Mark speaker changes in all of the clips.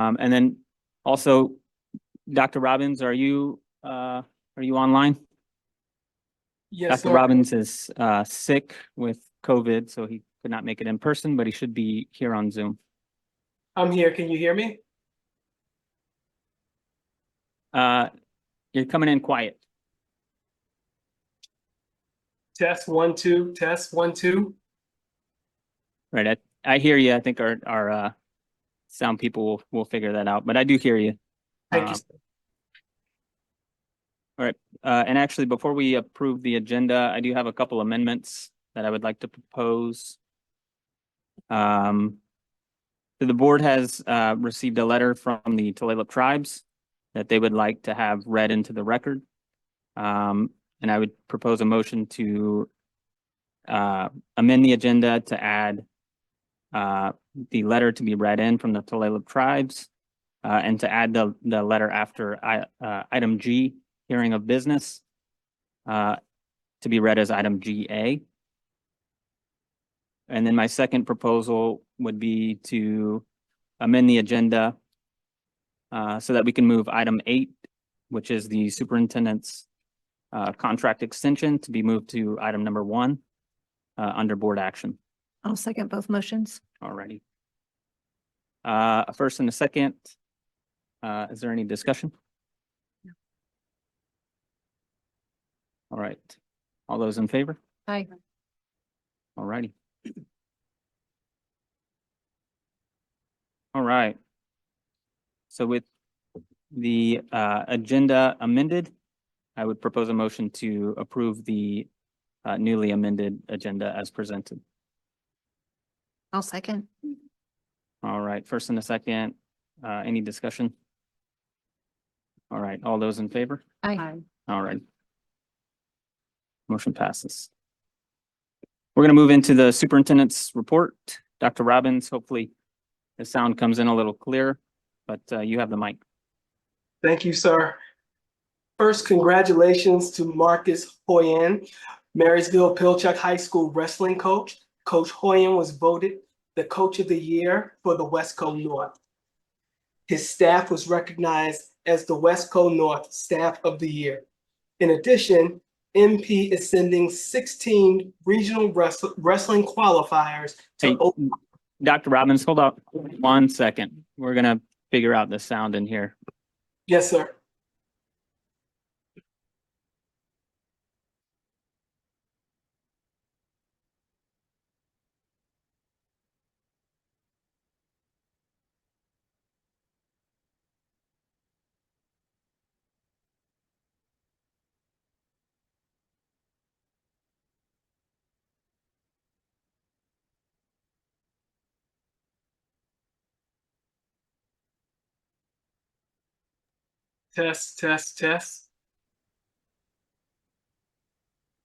Speaker 1: And then also, Dr. Robbins, are you online?
Speaker 2: Yes,
Speaker 1: Dr.
Speaker 2: sir.
Speaker 1: Robbins is sick with COVID, so he could not make it in person, but he should be here on Zoom.
Speaker 2: I'm here. Can you hear me?
Speaker 1: You're coming in quiet.
Speaker 2: Test 1 2. Test 1 2.
Speaker 1: Right. I hear you. I think our sound people will figure that out, but I do hear you.
Speaker 2: Thank you, sir.
Speaker 1: All right. And actually, before we approve the agenda, I do have a couple amendments that I would like to propose. The board has received a letter from the Tulalip tribes that they would like to have read into the record. And I would propose a motion to amend the agenda to add the letter to be read in from the Tulalip tribes and to add the letter after item G, hearing of business, to be read as item GA. And then my second proposal would be to amend the agenda so that we can move item 8, which is the superintendent's contract extension, to be moved to item number 1 under board action.
Speaker 3: I'll second both motions.
Speaker 1: Alrighty. A first and a second. Is there any discussion?
Speaker 3: No.
Speaker 1: All right. All those in favor?
Speaker 3: Aye.
Speaker 1: Alrighty. All right. So with the agenda amended, I would propose a motion to approve the newly amended agenda as presented.
Speaker 3: I'll second.
Speaker 1: All right, first and a second. Any discussion? All right, all those in favor?
Speaker 3: Aye.
Speaker 1: All right. Motion passes. We're going to move into the superintendent's report. Dr. Robbins, hopefully the sound comes in a little clearer, but you have the mic.
Speaker 2: Thank you, sir. First, congratulations to Marcus Hoyen, Marysville Pilchuck High School wrestling coach. Coach Hoyen was voted the Coach of the Year for the Westco North. His staff was recognized as the Westco North Staff of the Year. In addition, MP is sending 16 regional wrestling qualifiers to
Speaker 1: Hey, Dr. Robbins, hold up 1 second. We're going to figure out the sound in here.
Speaker 2: Yes, sir. Test, test, test.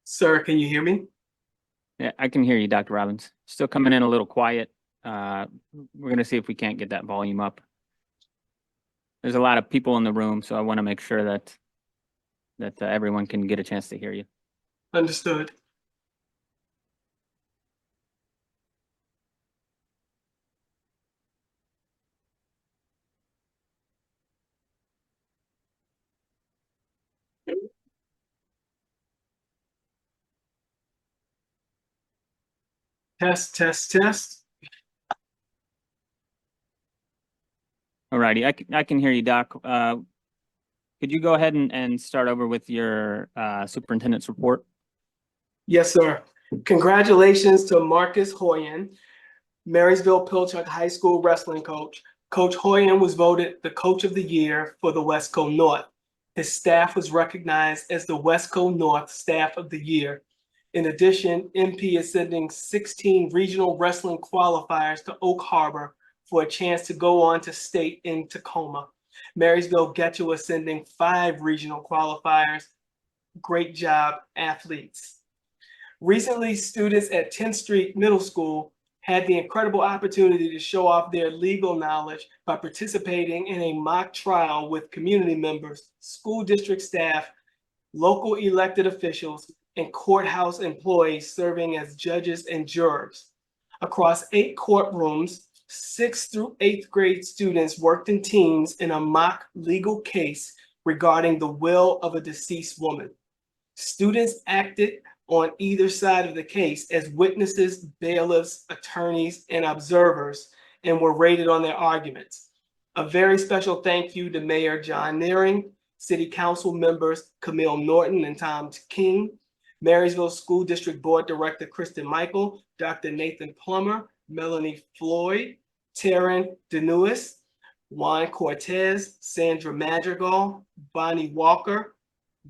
Speaker 2: Sir, can you hear me?
Speaker 1: Yeah, I can hear you, Dr. Robbins. Still coming in a little quiet. We're going to see if we can't get that volume up. There's a lot of people in the room, so I want to make sure that everyone can get a chance to hear you.
Speaker 2: Understood. Test, test, test.
Speaker 1: All righty, I can hear you, Doc. Could you go ahead and start over with your superintendent's report?
Speaker 2: Yes, sir. Congratulations to Marcus Hoyen, Marysville Pilchuck High School wrestling coach. Coach Hoyen was voted the Coach of the Year for the Westco North. His staff was recognized as the Westco North Staff of the Year. In addition, MP is sending 16 regional wrestling qualifiers to Oak Harbor for a chance to go on to state in Tacoma. Marysville Getchell is sending 5 regional qualifiers. Great job, athletes. Recently, students at 10th Street Middle School had the incredible opportunity to show off their legal knowledge by participating in a mock trial with community members, school district staff, local elected officials, and courthouse employees serving as judges and jurors. Across 8 courtrooms, 6th through 8th grade students worked in teams in a mock legal case regarding the will of a deceased woman. Students acted on either side of the case as witnesses, bailiffs, attorneys, and observers, and were rated on their arguments. A very special thank you to Mayor John Nearing, City Council members Camille Norton and Tom King, Marysville School District Board Director Kristen Michael, Dr. Nathan Plummer, Melanie Floyd, Taryn Denuis, Juan Cortez, Sandra Madrigal, Bonnie Walker,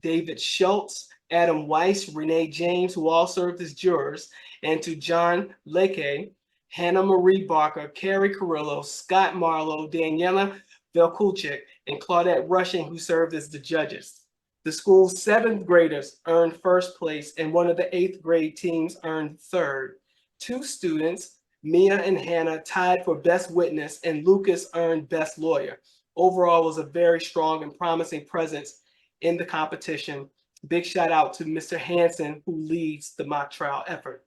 Speaker 2: David Schultz, Adam Weiss, Renee James, who all served as jurors, and to John Leke, Hannah Marie Barker, Carrie Carrillo, Scott Marlowe, Daniela Velkulchik, and Claudette Rushing, who served as the judges. The school's 7th graders earned first place, and one of the 8th grade teams earned third. 2 students, Mia and Hannah, tied for best witness, and Lucas earned best lawyer. Overall, it was a very strong and promising presence in the competition. Big shout out to Mr. Hansen, who leads the mock trial effort.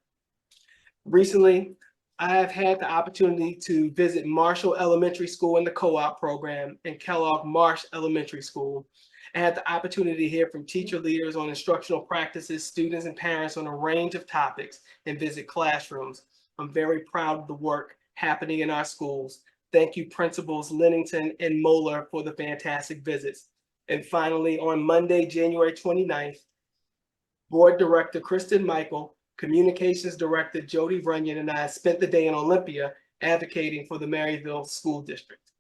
Speaker 2: Recently, I have had the opportunity to visit Marshall Elementary School in the co-op program and Kellogg Marsh Elementary School. I had the opportunity to hear from teacher leaders on instructional practices, students and parents on a range of topics, and visit classrooms. I'm very proud of the work happening in our schools. Thank you, Principals Lennington and Moeller, for the fantastic visits. And finally, on Monday, January 29th, Board Director Kristen Michael, Communications Director Jody Runyon, and I spent the day in Olympia advocating for the Marysville School District.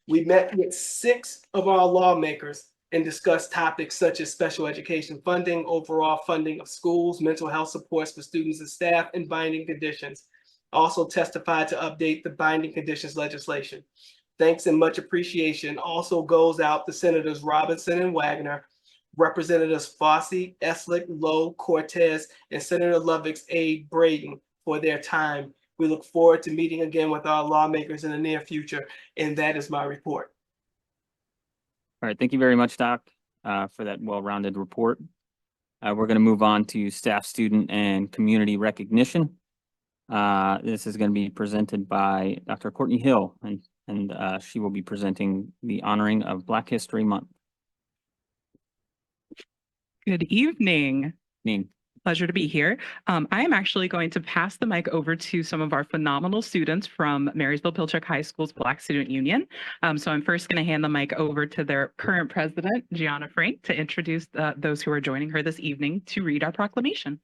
Speaker 2: We met with 6 of our lawmakers and discussed topics such as special education funding, overall funding of schools, mental health supports for students and staff, and binding conditions. Also testified to update the binding conditions legislation. Thanks and much appreciation also goes out to Senators Robinson and Wagner, Representatives Fossey, Eslick, Lowe, Cortez, and Senator Lovick's aide Braden for their time. We look forward to meeting again with our lawmakers in the near future, and that is my report.
Speaker 1: All right, thank you very much, Doc, for that well-rounded report. We're going to move on to staff, student, and community recognition. This is going to be presented by Dr. Courtney Hill, and she will be presenting the honoring of Black History Month.
Speaker 4: Good evening.
Speaker 1: Ning.
Speaker 4: Pleasure to be here. I am actually going to pass the mic over to some of our phenomenal students from Marysville Pilchuck High School's Black Student Union. So I'm first going to hand the mic over to their current president, Gianna Frank, to introduce those who are joining her this evening to read our proclamation.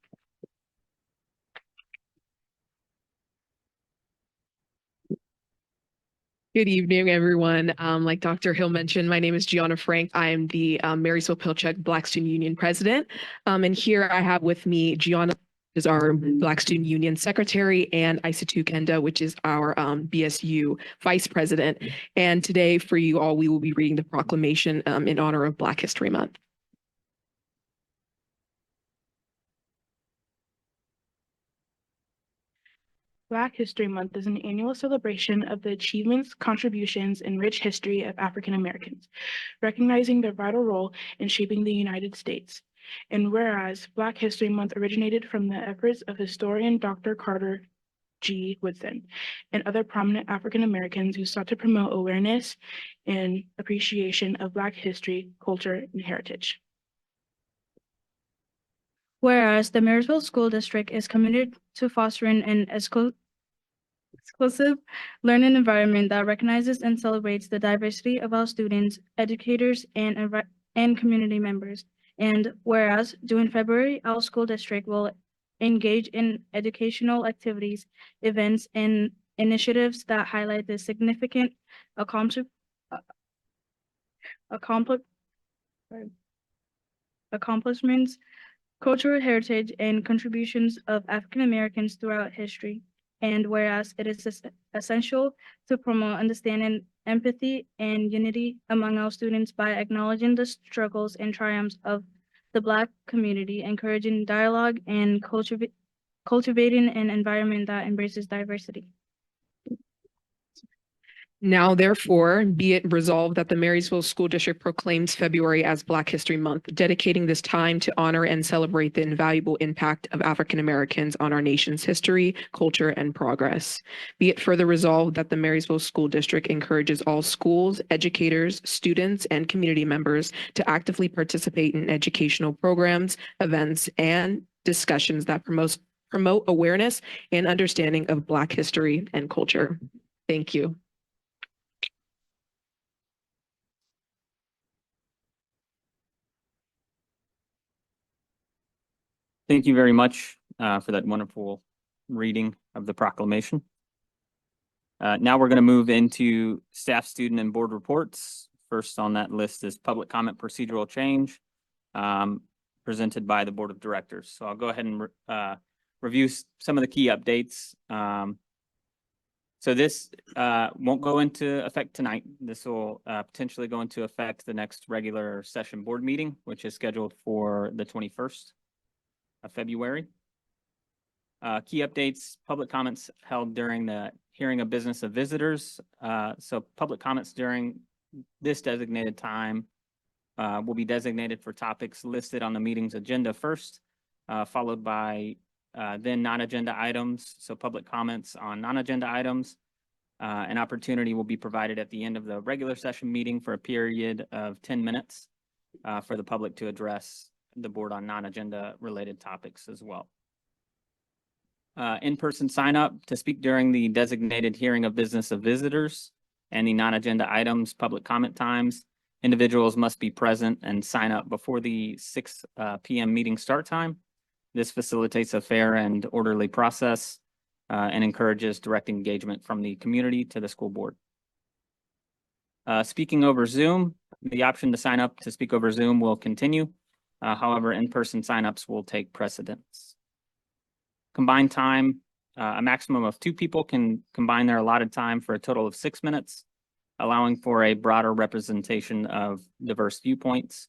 Speaker 5: Good evening, everyone. Like Dr. Hill mentioned, my name is Gianna Frank. I am the Marysville Pilchuck Black Student Union president. And here I have with me Gianna, is our Black Student Union secretary, and Isatu Kenda, which is our BSU vice president. And today for you all, we will be reading the proclamation in honor of Black History Month.
Speaker 6: Black History Month is an annual celebration of the achievements, contributions, and rich history of African Americans, recognizing their vital role in shaping the United States. And whereas Black History Month originated from the efforts of historian Dr. Carter G. Woodson and other prominent African Americans who sought to promote awareness and appreciation of Black history, culture, and heritage.
Speaker 7: Whereas the Marysville School District is committed to fostering an exclusive learning environment that recognizes and celebrates the diversity of our students, educators, and community members. And whereas during February, our school district will engage in educational activities, events, and initiatives that highlight the significant accomplishments, cultural heritage, and contributions of African Americans throughout history. And whereas it is essential to promote understanding, empathy, and unity among our students by acknowledging the struggles and triumphs of the Black community, encouraging dialogue, and cultivating an environment that embraces diversity.
Speaker 5: Now, therefore, be it resolved that the Marysville School District proclaims February as Black History Month, dedicating this time to honor and celebrate the invaluable impact of African Americans on our nation's history, culture, and progress. Be it further resolved that the Marysville School District encourages all schools, educators, students, and community members to actively participate in educational programs, events, and discussions that promote awareness and understanding of Black history and culture. Thank you.
Speaker 1: Thank you very much for that wonderful reading of the proclamation. Now we're going to move into staff, student, and board reports. First on that list is public comment procedural change presented by the board of directors. So I'll go ahead and review some of the key updates. So this won't go into effect tonight. This will potentially go into effect the next regular session board meeting, which is scheduled for the 21st of February. Key updates, public comments held during the hearing of business of visitors. So public comments during this designated time will be designated for topics listed on the meeting's agenda first, followed by then non-agenda items. So public comments on non-agenda items. An opportunity will be provided at the end of the regular session meeting for a period of 10 minutes for the public to address the board on non-agenda related topics as well. In-person sign up to speak during the designated hearing of business of visitors and the non-agenda items public comment times. Individuals must be present and sign up before the 6 p.m. meeting start time. This facilitates a fair and orderly process and encourages direct engagement from the community to the school board. Speaking over Zoom, the option to sign up to speak over Zoom will continue. However, in-person signups will take precedence. Combined time, a maximum of 2 people can combine their allotted time for a total of 6 minutes, allowing for a broader representation of diverse viewpoints.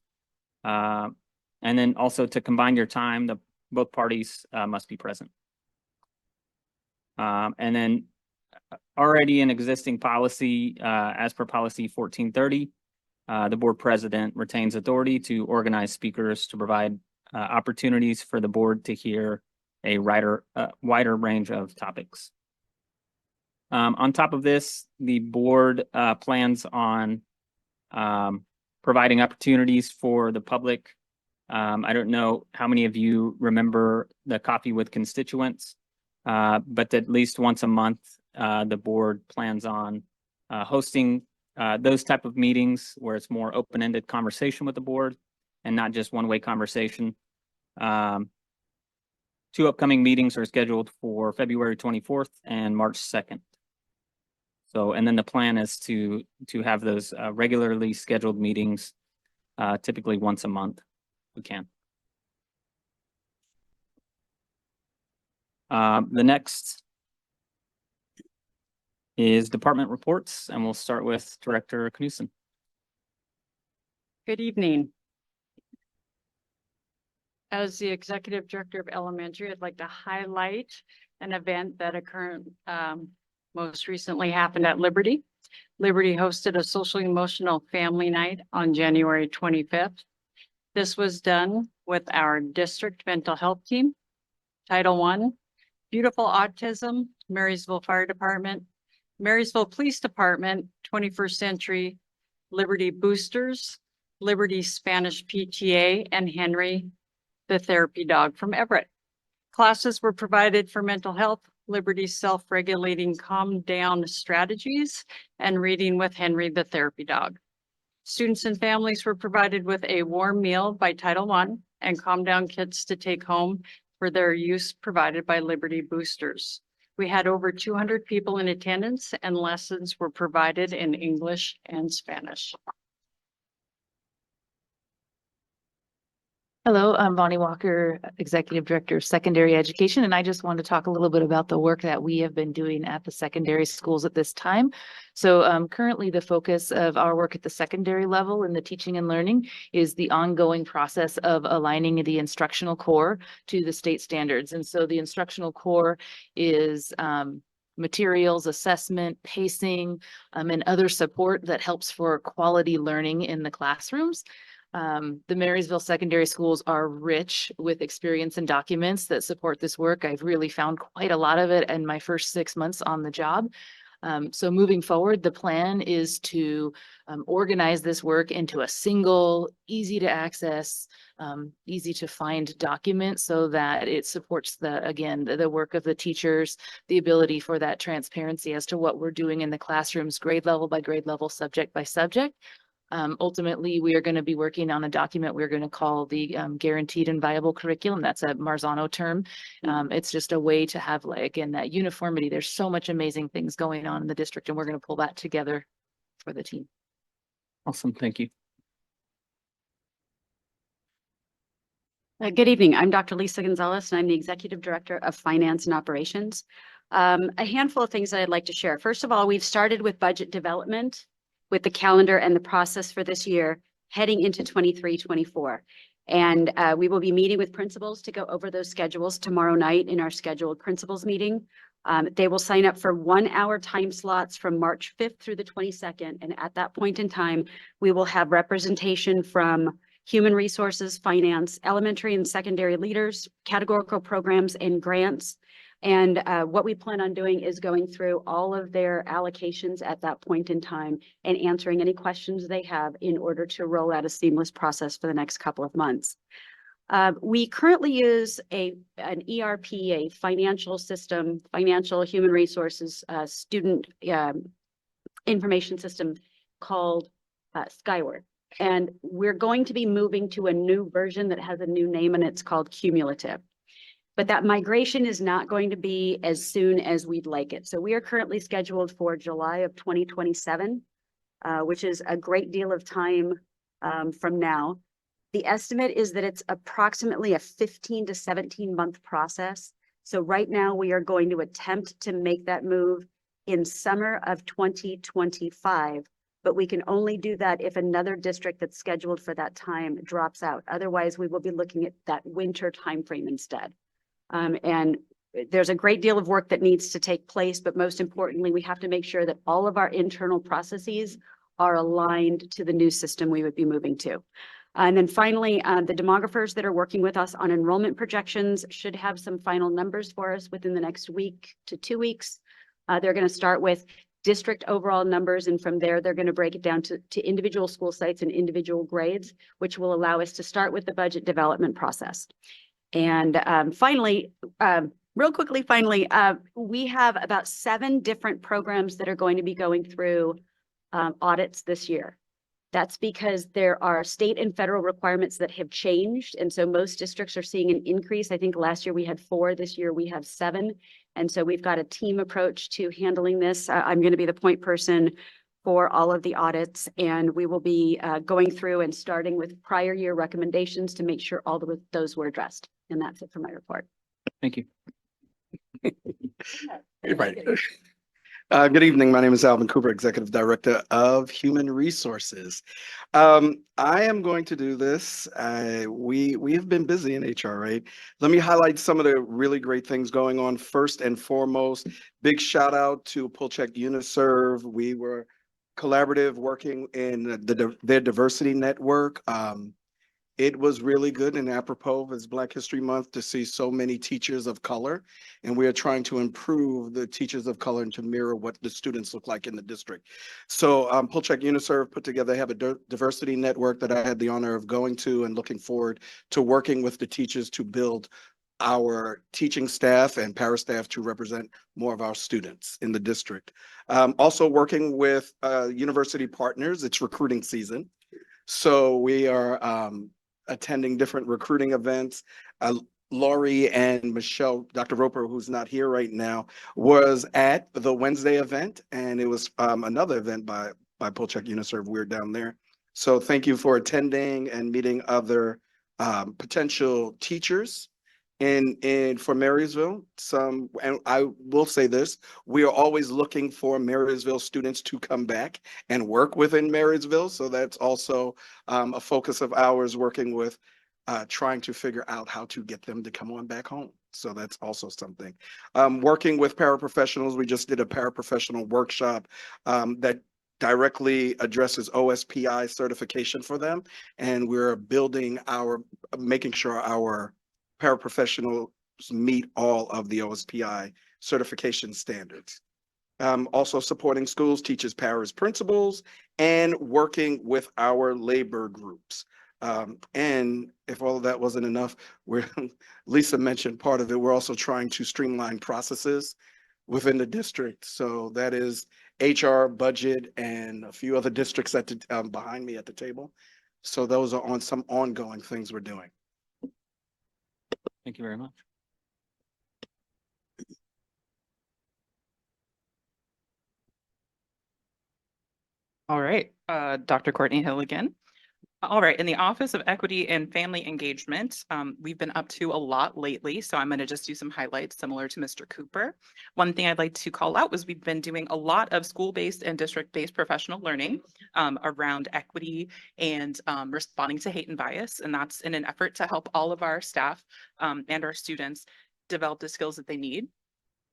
Speaker 1: And then also to combine your time, both parties must be present. And then already an existing policy, as per policy 1430, the board president retains authority to organize speakers to provide opportunities for the board to hear a wider range of topics. On top of this, the board plans on providing opportunities for the public. I don't know how many of you remember the Coffee with Constituents, but at least once a month, the board plans on hosting those type of meetings where it's more open-ended conversation with the board and not just one-way conversation. 2 upcoming meetings are scheduled for February 24th and March 2nd. So, and then the plan is to have those regularly scheduled meetings, typically once a month, if we can. The next is department reports, and we'll start with Director Knudsen.
Speaker 8: Good evening. As the Executive Director of Elementary, I'd like to highlight an event that occurred most recently happened at Liberty. Liberty hosted a social emotional family night on January 25th. This was done with our district mental health team, Title I, Beautiful Autism, Marysville Fire Department, Marysville Police Department, 21st Century, Liberty Boosters, Liberty Spanish PTA, and Henry, the therapy dog from Everett. Classes were provided for mental health, Liberty self-regulating calm down strategies, and reading with Henry, the therapy dog. Students and families were provided with a warm meal by Title I and calm down kits to take home for their use provided by Liberty Boosters. We had over 200 people in attendance and lessons were provided in English and Spanish.
Speaker 9: Hello, I'm Bonnie Walker, Executive Director of Secondary Education, and I just want to talk a little bit about the work that we have been doing at the secondary schools at this time. So currently the focus of our work at the secondary level in the teaching and learning is the ongoing process of aligning the instructional core to the state standards. And so the instructional core is materials, assessment, pacing, and other support that helps for quality learning in the classrooms. The Marysville secondary schools are rich with experience and documents that support this work. I've really found quite a lot of it in my first 6 months on the job. So moving forward, the plan is to organize this work into a single, easy to access, easy to find document so that it supports the work of the teachers, the ability for that transparency as to what we're doing in the classrooms, grade level by grade level, subject by subject. Ultimately, we are going to be working on a document we're going to call the Guaranteed and Viable Curriculum. That's a Marzano term. It's just a way to have, like, again, that uniformity. There's so much amazing things going on in the district, and we're going to pull that together for the team.
Speaker 1: Awesome, thank you.
Speaker 10: Good evening. I'm Dr. Lisa Gonzalez, and I'm the Executive Director of Finance and Operations. A handful of things that I'd like to share. First of all, we've started with budget development with the calendar and the process for this year heading into 23-24. And we will be meeting with principals to go over those schedules tomorrow night in our scheduled principals meeting. They will sign up for 1 hour time slots from March 5th through the 22nd. And at that point in time, we will have representation from human resources, finance, elementary and secondary leaders, categorical programs, and grants. And what we plan on doing is going through all of their allocations at that point in time and answering any questions they have in order to roll out a seamless process for the next couple of months. We currently use an ERP, a financial system, financial human resources, student information system called Skyward. And we're going to be moving to a new version that has a new name, and it's called Cumulative. But that migration is not going to be as soon as we'd like it. So we are currently scheduled for July of 2027, which is a great deal of time from now. The estimate is that it's approximately a 15 to 17 month process. So right now we are going to attempt to make that move in summer of 2025, but we can only do that if another district that's scheduled for that time drops out. Otherwise, we will be looking at that winter timeframe instead. And there's a great deal of work that needs to take place, but most importantly, we have to make sure that all of our internal processes are aligned to the new system we would be moving to. And then finally, the demographers that are working with us on enrollment projections should have some final numbers for us within the next week to 2 weeks. They're going to start with district overall numbers, and from there, they're going to break it down to individual school sites and individual grades, which will allow us to start with the budget development process. And finally, real quickly, we have about 7 different programs that are going to be going through audits this year. That's because there are state and federal requirements that have changed. And so most districts are seeing an increase. I think last year we had 4, this year we have 7. And so we've got a team approach to handling this. I'm going to be the point person for all of the audits, and we will be going through and starting with prior year recommendations to make sure all of those were addressed. And that's it for my report.
Speaker 1: Thank you.
Speaker 11: Right. Good evening. My name is Alvin Cooper, Executive Director of Human Resources. I am going to do this. We have been busy in HR, right? Let me highlight some of the really great things going on. First and foremost, big shout out to Pulcheck Uniserve. We were collaborative working in their diversity network. It was really good and apropos as Black History Month to see so many teachers of color, and we are trying to improve the teachers of color and to mirror what the students look like in the district. So Pulcheck Uniserve put together, they have a diversity network that I had the honor of going to and looking forward to working with the teachers to build our teaching staff and para staff to represent more of our students in the district. Also working with university partners, it's recruiting season. So we are attending different recruiting events. Laurie and Michelle, Dr. Roper, who's not here right now, was at the Wednesday event, and it was another event by Pulcheck Uniserve. We're down there. So thank you for attending and meeting other potential teachers for Marysville. And I will say this, we are always looking for Marysville students to come back and work within Marysville. So that's also a focus of ours, working with trying to figure out how to get them to come on back home. So that's also something. Working with paraprofessionals, we just did a paraprofessional workshop that directly addresses OSPI certification for them. And we're making sure our paraprofessionals meet all of the OSPI certification standards. Also supporting schools, teachers, paras, principals, and working with our labor groups. And if all of that wasn't enough, Lisa mentioned part of it, we're also trying to streamline processes within the district. So that is HR, budget, and a few other districts behind me at the table. So those are on some ongoing things we're doing.
Speaker 1: Thank you very much.
Speaker 4: All right, Dr. Courtney Hill again. All right, in the Office of Equity and Family Engagement, we've been up to a lot lately, so I'm going to just do some highlights similar to Mr. Cooper. One thing I'd like to call out was we've been doing a lot of school-based and district-based professional learning around equity and responding to hate and bias, and that's in an effort to help all of our staff and our students develop the skills that they need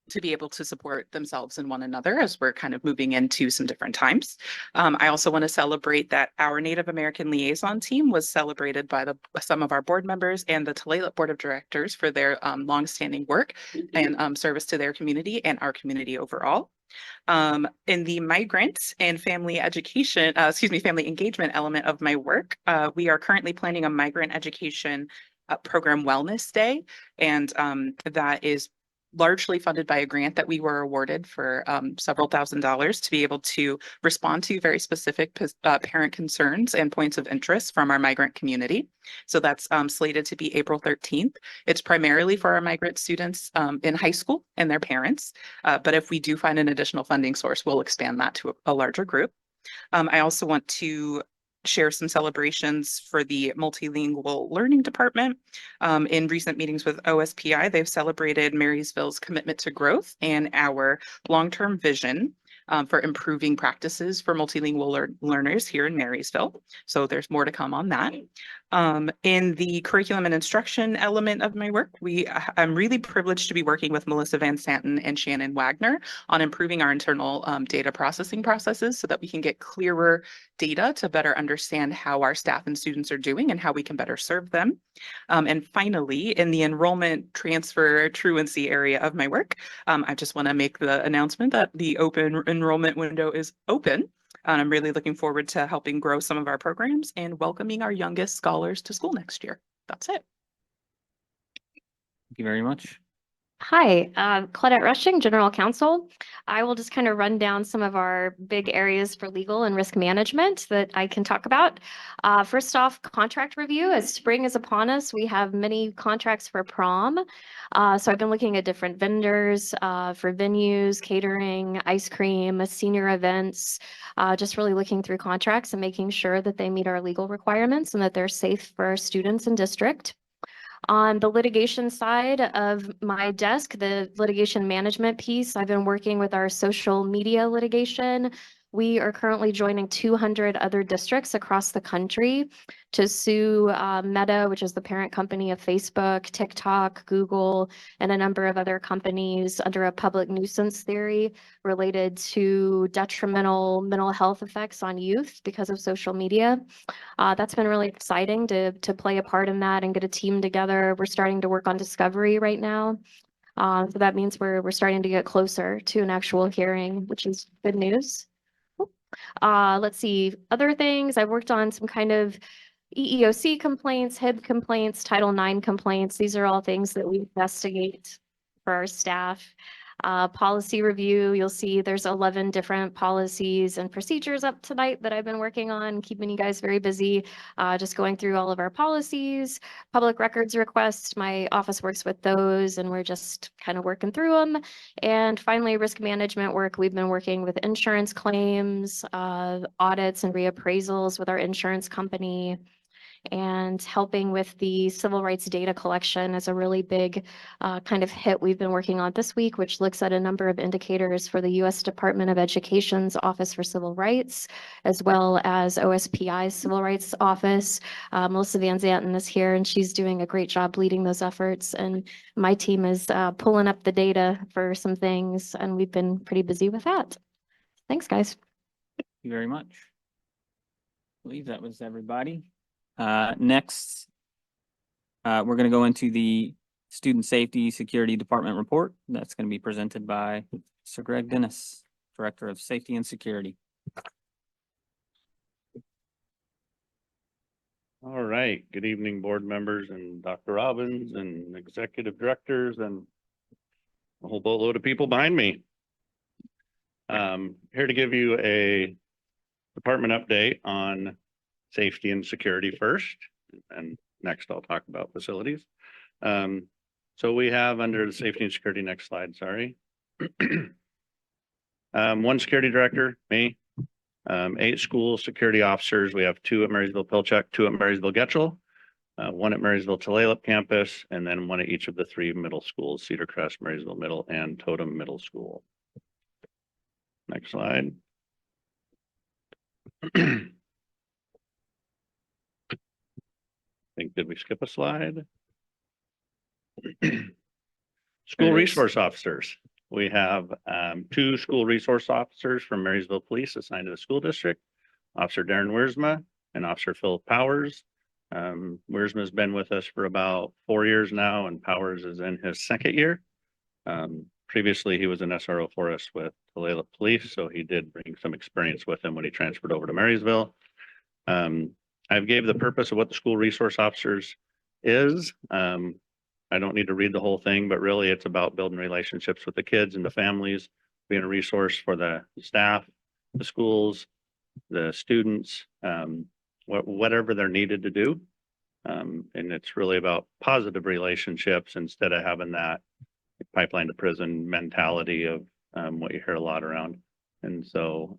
Speaker 4: to be able to support themselves and one another as we're kind of moving into some different times. I also want to celebrate that our Native American liaison team was celebrated by some of our board members and the Tulalip Board of Directors for their longstanding work and service to their community and our community overall. In the migrant and family education, family engagement element of my work, we are currently planning a migrant education program wellness day, and that is largely funded by a grant that we were awarded for several $1,000s to be able to respond to very specific parent concerns and points of interest from our migrant community. So that's slated to be April 13th. It's primarily for our migrant students in high school and their parents. But if we do find an additional funding source, we'll expand that to a larger group. I also want to share some celebrations for the multilingual learning department. In recent meetings with OSPI, they've celebrated Marysville's commitment to growth and our long-term vision for improving practices for multilingual learners here in Marysville. So there's more to come on that. In the curriculum and instruction element of my work, I'm really privileged to be working with Melissa Van Santen and Shannon Wagner on improving our internal data processing processes so that we can get clearer data to better understand how our staff and students are doing and how we can better serve them. And finally, in the enrollment transfer truancy area of my work, I just want to make the announcement that the open enrollment window is open. And I'm really looking forward to helping grow some of our programs and welcoming our youngest scholars to school next year. That's it.
Speaker 1: Thank you very much.
Speaker 12: Hi, Claudette Rushing, General Counsel. I will just kind of run down some of our big areas for legal and risk management that I can talk about. First off, contract review. As spring is upon us, we have many contracts for prom. So I've been looking at different vendors for venues, catering, ice cream, senior events, just really looking through contracts and making sure that they meet our legal requirements and that they're safe for our students and district. On the litigation side of my desk, the litigation management piece, I've been working with our social media litigation. We are currently joining 200 other districts across the country to sue Meta, which is the parent company of Facebook, TikTok, Google, and a number of other companies under a public nuisance theory related to detrimental mental health effects on youth because of social media. That's been really exciting to play a part in that and get a team together. We're starting to work on discovery right now. So that means we're starting to get closer to an actual hearing, which is good news. Let's see, other things. I've worked on some kind of EEOC complaints, HIB complaints, Title IX complaints. These are all things that we investigate for our staff. Policy review, you'll see there's 11 different policies and procedures up tonight that I've been working on, keeping you guys very busy, just going through all of our policies. Public records requests, my office works with those and we're just kind of working through them. And finally, risk management work, we've been working with insurance claims, audits and reappraisals with our insurance company. and helping with the civil rights data collection is a really big kind of hit we've been working on this week, which looks at a number of indicators for the U.S. Department of Education's Office for Civil Rights, as well as OSPI's Civil Rights Office. Melissa Van Zanten is here, and she's doing a great job leading those efforts. And my team is pulling up the data for some things, and we've been pretty busy with that. Thanks, guys.
Speaker 1: Thank you very much. I believe that was everybody. Next, we're going to go into the Student Safety Security Department report. That's going to be presented by Sir Greg Dennis, Director of Safety and Security.
Speaker 13: All right. Good evening, board members and Dr. Robbins and executive directors and a whole boatload of people behind me. Here to give you a department update on safety and security first, and next I'll talk about facilities. So we have under the safety and security, next slide, sorry. One security director, me, 8 school security officers. We have 2 at Marysville-Pilchuck, 2 at Marysville-Getchell, 1 at Marysville-Tulalip campus, and then 1 at each of the 3 middle schools, Cedar Crest, Marysville Middle, and Totem Middle School. Next slide. Did we skip a slide? School resource officers. We have 2 school resource officers from Marysville Police assigned to the school district, Officer Darren Wiersma and Officer Phil Powers. Wiersma has been with us for about 4 years now, and Powers is in his 2nd year. Previously, he was an SRO for us with Tulalip Police, so he did bring some experience with him when he transferred over to Marysville. I've gave the purpose of what the school resource officers is. I don't need to read the whole thing, but really it's about building relationships with the kids and the families, being a resource for the staff, the schools, the students, whatever they're needed to do. And it's really about positive relationships instead of having that pipeline to prison mentality of what you hear a lot around. And so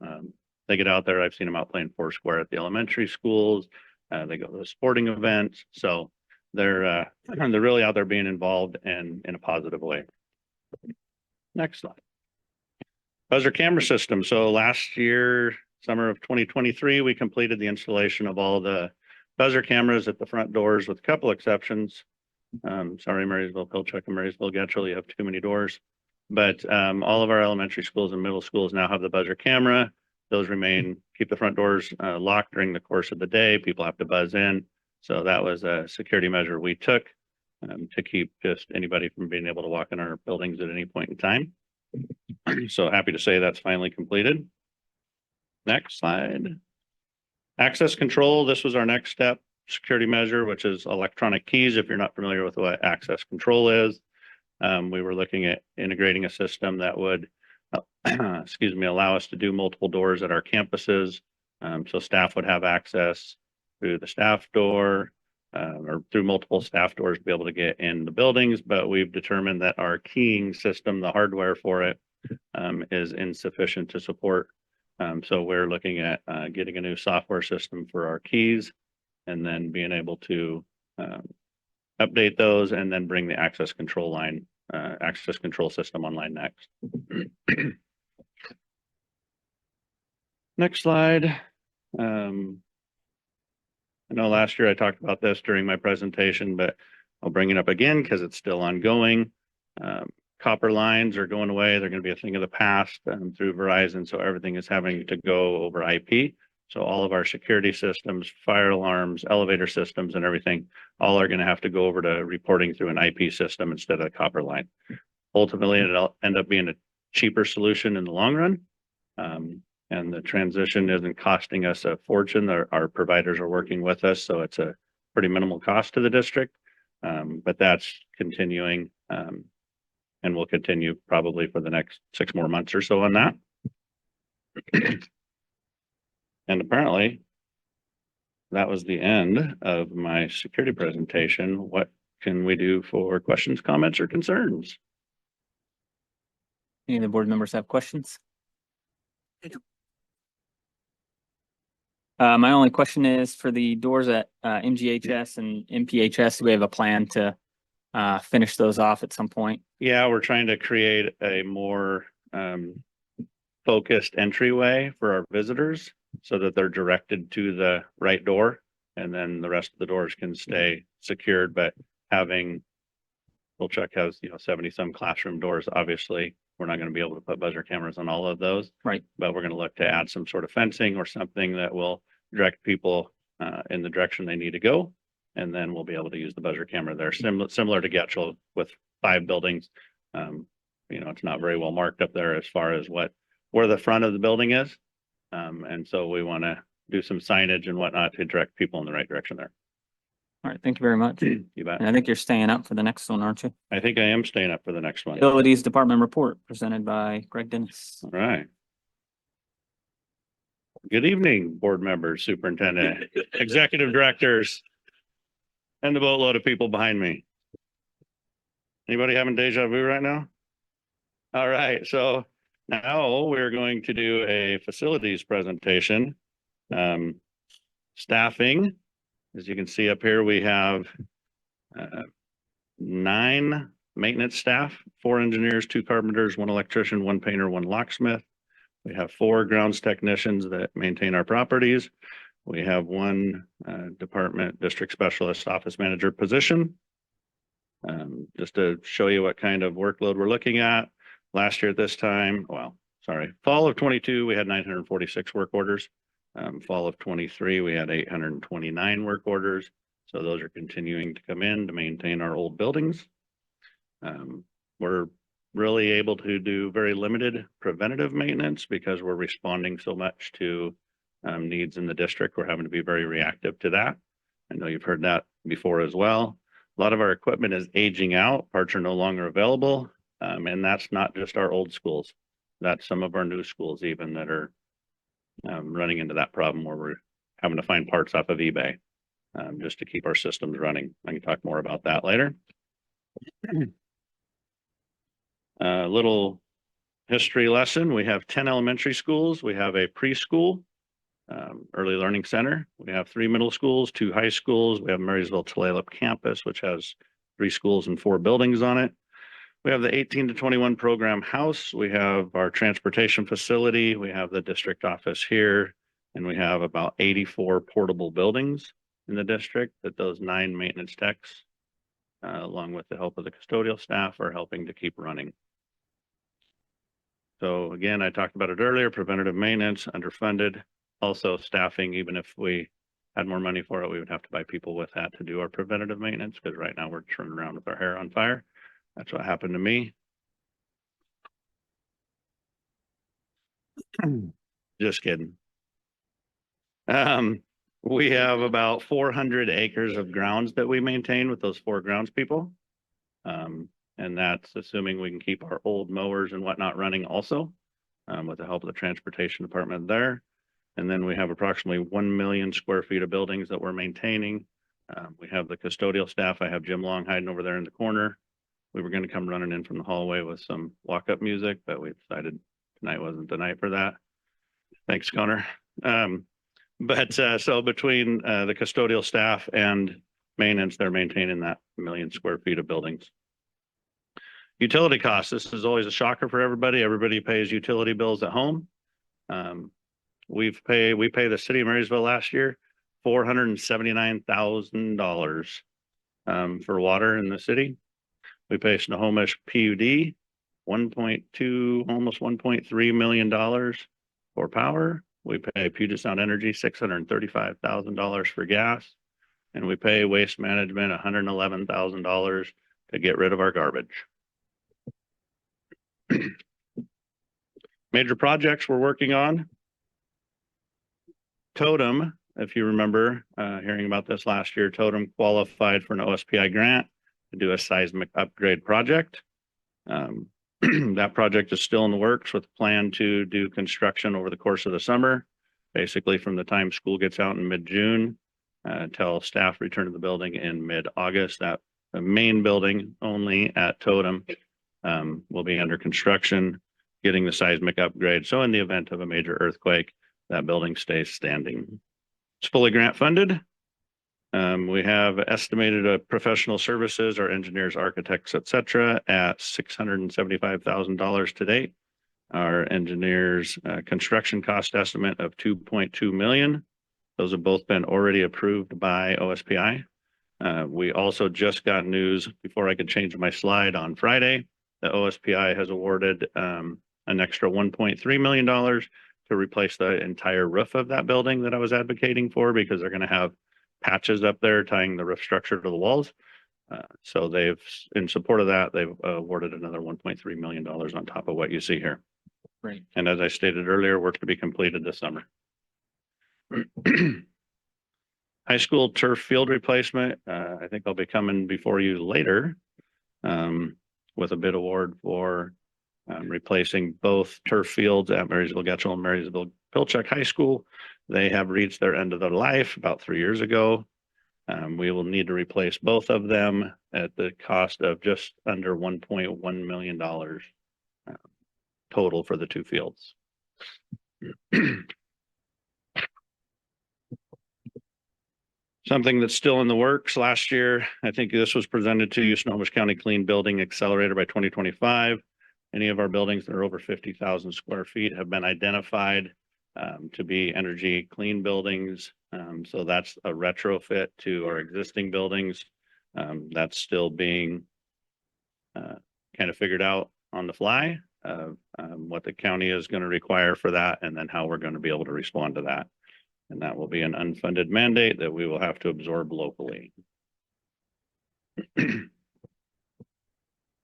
Speaker 13: they get out there. I've seen them out playing Foursquare at the elementary schools. They go to the sporting events. So they're really out there being involved and in a positive way. Next slide. Buzzer camera system. So last year, summer of 2023, we completed the installation of all the buzzer cameras at the front doors with a couple exceptions. Sorry, Marysville-Pilchuck and Marysville-Getchell, you have too many doors. But all of our elementary schools and middle schools now have the buzzer camera. Those remain, keep the front doors locked during the course of the day. People have to buzz in. So that was a security measure we took to keep just anybody from being able to walk in our buildings at any point in time. So happy to say that's finally completed. Next slide. Access control. This was our next step security measure, which is electronic keys. If you're not familiar with what access control is, we were looking at integrating a system that would, excuse me, allow us to do multiple doors at our campuses. So staff would have access through the staff door or through multiple staff doors to be able to get in the buildings. But we've determined that our keying system, the hardware for it, is insufficient to support. So we're looking at getting a new software system for our keys and then being able to update those and then bring the access control line, access control system online next. Next slide. I know last year I talked about this during my presentation, but I'll bring it up again because it's still ongoing. Copper lines are going away. They're going to be a thing of the past through Verizon. So everything is having to go over IP. So all of our security systems, fire alarms, elevator systems, and everything, all are going to have to go over to reporting through an IP system instead of a copper line. Ultimately, it'll end up being a cheaper solution in the long run. And the transition isn't costing us a fortune. Our providers are working with us, so it's a pretty minimal cost to the district. But that's continuing and will continue probably for the next 6 more months or so on that. And apparently, that was the end of my security presentation. What can we do for questions, comments, or concerns?
Speaker 1: Any of the board members have questions? My only question is for the doors at MGHS and MPHS, do we have a plan to finish those off at some point?
Speaker 13: Yeah, we're trying to create a more focused entryway for our visitors so that they're directed to the right door, and then the rest of the doors can stay secured. But having Pilchuck has, 70 some classroom doors, obviously, we're not going to be able to put buzzer cameras on all of those.
Speaker 1: Right.
Speaker 13: But we're going to look to add some sort of fencing or something that will direct people in the direction they need to go. And then we'll be able to use the buzzer camera there, similar to Getchell with 5 buildings. It's not very well marked up there as far as where the front of the building is. And so we want to do some signage and whatnot to direct people in the right direction there.
Speaker 1: All right, thank you very much.
Speaker 13: You bet.
Speaker 1: And I think you're staying up for the next one, aren't you?
Speaker 13: I think I am staying up for the next one.
Speaker 1: Utilities Department report presented by Greg Dennis.
Speaker 13: All right. Good evening, board members, superintendent, executive directors, and the boatload of people behind me. Anybody having deja vu right now? All right, so now we're going to do a facilities presentation. Staffing, as you can see up here, we have 9 maintenance staff, 4 engineers, 2 carpenters, 1 electrician, 1 painter, 1 locksmith. We have 4 grounds technicians that maintain our properties. We have 1 department district specialist office manager position. Just to show you what kind of workload we're looking at. Last year at this time, fall of 22, we had 946 work orders. Fall of 23, we had 829 work orders. So those are continuing to come in to maintain our old buildings. We're really able to do very limited preventative maintenance because we're responding so much to needs in the district. We're having to be very reactive to that. I know you've heard that before as well. A lot of our equipment is aging out. Parts are no longer available. And that's not just our old schools. That's some of our new schools even that are running into that problem where we're having to find parts off of eBay just to keep our systems running. I can talk more about that later. A little history lesson. We have 10 elementary schools. We have a preschool, early learning center. We have 3 middle schools, 2 high schools. We have Marysville Tulalip campus, which has 3 schools and 4 buildings on it. We have the 18 to 21 program house. We have our transportation facility. We have the district office here, and we have about 84 portable buildings in the district that those 9 maintenance techs, along with the help of the custodial staff, are helping to keep running. So again, I talked about it earlier, preventative maintenance, underfunded, also staffing. Even if we had more money for it, we would have to buy people with that to do our preventative maintenance because right now we're turning around with our hair on fire. That's what happened to me. Just kidding. We have about 400 acres of grounds that we maintain with those 4 grounds people. And that's assuming we can keep our old mowers and whatnot running also with the help of the transportation department there. And then we have approximately 1 million square feet of buildings that we're maintaining. We have the custodial staff. I have Jim Long hiding over there in the corner. We were going to come running in from the hallway with some walk-up music, but we decided tonight wasn't the night for that. Thanks, Connor. So between the custodial staff and maintenance, they're maintaining that 1 million square feet of buildings. Utility costs. This is always a shocker for everybody. Everybody pays utility bills at home. We pay the city of Marysville last year $479,000 for water in the city. We pay Snohomish PUD $1.2, almost $1.3 million for power. We pay Puget Sound Energy $635,000 for gas, and we pay Waste Management $111,000 to get rid of our garbage. Major projects we're working on. Totem, if you remember hearing about this last year, Totem qualified for an OSPI grant to do a seismic upgrade project. That project is still in the works with a plan to do construction over the course of the summer, basically from the time school gets out in mid-June until staff return to the building in mid-August. That the main building only at Totem will be under construction, getting the seismic upgrade. So in the event of a major earthquake, that building stays standing. It's fully grant funded. We have estimated professional services, our engineers, architects, et cetera, at $675,000 to date. Our engineers construction cost estimate of 2.2 million. Those have both been already approved by OSPI. We also just got news before I could change my slide on Friday. The OSPI has awarded an extra $1.3 million to replace the entire roof of that building that I was advocating for, because they're going to have patches up there tying the roof structure to the walls. So they've, in support of that, they've awarded another $1.3 million on top of what you see here.
Speaker 1: Great.
Speaker 13: And as I stated earlier, work to be completed this summer. High school turf field replacement. I think I'll be coming before you later with a bid award for replacing both turf fields at Marysville Getchell and Marysville Pilchuck High School. They have reached their end of their life about 3 years ago. We will need to replace both of them at the cost of just under $1.1 million total for the two fields. Something that's still in the works. Last year, I think this was presented to you, Snohomish County Clean Building Accelerator by 2025. Any of our buildings that are over 50,000 square feet have been identified to be energy clean buildings. So that's a retrofit to our existing buildings. That's still being kind of figured out on the fly, what the county is going to require for that, and then how we're going to be able to respond to that. And that will be an unfunded mandate that we will have to absorb locally.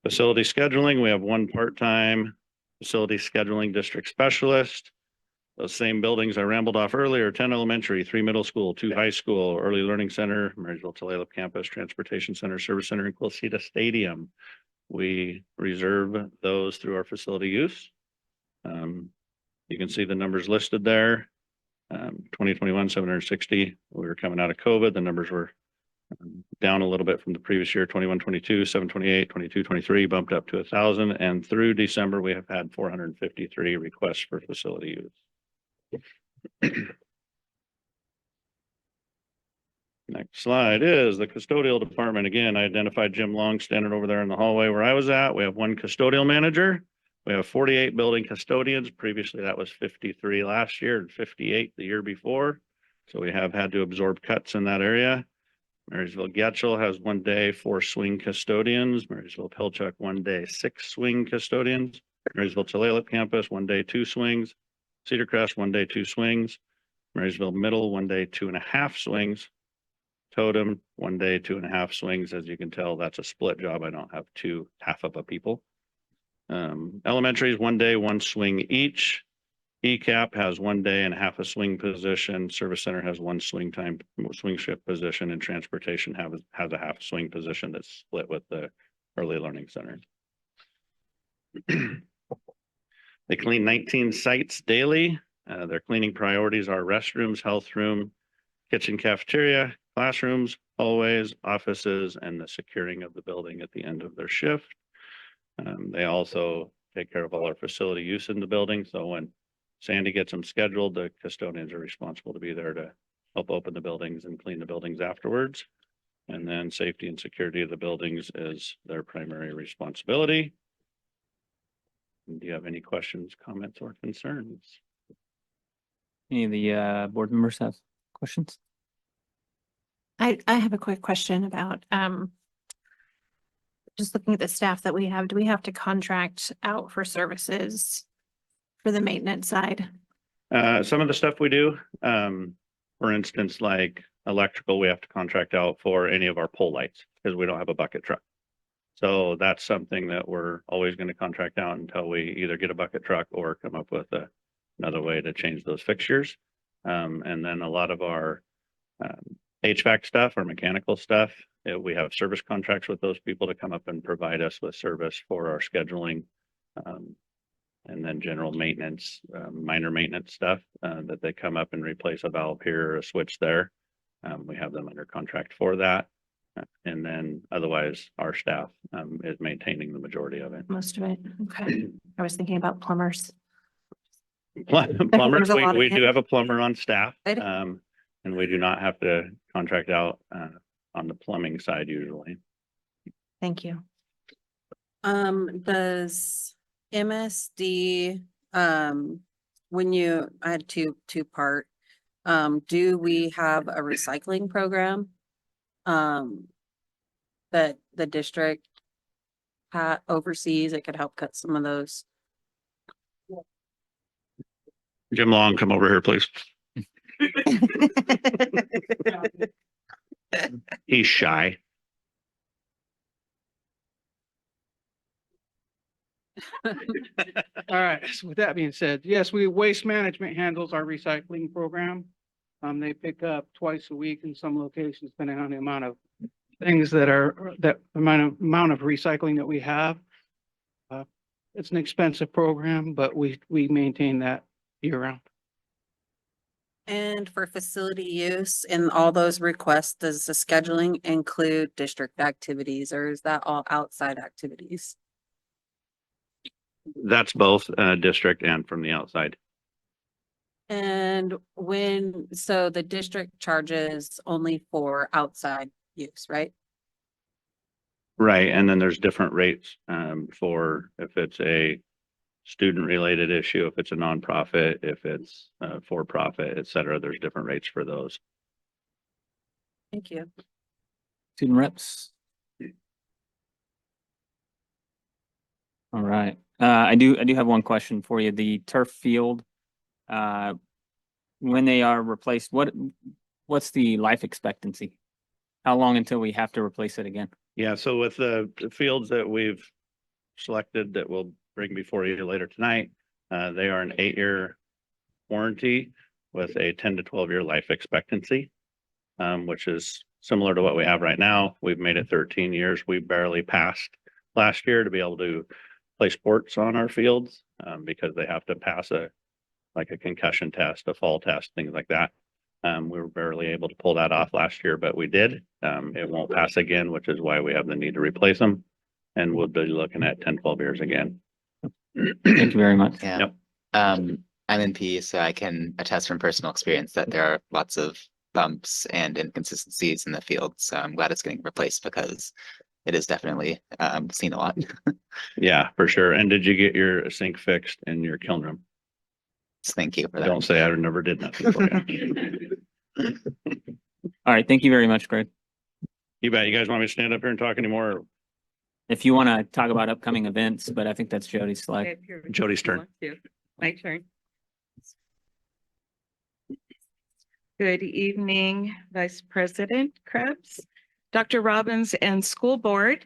Speaker 13: Facility scheduling, we have one part-time facility scheduling district specialist. Those same buildings I rambled off earlier: 10 elementary, 3 middle school, 2 high school, early learning center, Marysville Tulalip campus, transportation center, service center, and Quilceda Stadium. We reserve those through our facility use. You can see the numbers listed there. 2021, 760. We were coming out of COVID. The numbers were down a little bit from the previous year. 21, 22, 728, 22, 23, bumped up to 1,000. And through December, we have had 453 requests for facility use. Next slide is the custodial department. Again, I identified Jim Long standing over there in the hallway where I was at. We have one custodial manager. We have 48 building custodians. Previously, that was 53 last year and 58 the year before. So we have had to absorb cuts in that area. Marysville Getchell has 1 day 4 swing custodians. Marysville Pilchuck 1 day 6 swing custodians. Marysville Tulalip campus 1 day 2 swings. Cedar Crest 1 day 2 swings. Marysville Middle 1 day 2.5 swings. Totem 1 day 2.5 swings. As you can tell, that's a split job. I don't have 2 half of a people. Elementary is 1 day 1 swing each. ECAP has 1 day and half a swing position. Service center has 1 swing shift position, and transportation has a half swing position that's split with the early learning center. They clean 19 sites daily. Their cleaning priorities are restrooms, health room, kitchen, cafeteria, classrooms, hallways, offices, and the securing of the building at the end of their shift. They also take care of all our facility use in the building. So when Sandy gets them scheduled, the custodians are responsible to be there to help open the buildings and clean the buildings afterwards. And then safety and security of the buildings is their primary responsibility. Do you have any questions, comments, or concerns?
Speaker 1: Any of the board members have questions?
Speaker 3: I have a quick question about just looking at the staff that we have. Do we have to contract out for services for the maintenance side?
Speaker 13: Some of the stuff we do, for instance, like electrical, we have to contract out for any of our pole lights because we don't have a bucket truck. So that's something that we're always going to contract out until we either get a bucket truck or come up with another way to change those fixtures. And then a lot of our HVAC stuff or mechanical stuff, we have service contracts with those people to come up and provide us with service for our scheduling. And then general maintenance, minor maintenance stuff that they come up and replace a valve here or a switch there. We have them under contract for that. And then otherwise our staff is maintaining the majority of it.
Speaker 3: Most of it. Okay. I was thinking about plumbers.
Speaker 13: Plumbers,
Speaker 3: There's a lot of
Speaker 13: we do
Speaker 3: it.
Speaker 13: have a plumber on staff.
Speaker 3: Good.
Speaker 13: And we do not have to contract out on the plumbing side usually.
Speaker 14: Thank you. Does MSD, when you, I had two-part, do we have a recycling program? That the district oversees, it could help cut some of those.
Speaker 13: Jim Long, come over here, please. He's shy.
Speaker 15: All right, so with that being said, yes, Waste Management handles our recycling program. They pick up twice a week in some locations, depending on the amount of things that amount of recycling that we have. It's an expensive program, but we maintain that year round.
Speaker 14: And for facility use in all those requests, does the scheduling include district activities or is that all outside activities?
Speaker 13: That's both district and from the outside.
Speaker 14: And so the district charges only for outside use, right?
Speaker 13: Right. And then there's different rates for if it's a student related issue, if it's a nonprofit, if it's for profit, et cetera, there's different rates for those.
Speaker 14: Thank you.
Speaker 1: Student reps. All right. I do have one question for you. The turf field, when they are replaced, what's the life expectancy? How long until we have to replace it again?
Speaker 13: Yeah, so with the fields that we've selected that we'll bring before you later tonight, they are an 8-year warranty with a 10 to 12-year life expectancy, which is similar to what we have right now. We've made it 13 years. We barely passed last year to be able to play sports on our fields because they have to pass a concussion test, a fall test, things like that. We were barely able to pull that off last year, but we did. It won't pass again, which is why we have the need to replace them. And we'll be looking at 10, 12 years again.
Speaker 1: Thank you very much.
Speaker 16: Yeah.
Speaker 13: Yep.
Speaker 16: I'm in P, so I can attest from personal experience that there are lots of bumps and inconsistencies in the field. So I'm glad it's getting replaced because it is definitely seen a lot.
Speaker 13: Yeah, for sure. And did you get your sink fixed in your kiln room?
Speaker 16: Thank you for that.
Speaker 13: Don't say I never did nothing for you.
Speaker 1: All right. Thank you very much, Greg.
Speaker 13: You bet. You guys want me to stand up here and talk anymore?
Speaker 1: If you want to talk about upcoming events, but I think that's Jody's slide.
Speaker 13: Jody's turn.
Speaker 17: My turn. Good evening, Vice President Krebs, Dr. Robbins, and School Board.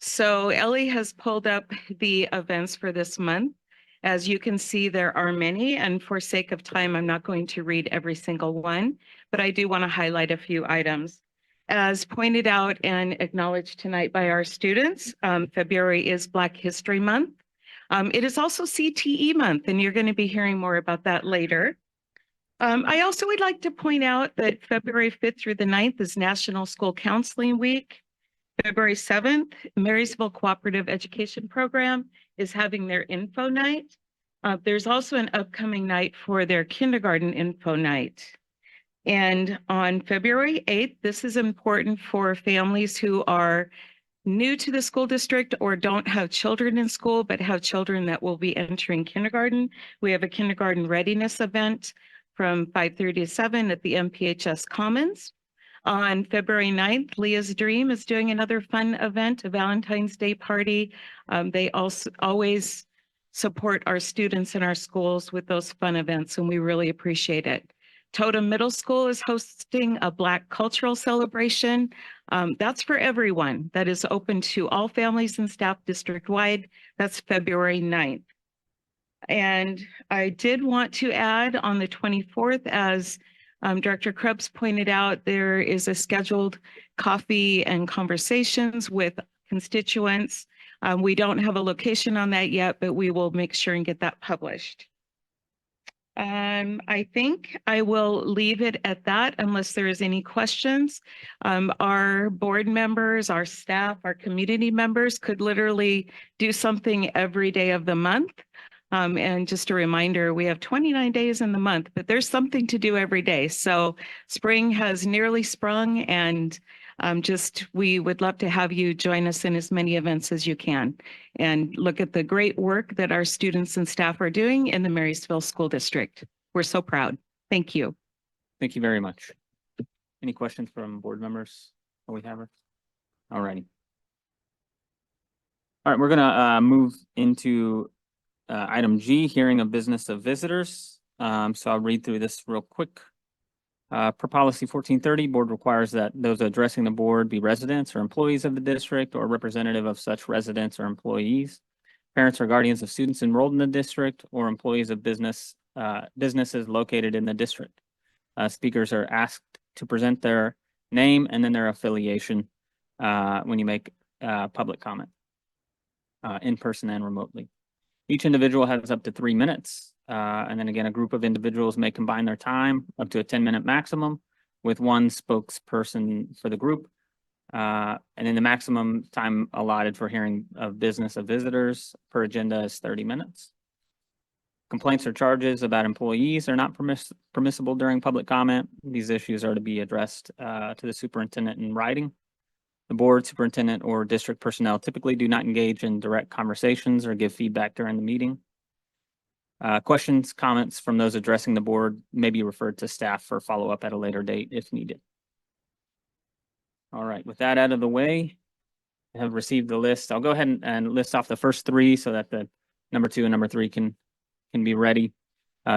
Speaker 17: So Ellie has pulled up the events for this month. As you can see, there are many, and for sake of time, I'm not going to read every single one, but I do want to highlight a few items. As pointed out and acknowledged tonight by our students, February is Black History Month. It is also CTE Month, and you're going to be hearing more about that later. I also would like to point out that February 5th through the 9th is National School Counseling Week. February 7th, Marysville Cooperative Education Program is having their info night. There's also an upcoming night for their kindergarten info night. And on February 8th, this is important for families who are new to the school district or don't have children in school, but have children that will be entering kindergarten. We have a kindergarten readiness event from 5:30 to 7 at the MPHS Commons. On February 9th, Leah's Dream is doing another fun event, a Valentine's Day party. They also always support our students in our schools with those fun events, and we really appreciate it. Totem Middle School is hosting a Black cultural celebration. That's for everyone. That is open to all families and staff district-wide. That's February 9th. And I did want to add on the 24th, as Director Krebs pointed out, there is a scheduled coffee and conversations with constituents. We don't have a location on that yet, but we will make sure and get that published. I think I will leave it at that unless there is any questions. Our board members, our staff, our community members could literally do something every day of the month. And just a reminder, we have 29 days in the month, but there's something to do every day. So spring has nearly sprung, and we would love to have you join us in as many events as you can and look at the great work that our students and staff are doing in the Marysville School District. We're so proud. Thank you.
Speaker 1: Thank you very much. Any questions from board members? We have her. All righty. All right, we're gonna move into item G, hearing of business of visitors. So I'll read through this real quick. Per policy 1430, board requires that those addressing the board be residents or employees of the district or representative of such residents or employees, parents or guardians of students enrolled in the district, or employees of businesses located in the district. Speakers are asked to present their name and then their affiliation when you make public comment, in person and remotely. Each individual has up to 3 minutes. And then again, a group of individuals may combine their time up to a 10-minute maximum with one spokesperson for the group. And then the maximum time allotted for hearing of business of visitors per agenda is 30 minutes. Complaints or charges about employees are not permissible during public comment. These issues are to be addressed to the superintendent in writing. The board, superintendent, or district personnel typically do not engage in direct conversations or give feedback during the meeting. Questions, comments from those addressing the board may be referred to staff for follow-up at a later date if needed. All right, with that out of the way, I have received the list. I'll go ahead and list off the first three so that the number 2 and number 3 can be ready.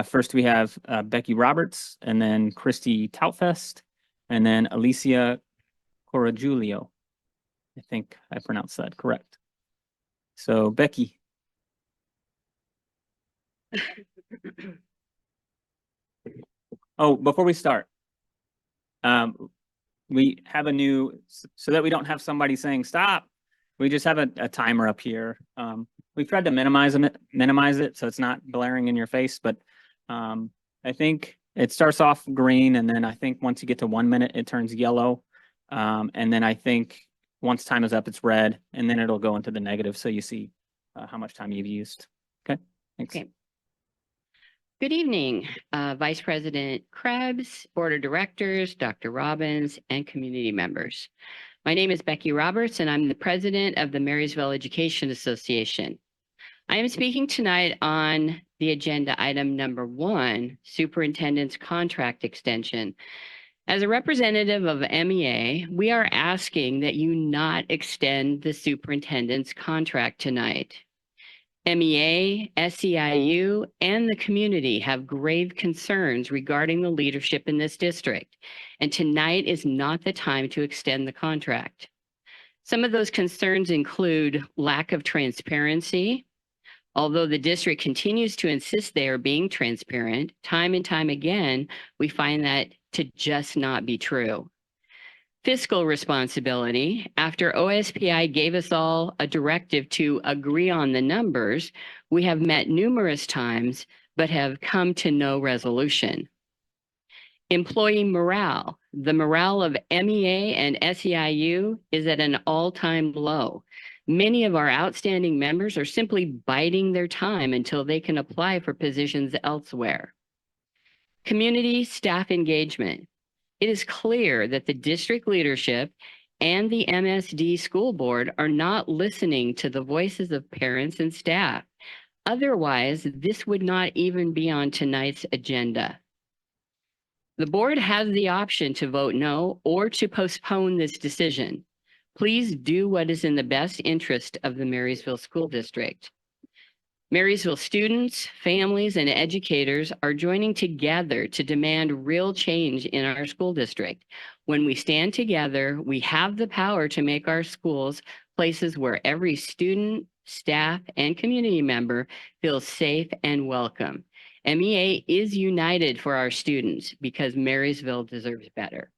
Speaker 1: First, we have Becky Roberts, and then Christy Tautfest, and then Alicia Coragulio. I think I pronounced that correct. So Becky. Oh, before we start, we have a new, so that we don't have somebody saying stop, we just have a timer up here. We've tried to minimize it so it's not blaring in your face, but I think it starts off green, and then I think once you get to 1 minute, it turns yellow. And then I think once time is up, it's red, and then it'll go into the negative, so you see how much time you've used. Okay, thanks.
Speaker 18: Okay. Good evening, Vice President Krebs, Board of Directors, Dr. Robbins, and community members. My name is Becky Roberts, and I'm the president of the Marysville Education Association. I am speaking tonight on the agenda item number 1, Superintendent's Contract Extension. As a representative of MEA, we are asking that you not extend the superintendent's contract tonight. MEA, SEIU, and the community have grave concerns regarding the leadership in this district, and tonight is not the time to extend the contract. Some of those concerns include lack of transparency. Although the district continues to insist they are being transparent, time and time again, we find that to just not be true. Fiscal responsibility. After OSPI gave us all a directive to agree on the numbers, we have met numerous times, but have come to no resolution. Employee morale. The morale of MEA and SEIU is at an all-time low. Many of our outstanding members are simply biding their time until they can apply for positions elsewhere. Community staff engagement. It is clear that the district leadership and the MSD school board are not listening to the voices of parents and staff. Otherwise, this would not even be on tonight's agenda. The board has the option to vote no or to postpone this decision. Please do what is in the best interest of the Marysville School District. Marysville students, families, and educators are joining together to demand real change in our school district. When we stand together, we have the power to make our schools places where every student, staff, and community member feels safe and welcome. MEA is united for our students because Marysville deserves better.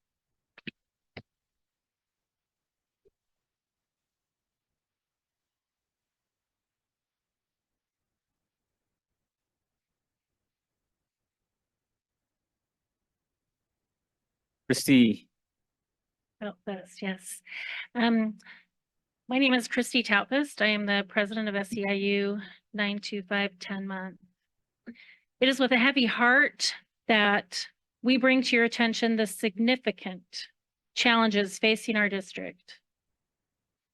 Speaker 1: Christy.
Speaker 19: Oh, that's yes. Um, My name is Christy Tautpist. I am the president of SEIU 92510 month. It is with a heavy heart that we bring to your attention the significant challenges facing our district,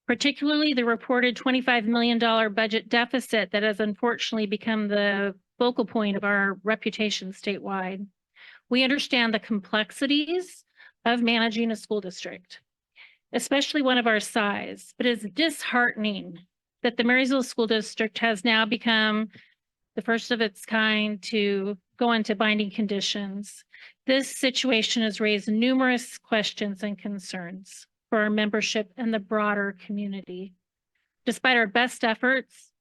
Speaker 19: particularly the reported $25 million budget deficit that has unfortunately become the focal point of our reputation statewide. We understand the complexities of managing a school district, especially one of our size, but it's disheartening that the Marysville School District has now become the first of its kind to go into binding conditions. This situation has raised numerous questions and concerns for our membership and the broader community. Despite our best efforts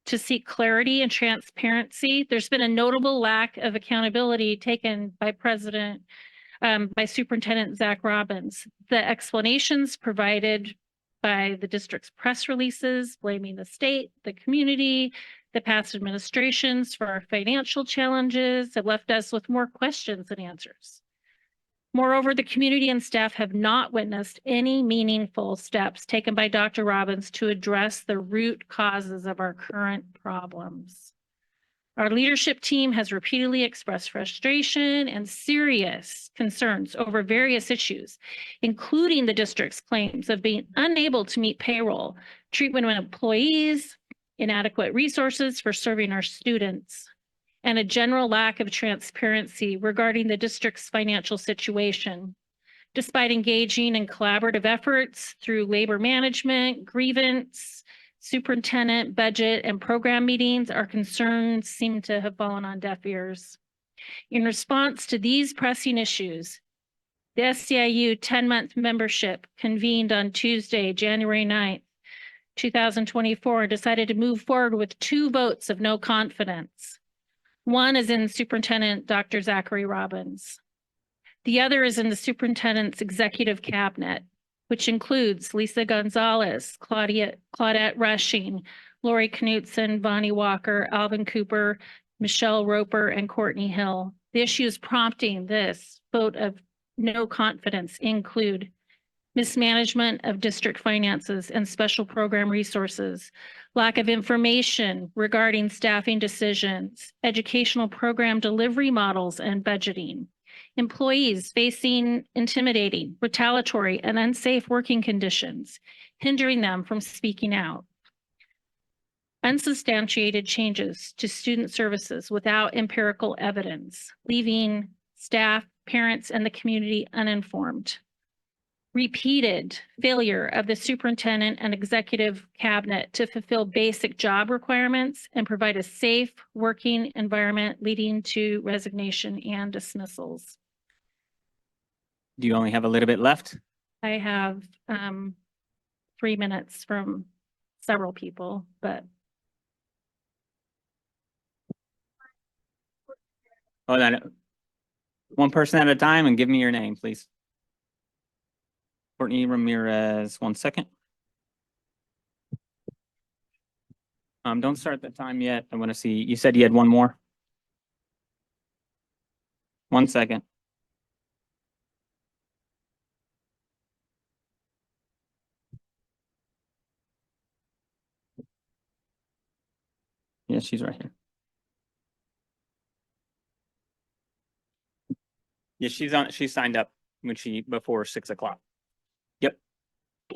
Speaker 19: to seek clarity and transparency, there's been a notable lack of accountability taken by Superintendent Zach Robbins. The explanations provided by the district's press releases, blaming the state, the community, the past administrations for our financial challenges have left us with more questions than answers. Moreover, the community and staff have not witnessed any meaningful steps taken by Dr. Robbins to address the root causes of our current problems. Our leadership team has repeatedly expressed frustration and serious concerns over various issues, including the district's claims of being unable to meet payroll, treatment of employees, inadequate resources for serving our students, and a general lack of transparency regarding the district's financial situation. Despite engaging in collaborative efforts through labor management, grievance, superintendent, budget, and program meetings, our concerns seem to have fallen on deaf ears. In response to these pressing issues, the SEIU 10-month membership convened on Tuesday, January 9th, 2024, and decided to move forward with 2 votes of no confidence. One is in Superintendent Dr. Zachary Robbins. The other is in the superintendent's executive cabinet, which includes Lisa Gonzalez, Claudette Rushing, Lori Knutson, Bonnie Walker, Alvin Cooper, Michelle Roper, and Courtney Hill. The issues prompting this vote of no confidence include mismanagement of district finances and special program resources, lack of information regarding staffing decisions, educational program delivery models and budgeting, employees facing intimidating, retaliatory, and unsafe working conditions, hindering them from speaking out, unsubstantiated changes to student services without empirical evidence, leaving staff, parents, and the community uninformed, repeated failure of the superintendent and executive cabinet to fulfill basic job requirements and provide a safe working environment, leading to resignation and dismissals.
Speaker 1: Do you only have a little bit left?
Speaker 19: I have 3 minutes from several people, but
Speaker 1: Hold on. One person at a time and give me your name, please. Courtney Ramirez, 1 second. Don't start the time yet. I want to see, you said you had one more. 1 second. Yeah, she's right here. Yeah, she signed up before 6 o'clock. Yep.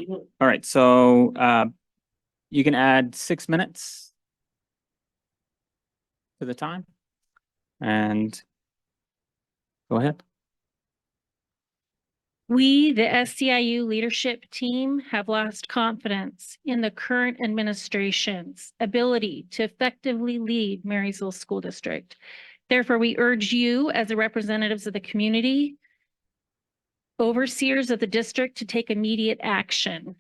Speaker 1: All right, so you can add 6 minutes to the time and go ahead.
Speaker 19: we, the SEIU leadership team, have lost confidence in the current administration's ability to effectively lead Marysville School District. Therefore, we urge you as the representatives of the community, overseers of the district, to take immediate action.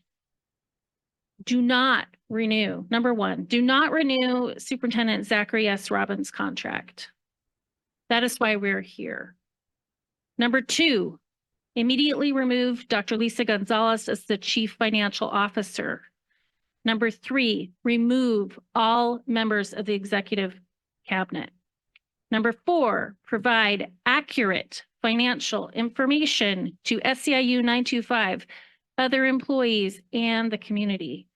Speaker 19: Do not renew, number one, do not renew Superintendent Zachary S. Robbins' contract. That is why we're here. Number two, immediately remove Dr. Lisa Gonzalez as the Chief Financial Officer. Number three, remove all members of the Executive Cabinet. Number four, provide accurate financial information to SEIU 925, other employees, and the community.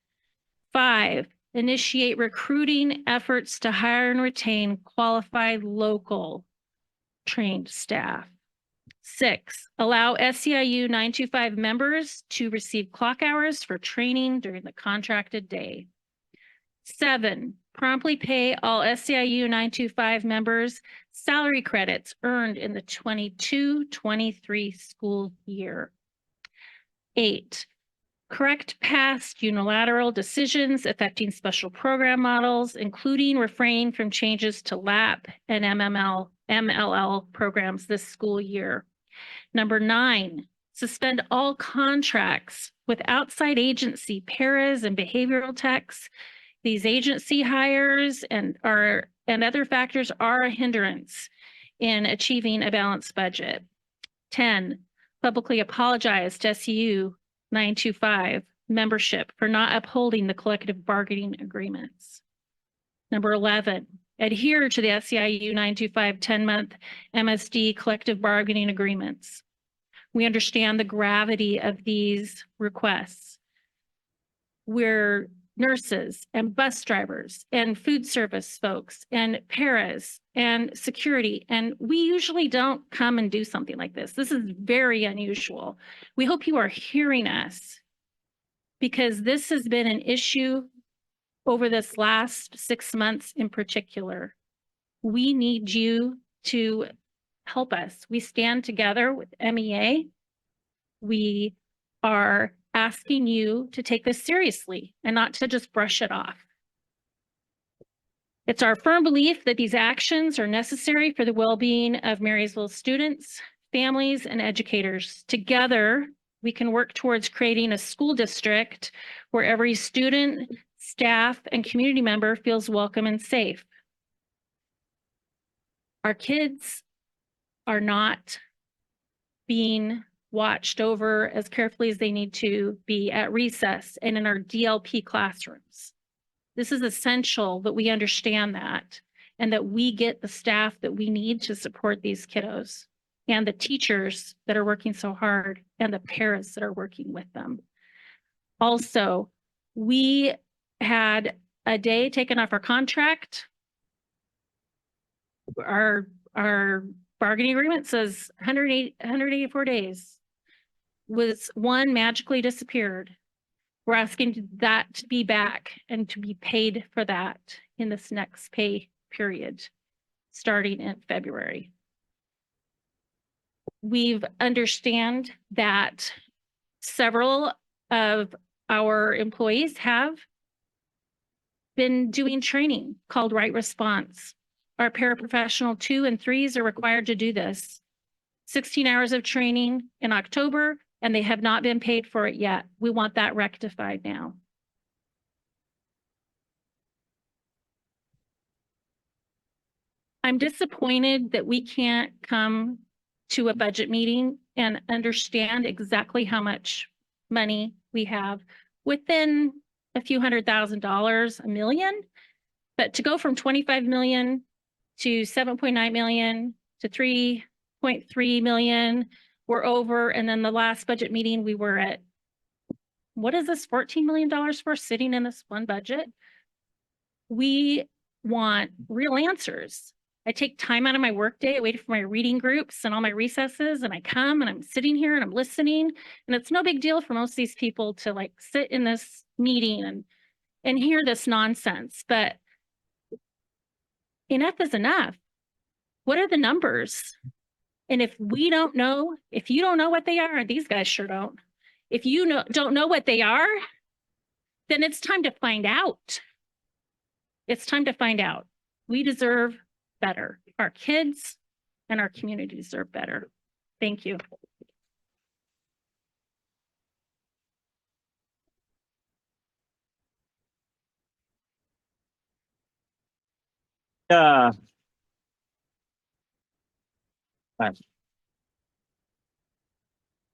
Speaker 19: 5, initiate recruiting efforts to hire and retain qualified local trained staff. 6, allow SEIU 925 members to receive clock hours for training during the contracted day. 7, promptly pay all SEIU 925 members salary credits earned in the 22-23 school year. 8, correct past unilateral decisions affecting special program models, including refraining from changes to LAP and MLL programs this school year. Number 9, suspend all contracts with outside agency paras and behavioral techs. These agency hires and other factors are a hindrance in achieving a balanced budget. 10, publicly apologize to SEU 925 membership for not upholding the collective bargaining agreements. Number 11, adhere to the SEIU 925 10-month MSD collective bargaining agreements. We understand the gravity of these requests. We're nurses and bus drivers and food service folks and paras and security. And we usually don't come and do something like this. This is very unusual. We hope you are hearing us because this has been an issue over this last 6 months in particular. We need you to help us. We stand together with MEA. We are asking you to take this seriously and not to just brush it off. It's our firm belief that these actions are necessary for the well-being of Marysville students, families, and educators. Together, we can work towards creating a school district where every student, staff, and community member feels welcome and safe. Our kids are not being watched over as carefully as they need to be at recess and in our DLP classrooms. This is essential that we understand that and that we get the staff that we need to support these kiddos and the teachers that are working so hard and the paras that are working with them. Also, we had a day taken off our contract. Our bargaining agreement says 184 days. Was one magically disappeared. We're asking that to be back and to be paid for that in this next pay period, starting in February. We've understand that several of our employees have been doing training called Right Response. Our paraprofessional 2 and 3s are required to do this. 16 hours of training in October, and they have not been paid for it yet. We want that rectified now. I'm disappointed that we can't come to a budget meeting and understand exactly how much money we have within a few $100,000, $1 million, but to go from 25 million to 7.9 million to 3.3 million, we're over. And then the last budget meeting, we were at, what is this $14 million for sitting in this one budget? We want real answers. I take time out of my workday, I wait for my reading groups and all my recesses, and I come and I'm sitting here and I'm listening. And it's no big deal for most of these people to like sit in this meeting and hear this nonsense, but enough is enough. What are the numbers? And if we don't know, if you don't know what they are, and these guys sure don't, if you don't know what they are, then it's time to find out. It's time to find out. We deserve better. Our kids and our community deserve better. Thank you.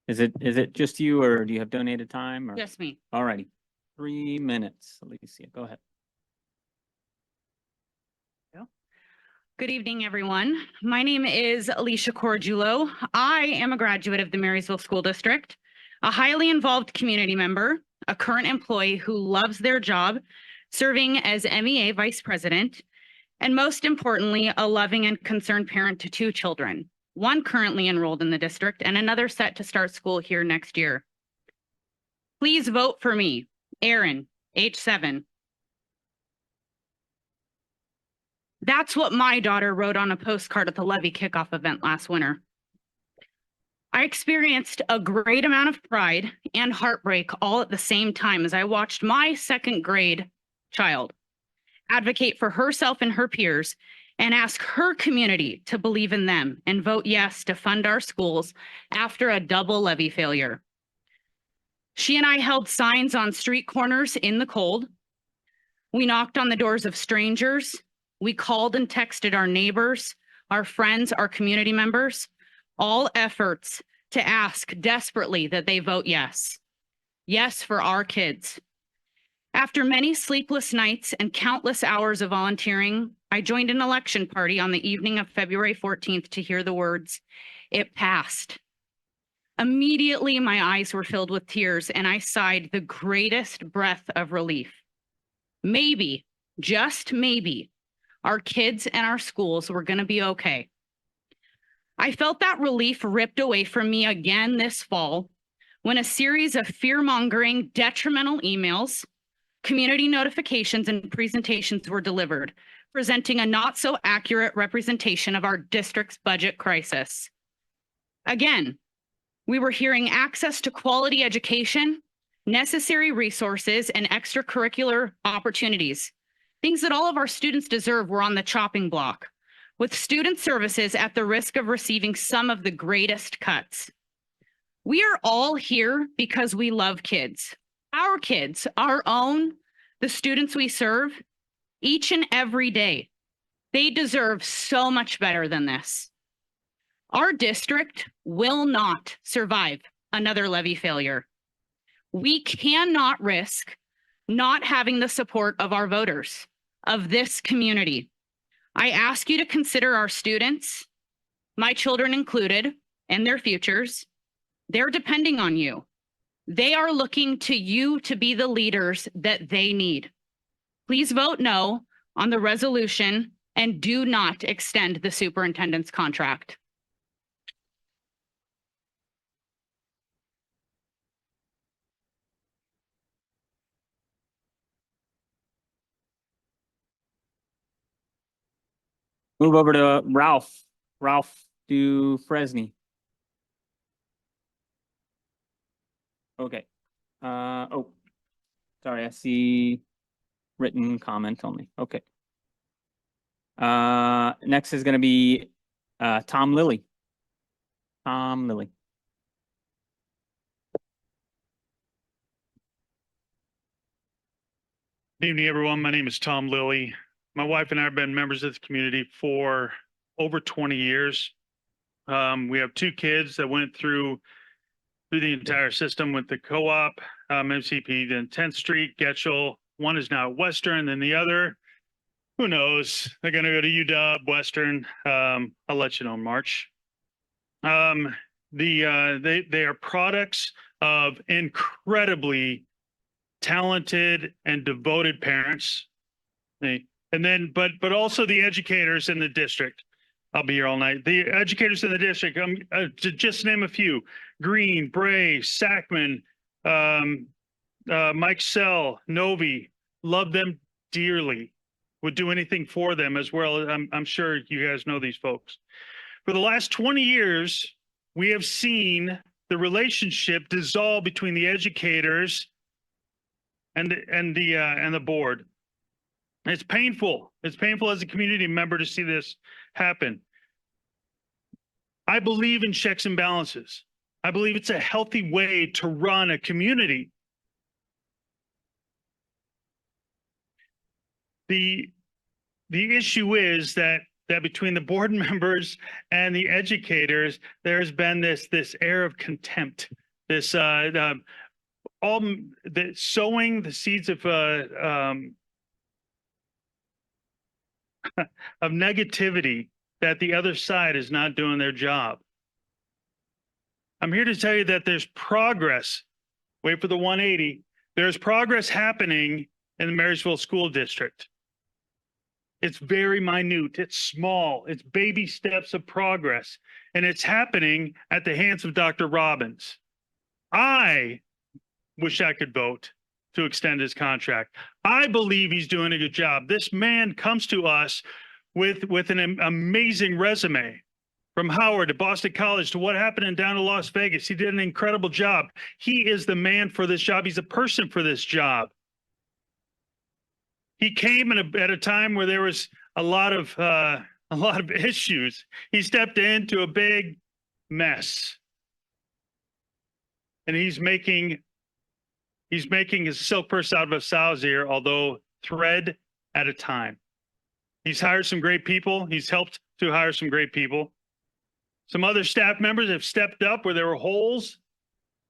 Speaker 1: Is it just you, or do you have donated time? Or?
Speaker 18: Just me.
Speaker 1: All righty. 3 minutes, Alicia, go ahead.
Speaker 18: Good evening, everyone. My name is Alicia Cordulo. I am a graduate of the Marysville School District, a highly involved community member,
Speaker 20: a current employee who loves their job, serving as MEA Vice President, and most importantly, a loving and concerned parent to 2 children, one currently enrolled in the district and another set to start school here next year. Please vote for me, Aaron, age 7. That's what my daughter wrote on a postcard at the levy kickoff event last winter. I experienced a great amount of pride and heartbreak all at the same time as I watched my 2nd grade child advocate for herself and her peers and ask her community to believe in them and vote yes to fund our schools after a double levy failure. She and I held signs on street corners in the cold. We knocked on the doors of strangers. We called and texted our neighbors, our friends, our community members, all efforts to ask desperately that they vote yes. Yes for our kids. After many sleepless nights and countless hours of volunteering, I joined an election party on the evening of February 14th to hear the words, "It passed." Immediately, my eyes were filled with tears and I sighed the greatest breath of relief. Maybe, just maybe, our kids and our schools were going to be okay. I felt that relief ripped away from me again this fall when a series of fear-mongering, detrimental emails, community notifications, and presentations were delivered, presenting a not so accurate representation of our district's budget crisis. Again, we were hearing access to quality education, necessary resources, and extracurricular opportunities. Things that all of our students deserve were on the chopping block, with student services at the risk of receiving some of the greatest cuts. We are all here because we love kids. Our kids, our own, the students we serve, each and every day. They deserve so much better than this. Our district will not survive another levy failure. We cannot risk not having the support of our voters, of this community. I ask you to consider our students, my children included, and their futures. They're depending on you. They are looking to you to be the leaders that they need. Please vote no on the resolution and do not extend the superintendent's contract.
Speaker 1: Move over to Ralph Dufresne. Okay. Oh, sorry, I see written comment only. Okay. Next is going to be Tom Lilly. Tom Lilly.
Speaker 21: Good evening, everyone. My name is Tom Lilly. My wife and I have been members of the community for over 20 years. We have 2 kids that went through the entire system with the co-op, MCP, then 10th Street, Getchell. One is now at Western, and the other, who knows? They're going to go to UW, Western. I'll let you know in March. They are products of incredibly talented and devoted parents. But also the educators in the district. I'll be here all night. The educators in the district, to just name a few: Green, Bray, Sackman, Mike Sell, Novi. Love them dearly. Would do anything for them as well. I'm sure you guys know these folks. For the last 20 years, we have seen the relationship dissolve between the educators and the board. It's painful. It's painful as a community member to see this happen. I believe in checks and balances. I believe it's a healthy way to run a community. The issue is that between the board members and the educators, there's been this air of contempt, this sowing the seeds of negativity that the other side is not doing their job. I'm here to tell you that there's progress. Wait for the 180. There's progress happening in the Marysville School District. It's very minute, it's small, it's baby steps of progress, and it's happening at the hands of Dr. Robbins. I wish I could vote to extend his contract. I believe he's doing a good job. This man comes to us with an amazing resume. From Howard to Boston College to what happened down to Las Vegas. He did an incredible job. He is the man for this job. He's a person for this job. He came at a time where there was a lot of issues. He stepped into a big mess. And he's making a silk purse out of a sow's ear, although thread at a time. He's hired some great people. He's helped to hire some great people. Some other staff members have stepped up where there were holes,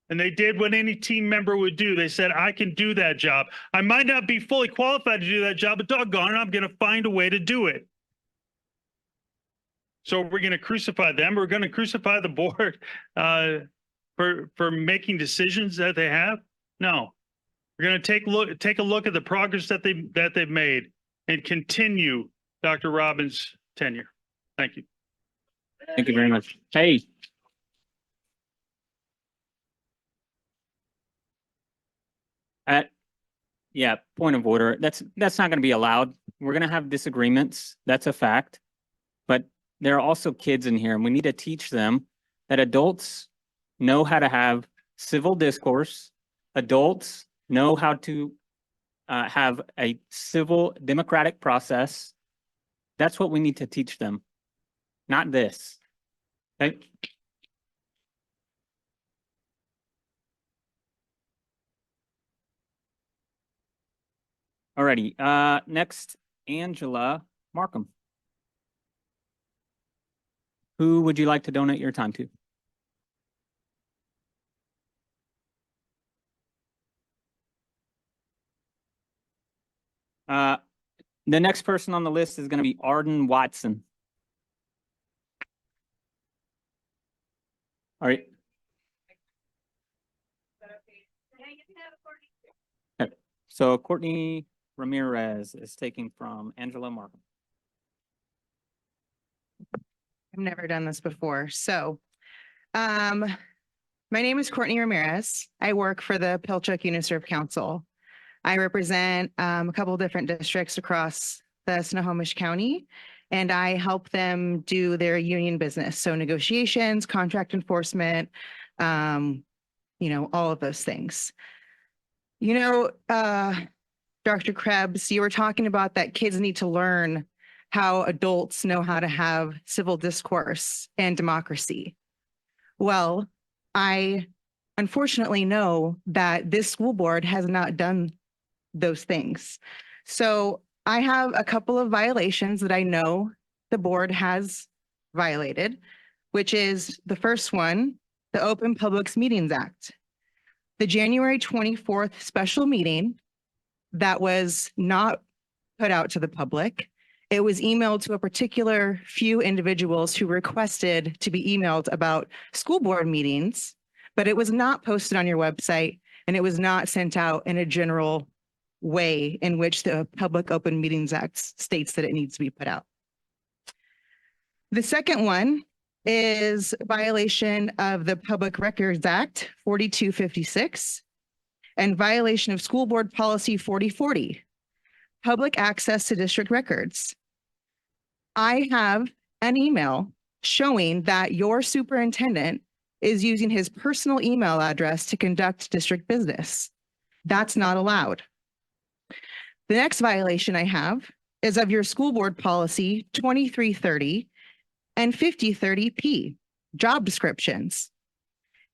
Speaker 21: and they did what any team member would do. They said, I can do that job. I might not be fully qualified to do that job, but doggone it, I'm going to find a way to do it. So we're going to crucify them. We're going to crucify the board for making decisions that they have. No, we're going to take a look at the progress that they've made and continue Dr. Robbins' tenure. Thank you.
Speaker 1: Thank you very much. Hey. Yeah, point of order. That's not going to be allowed. We're going to have disagreements. That's a fact. But there are also kids in here, and we need to teach them that adults know how to have civil discourse. Adults know how to have a civil democratic process. That's what we need to teach them, not this. Okay. Alrighty, next, Angela Markham. Who would you like to donate your time to? The next person on the list is going to be Arden Watson. All right. Okay. So Courtney Ramirez is taking from Angela Markham.
Speaker 2: I've never done this before. So, my name is Courtney Ramirez. I work for the Pilchuck Uniserve Council. I represent a couple of different districts across the Snohomish County, and I help them do their union business. So negotiations, contract enforcement, all of those things. Dr. Krebs, you were talking about that kids need to learn how adults know how to have civil discourse and democracy. Well, I unfortunately know that this school board has not done those things. So I have a couple of violations that I know the board has violated, which is the first one, the Open Public Meetings Act. The January 24th special meeting that was not put out to the public. It was emailed to a particular few individuals who requested to be emailed about school board meetings, but it was not posted on your website and it was not sent out in a general way in which the Public Open Meetings Act states that it needs to be put out. The second one is violation of the Public Records Act 4256 and violation of School Board Policy 4040, public access to district records. I have an email showing that your superintendent is using his personal email address to conduct district business. That's not allowed. The next violation I have is of your school board policy 2330 and 5030P, job descriptions.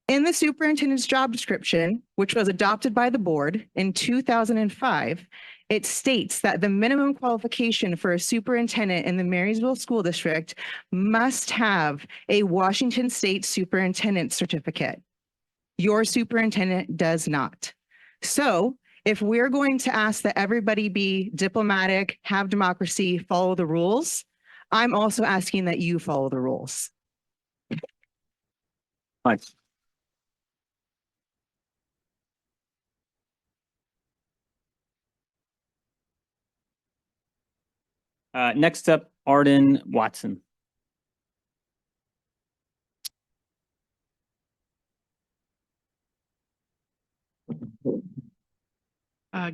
Speaker 2: In the superintendent's job description, which was adopted by the board in 2005, it states that the minimum qualification for a superintendent in the Marysville School District must have a Washington State Superintendent Certificate. Your superintendent does not. So if we're going to ask that everybody be diplomatic, have democracy, follow the rules, I'm also asking that you follow the rules.
Speaker 1: Thanks. Next up, Arden Watson.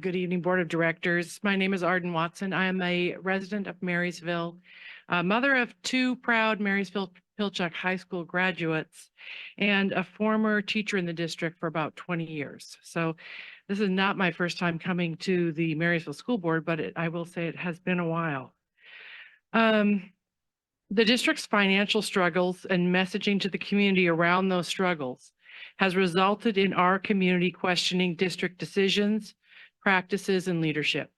Speaker 6: Good evening, Board of Directors. My name is Arden Watson. I am a resident of Marysville, mother of two proud Marysville-Pilchuck High School graduates, and a former teacher in the district for about 20 years. So this is not my first time coming to the Marysville School Board, but I will say it has been a while. The district's financial struggles and messaging to the community around those struggles has resulted in our community questioning district decisions, practices, and leadership.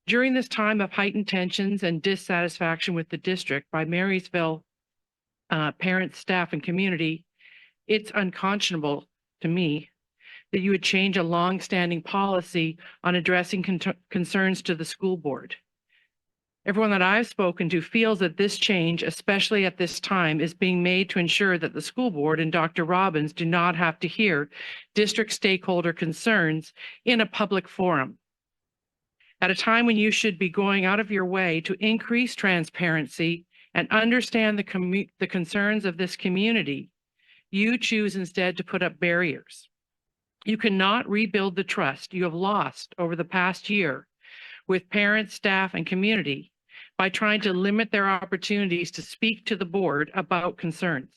Speaker 6: During this time of heightened tensions and dissatisfaction with the district by Marysville parents, staff, and community, it's unconscionable to me that you would change a long-standing policy on addressing concerns to the school board. Everyone that I've spoken to feels that this change, especially at this time, is being made to ensure that the school board and Dr. Robbins do not have to hear district stakeholder concerns in a public forum. At a time when you should be going out of your way to increase transparency and understand the concerns of this community, you choose instead to put up barriers. You cannot rebuild the trust you have lost over the past year with parents, staff, and community by trying to limit their opportunities to speak to the board about concerns.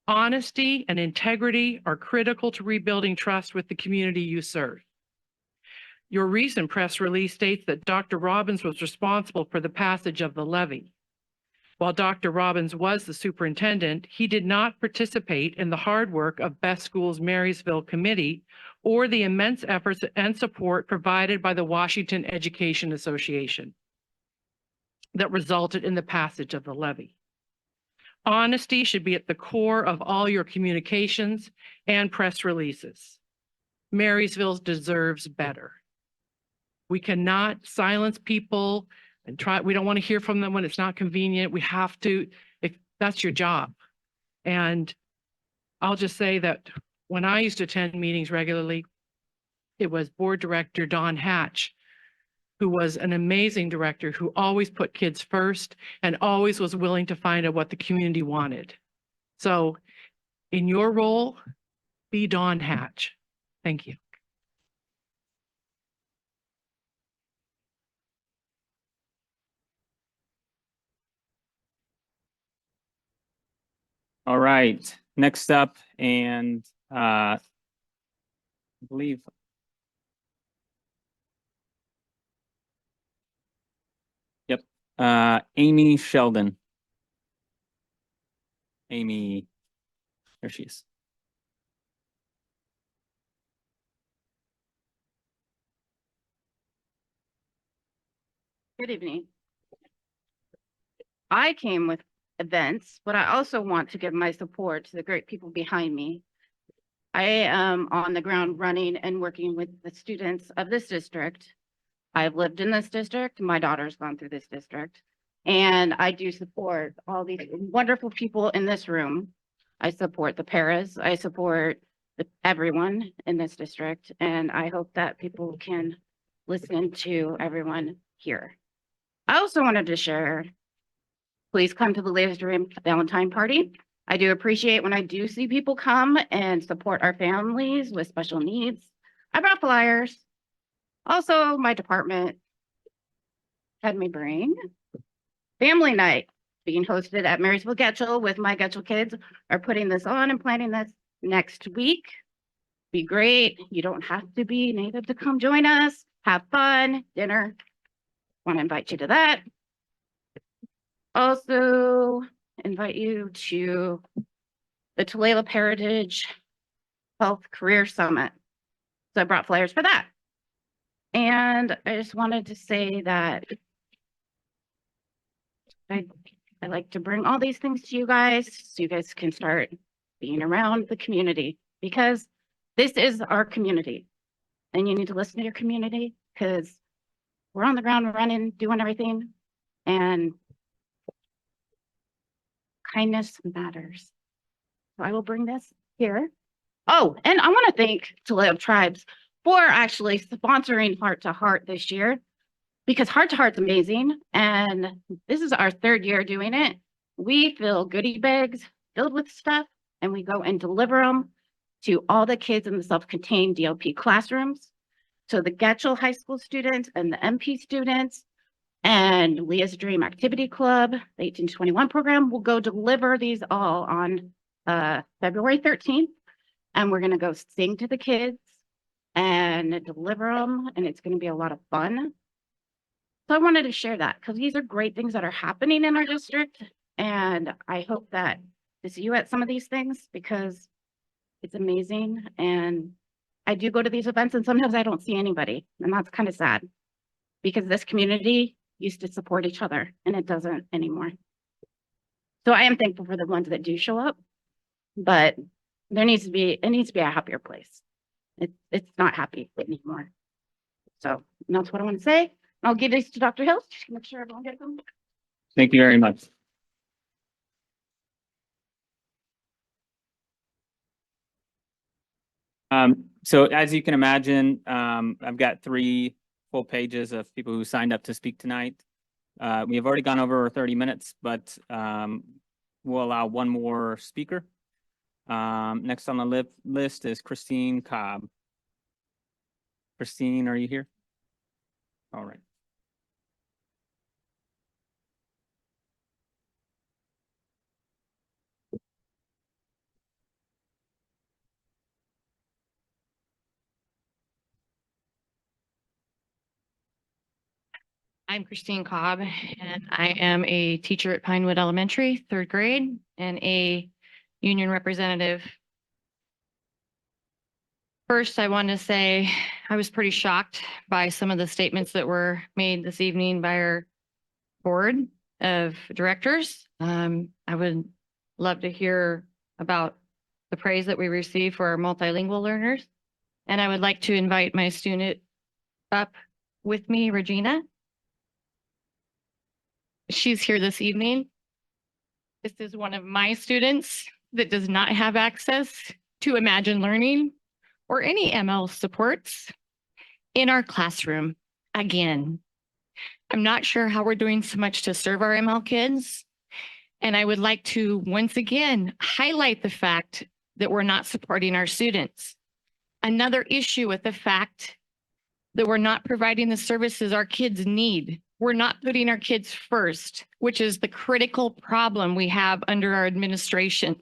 Speaker 6: Honesty and integrity are critical to rebuilding trust with the community you serve. Your recent press release states that Dr. Robbins was responsible for the passage of the levy. While Dr. Robbins was the superintendent, he did not participate in the hard work of Best Schools Marysville Committee or the immense efforts and support provided by the Washington Education Association that resulted in the passage of the levy. Honesty should be at the core of all your communications and press releases. Marysville deserves better. We cannot silence people and we don't want to hear from them when it's not convenient. We have to, if that's your job. And I'll just say that when I used to attend meetings regularly, it was Board Director Don Hatch, who was an amazing director who always put kids first and always was willing to find out what the community wanted. So in your role, be Don Hatch. Thank you.
Speaker 1: All right, next up, and I believe Amy Sheldon. Amy, there she is.
Speaker 22: Good evening. I came with events, but I also want to give my support to the great people behind me. I am on the ground running and working with the students of this district. I've lived in this district. My daughter's gone through this district. And I do support all these wonderful people in this room. I support the paras. I support everyone in this district. And I hope that people can listen to everyone here. I also wanted to share, please come to the Latest Dream Valentine party. I do appreciate when I do see people come and support our families with special needs. I brought flyers. Also, my department had me bring family night being hosted at Marysville Getchell with my Getchell kids are putting this on and planning this next week. Be great. You don't have to be native to come join us. Have fun, dinner. Want to invite you to that. Also invite you to the Tulalip Heritage Health Career Summit. So I brought flyers for that. And I just wanted to say that I like to bring all these things to you guys so you guys can start being around the community, because this is our community and you need to listen to your community because we're on the ground running, doing everything, and kindness matters. So I will bring this here. Oh, and I want to thank Tulalip Tribes for actually sponsoring Heart to Heart this year. because Heart to Heart's amazing. And this is our 3rd year doing it. We fill goodie bags filled with stuff and we go and deliver them to all the kids in the self-contained DLP classrooms. So the Getchell High School students and the MP students and Leah's Dream Activity Club, the 18 to 21 program, will go deliver these all on February 13th. And we're going to go sing to the kids and deliver them. And it's going to be a lot of fun. So I wanted to share that because these are great things that are happening in our district. And I hope that to see you at some of these things because it's amazing. And I do go to these events and sometimes I don't see anybody. And that's kind of sad because this community used to support each other and it doesn't anymore. So I am thankful for the ones that do show up, but it needs to be a happier place. It's not happy anymore. So that's what I want to say. I'll give these to Dr. Hills just to make sure everyone gets them.
Speaker 1: Thank you very much. So as you can imagine, I've got 3 full pages of people who signed up to speak tonight. We have already gone over 30 minutes, but we'll allow one more speaker. Next on the list is Christine Cobb. Christine, are you here? All right.
Speaker 5: I'm Christine Cobb, and I am a teacher at Pinewood Elementary, 3rd grade, and a union representative. First, I want to say I was pretty shocked by some of the statements that were made this evening by our board of directors. I would love to hear about the praise that we receive for our multilingual learners. And I would like to invite my student up with me, Regina. She's here this evening. This is one of my students that does not have access to Imagine Learning or any ML supports in our classroom. Again, I'm not sure how we're doing so much to serve our ML kids. And I would like to once again highlight the fact that we're not supporting our students. Another issue with the fact that we're not providing the services our kids need. We're not putting our kids first, which is the critical problem we have under our administration.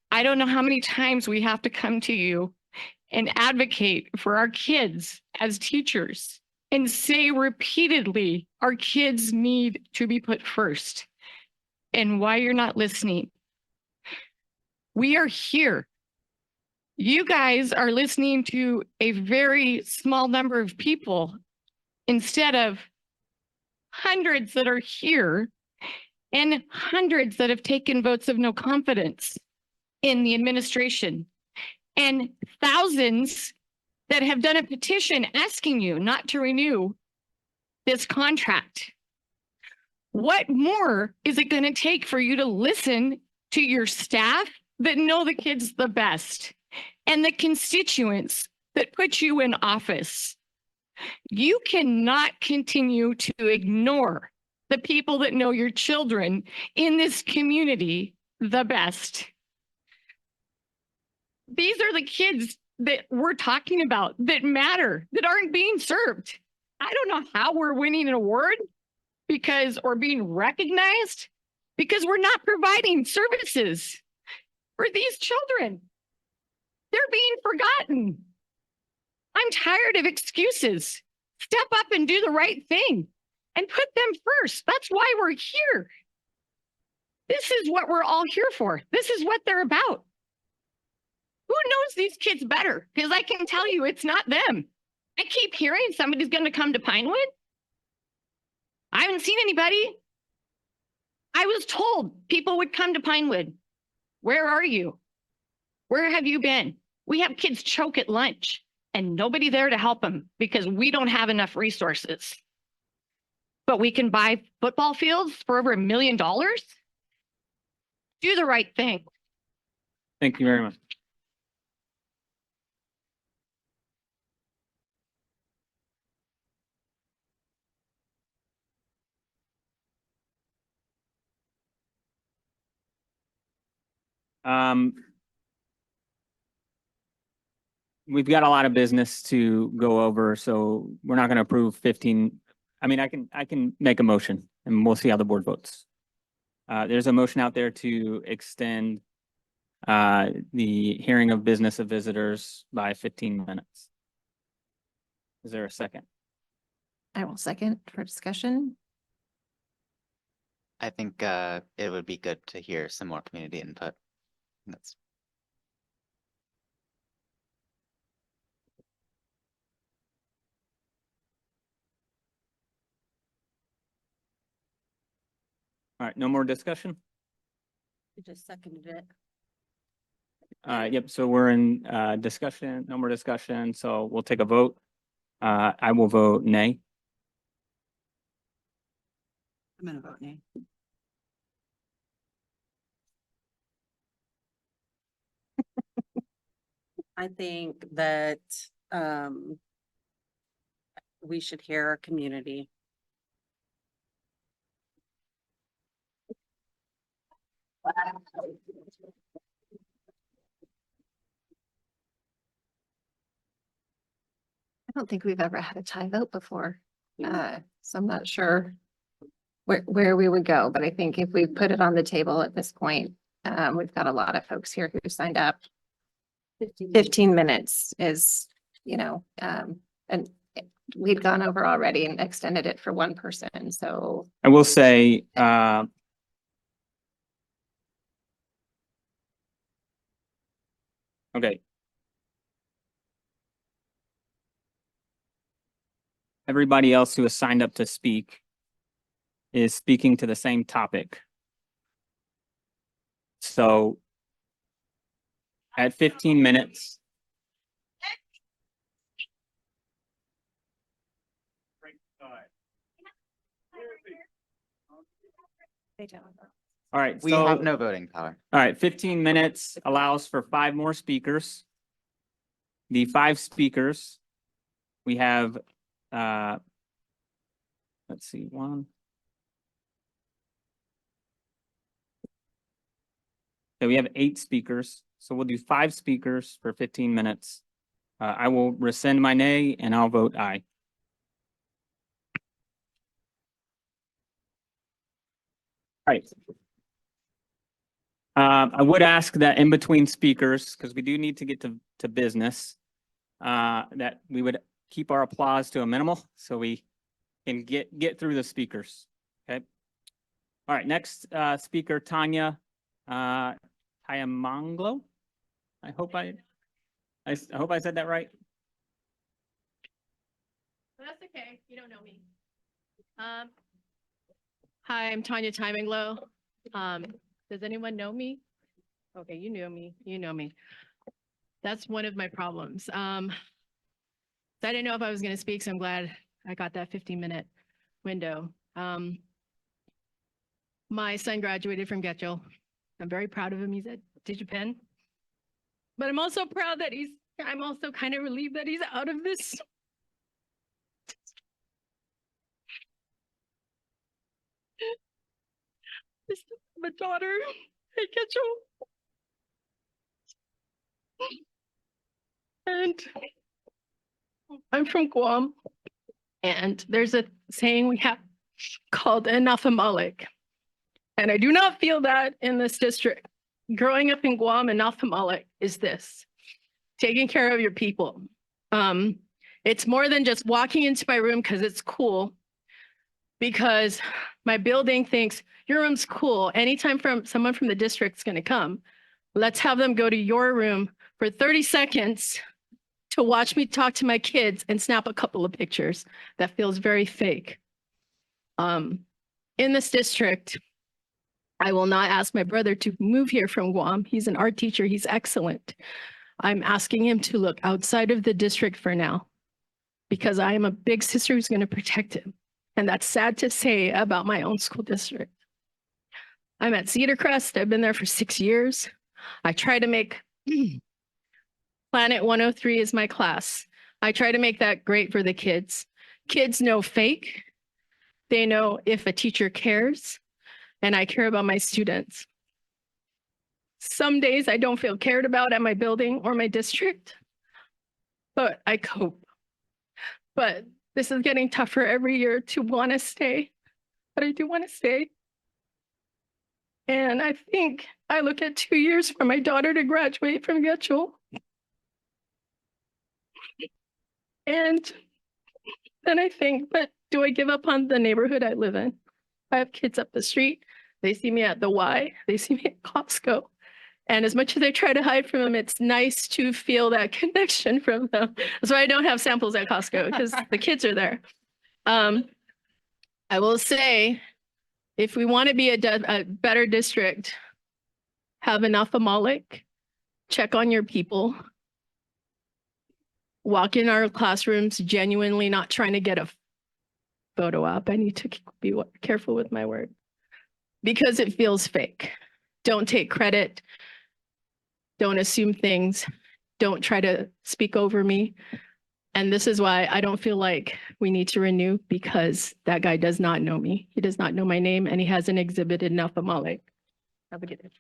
Speaker 5: I don't know how many times we have to come to you and advocate for our kids as teachers and say repeatedly, our kids need to be put first and why you're not listening. We are here. You guys are listening to a very small number of people instead of hundreds that are here and hundreds that have taken votes of no confidence in the administration and thousands that have done a petition asking you not to renew this contract. What more is it going to take for you to listen to your staff that know the kids the best and the constituents that put you in office? You cannot continue to ignore the people that know your children in this community the best. These are the kids that we're talking about that matter, that aren't being served. I don't know how we're winning an award or being recognized because we're not providing services for these children. They're being forgotten. I'm tired of excuses. Step up and do the right thing and put them first. That's why we're here. This is what we're all here for. This is what they're about. Who knows these kids better? Because I can tell you it's not them. I keep hearing somebody's going to come to Pinewood. I haven't seen anybody. I was told people would come to Pinewood. Where are you? Where have you been? We have kids choke at lunch and nobody there to help them because we don't have enough resources. But we can buy football fields for over $1 million. Do the right thing.
Speaker 1: Thank you very much. We've got a lot of business to go over, so we're not going to approve 15. I mean, I can make a motion and we'll see how the board votes. There's a motion out there to extend the hearing of business of visitors by 15 minutes. Is there a second?
Speaker 3: I will second for discussion.
Speaker 16: I think it would be good to hear some more community input. That's
Speaker 1: All right, no more discussion?
Speaker 10: You just seconded it.
Speaker 1: Yep, so we're in discussion, no more discussion, so we'll take a vote. I will vote nay.
Speaker 14: I'm gonna vote nay. I think that we should hear our community.
Speaker 3: I don't think we've ever had a tie vote before. So I'm not sure where we would go, but I think if we put it on the table at this point, we've got a lot of folks here who signed up. 15 minutes is, and we'd gone over already and extended it for one person, so.
Speaker 1: I will say, okay. Everybody else who has signed up to speak is speaking to the same topic. So at 15 minutes.
Speaker 3: They don't.
Speaker 1: All right.
Speaker 16: We
Speaker 1: so-
Speaker 16: have no voting power.
Speaker 1: All right, 15 minutes allows for 5 more speakers. The 5 speakers, we have, let's see, 1. So we have 8 speakers. So we'll do 5 speakers for 15 minutes. I will rescind my nay and I'll vote aye. All right. I would ask that in between speakers, because we do need to get to business, that we would keep our applause to a minimal so we can get through the speakers. Okay. All right. Next speaker, Tanya Tayamanglo. I hope I said that right.
Speaker 5: That's okay. You don't know me. Hi, I'm Tanya Timinglow. Does anyone know me? Okay, you know me. You know me. That's one of my problems. So I didn't know if I was going to speak, so I'm glad I got that 15-minute window. My son graduated from Getchell. I'm very proud of him. He's at DigiPenn. But I'm also proud that I'm also kind of relieved that he's out of this. My daughter at Getchell. And I'm from Guam. And there's a saying we have called anaphemolic. And I do not feel that in this district. Growing up in Guam, anaphemolic is this: taking care of your people. It's more than just walking into my room because it's cool, because my building thinks your room's cool. Anytime someone from the district's going to come, let's have them go to your room for 30 seconds to watch me talk to my kids and snap a couple of pictures. That feels very fake. In this district, I will not ask my brother to move here from Guam. He's an art teacher. He's excellent. I'm asking him to look outside of the district for now, because I am a big sister who's going to protect him. And that's sad to say about my own school district. I'm at Cedar Crest. I've been there for 6 years. I try to make Planet 103 is my class. I try to make that great for the kids. Kids know fake. They know if a teacher cares, and I care about my students.
Speaker 7: Some days I don't feel cared about at my building or my district, but I cope. But this is getting tougher every year to want to stay, but I do want to stay. And I think I look at 2 years for my daughter to graduate from Getchell. And then I think, but do I give up on the neighborhood I live in? I have kids up the street. They see me at the Y. They see me at Costco. And as much as I try to hide from them, it's nice to feel that connection from them. That's why I don't have samples at Costco, because the kids are there. I will say, if we want to be a better district, have an ophthalmic, check on your people, walk in our classrooms genuinely not trying to get a photo op. I need to be careful with my word because it feels fake. Don't take credit. Don't assume things. Don't try to speak over me. And this is why I don't feel like we need to renew, because that guy does not know me. He does not know my name, and he hasn't exhibited enough of Malik. Have a good day.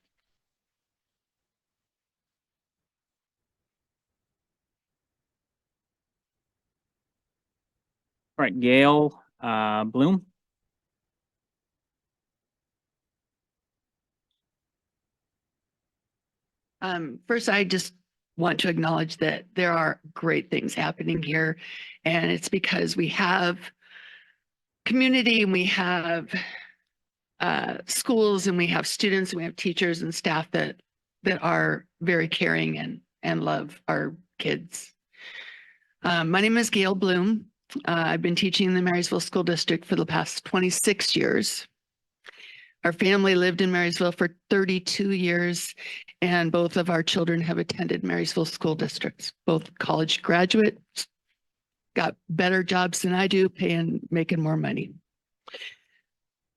Speaker 1: All right, Gail Bloom.
Speaker 8: First, I just want to acknowledge that there are great things happening here, and it's because we have community and we have schools and we have students and we have teachers and staff that are very caring and love our kids. My name is Gail Bloom. I've been teaching in the Marysville School District for the past 26 years. Our family lived in Marysville for 32 years, and both of our children have attended Marysville School Districts, both college graduates, got better jobs than I do, making more money.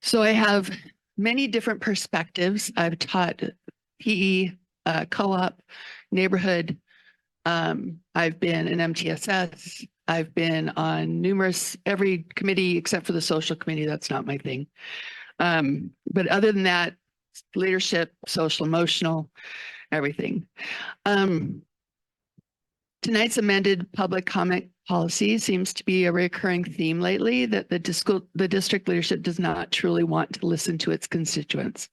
Speaker 8: So I have many different perspectives. I've taught PE, co-op, neighborhood. I've been an MTSS. I've been on every committee except for the social committee. That's not my thing. But other than that, leadership, social, emotional, everything. Tonight's amended public comment policy seems to be a recurring theme lately, that the district leadership does not truly want to listen to its constituents.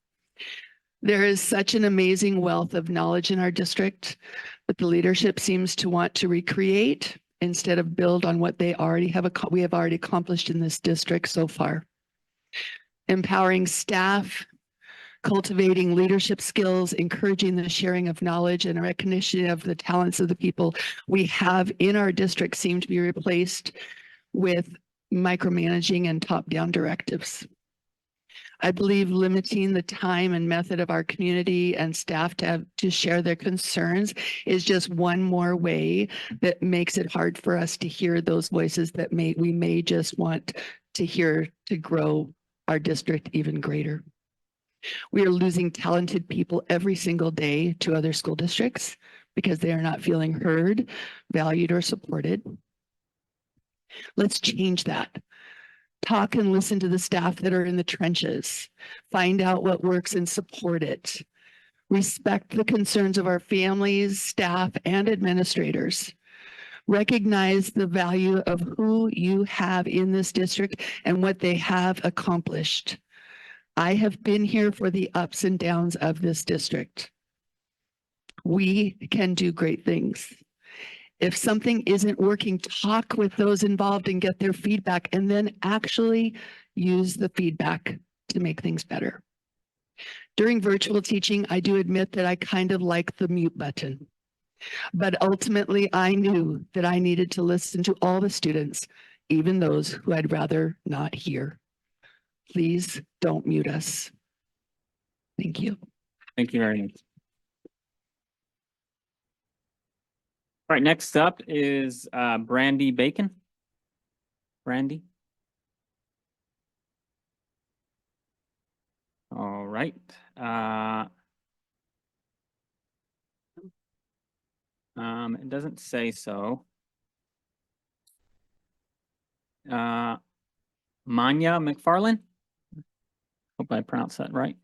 Speaker 8: There is such an amazing wealth of knowledge in our district, but the leadership seems to want to recreate instead of build on what we have already accomplished in this district so far. Empowering staff, cultivating leadership skills, encouraging the sharing of knowledge and recognition of the talents of the people we have in our district seem to be replaced with micromanaging and top-down directives. I believe limiting the time and method of our community and staff to share their concerns is just one more way that makes it hard for us to hear those voices that we may just want to hear to grow our district even greater. We are losing talented people every single day to other school districts because they are not feeling heard, valued, or supported. Let's change that. Talk and listen to the staff that are in the trenches. Find out what works and support it. Respect the concerns of our families, staff, and administrators. Recognize the value of who you have in this district and what they have accomplished. I have been here for the ups and downs of this district. We can do great things. If something isn't working, talk with those involved and get their feedback, and then actually use the feedback to make things better. During virtual teaching, I do admit that I kind of like the mute button. But ultimately, I knew that I needed to listen to all the students, even those who I'd rather not hear. Please don't mute us. Thank you.
Speaker 1: Thank you very much. All right, next up is Brandy Bacon. Brandy. All right. It doesn't say so. Manya McFarlane. Hope I pronounced that right.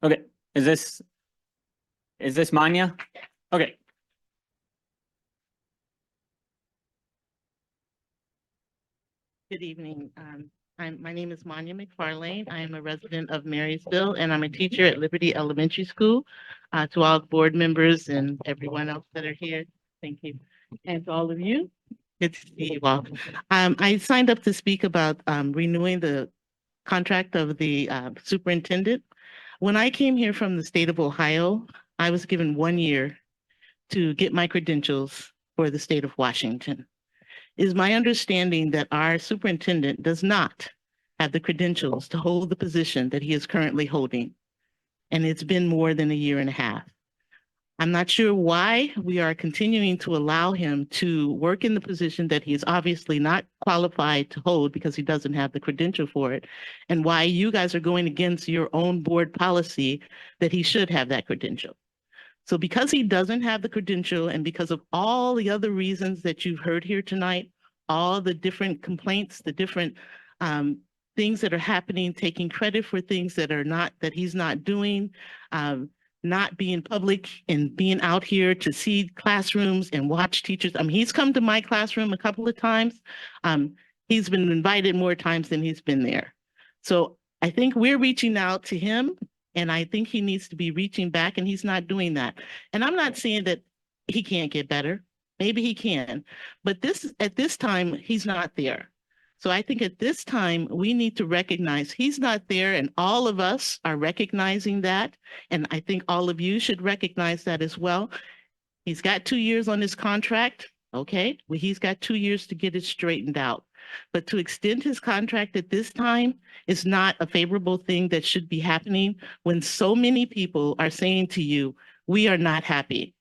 Speaker 1: Okay, is this Is this Manya? Okay.
Speaker 9: Good evening. My name is Manya McFarlane. I am a resident of Marysville, and I'm a teacher at Liberty Elementary School. To all the board members and everyone else that are here, thank you. And to all of you, good to see you all. I signed up to speak about renewing the contract of the superintendent. When I came here from the state of Ohio, I was given 1 year to get my credentials for the state of Washington. It is my understanding that our superintendent does not have the credentials to hold the position that he is currently holding. And it's been more than 1.5 years. I'm not sure why we are continuing to allow him to work in the position that he is obviously not qualified to hold because he doesn't have the credential for it, and why you guys are going against your own board policy that he should have that credential. So because he doesn't have the credential and because of all the other reasons that you've heard here tonight, all the different complaints, the different things that are happening, taking credit for things that are not, that he's not doing, not being public and being out here to see classrooms and watch teachers. I mean, he's come to my classroom a couple of times. He's been invited more times than he's been there. So I think we're reaching out to him, and I think he needs to be reaching back, and he's not doing that. And I'm not saying that he can't get better. Maybe he can, but at this time, he's not there. So I think at this time, we need to recognize he's not there, and all of us are recognizing that. And I think all of you should recognize that as well. He's got 2 years on his contract. Okay, well, he's got 2 years to get it straightened out. But to extend his contract at this time is not a favorable thing that should be happening when so many people are saying to you, we are not happy.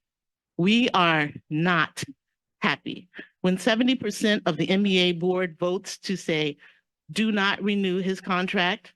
Speaker 9: We are not happy. When 70% of the MEA board votes to say, do not renew his contract,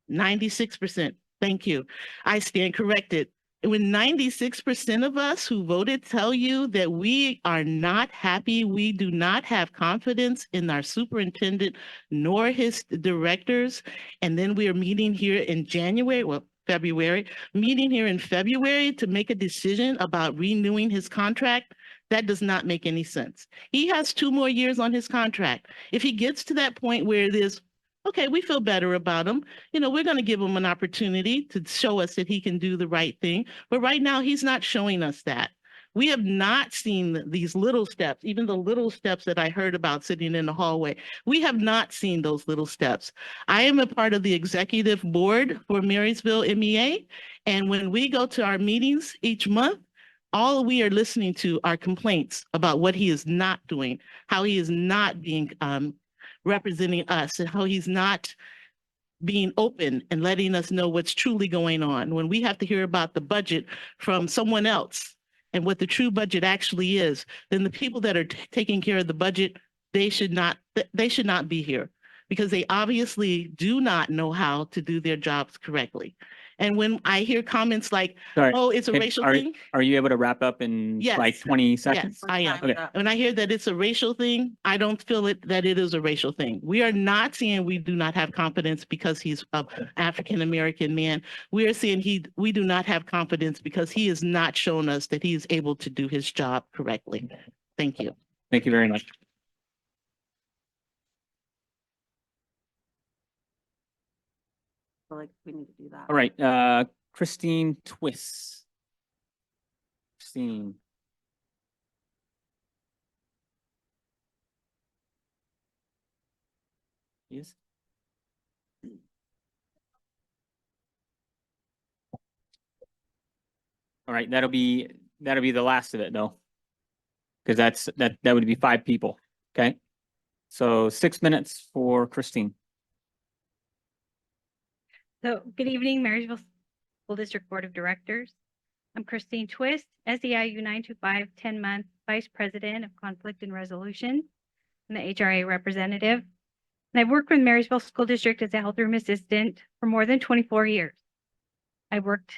Speaker 9: 96%, thank you. I stand corrected. When 96% of us who voted tell you that we are not happy, we do not have confidence in our superintendent nor his directors, and then we are meeting here in January, well, February, meeting here in February to make a decision about renewing his contract, that does not make any sense. He has 2 more years on his contract. If he gets to that point where it is, okay, we feel better about him, you know, we're going to give him an opportunity to show us that he can do the right thing. But right now, he's not showing us that. We have not seen these little steps, even the little steps that I heard about sitting in the hallway. We have not seen those little steps. I am a part of the executive board for Marysville MEA. And when we go to our meetings each month, all we are listening to are complaints about what he is not doing, how he is not being representing us, and how he's not being open and letting us know what's truly going on. When we have to hear about the budget from someone else and what the true budget actually is, then the people that are taking care of the budget, they should not be here because they obviously do not know how to do their jobs correctly. And when I hear comments like,
Speaker 1: Sorry.
Speaker 9: oh, it's a racial thing.
Speaker 1: Are you able to wrap up in
Speaker 9: Yes.
Speaker 1: like 20 seconds?
Speaker 9: Yes, I am.
Speaker 1: Okay.
Speaker 9: When I hear that it's a racial thing, I don't feel that it is a racial thing. We are not saying we do not have confidence because he's an African-American man. We are saying we do not have confidence because he has not shown us that he is able to do his job correctly. Thank you.
Speaker 1: Thank you very much.
Speaker 14: Like we need to do that.
Speaker 1: All right, Christine Twiss. Christine. Yes. All right, that'll be the last of it though. Because that would be 5 people. Okay. So 6 minutes for Christine.
Speaker 11: So good evening, Marysville School District Board of Directors. I'm Christine Twist, SEIU 925 10-month Vice President of Conflict and Resolution and the HRA representative. And I've worked with Marysville School District as a health room assistant for more than 24 years. I worked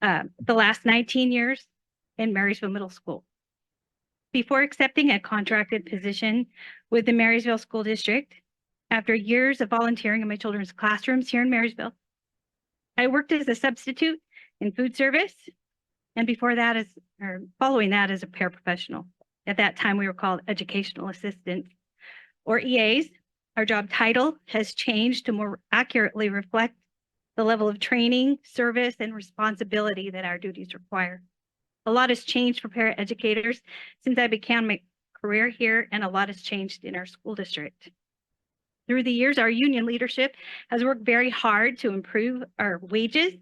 Speaker 11: the last 19 years in Marysville Middle School. Before accepting a contracted position with the Marysville School District, after years of volunteering in my children's classrooms here in Marysville, I worked as a substitute in food service, and before that following that as a paraprofessional. At that time, we were called educational assistants or EAs. Our job title has changed to more accurately reflect the level of training, service, and responsibility that our duties require. A lot has changed for paraeducators since I began my career here, and a lot has changed in our school district. Through the years, our union leadership has worked very hard to improve our wages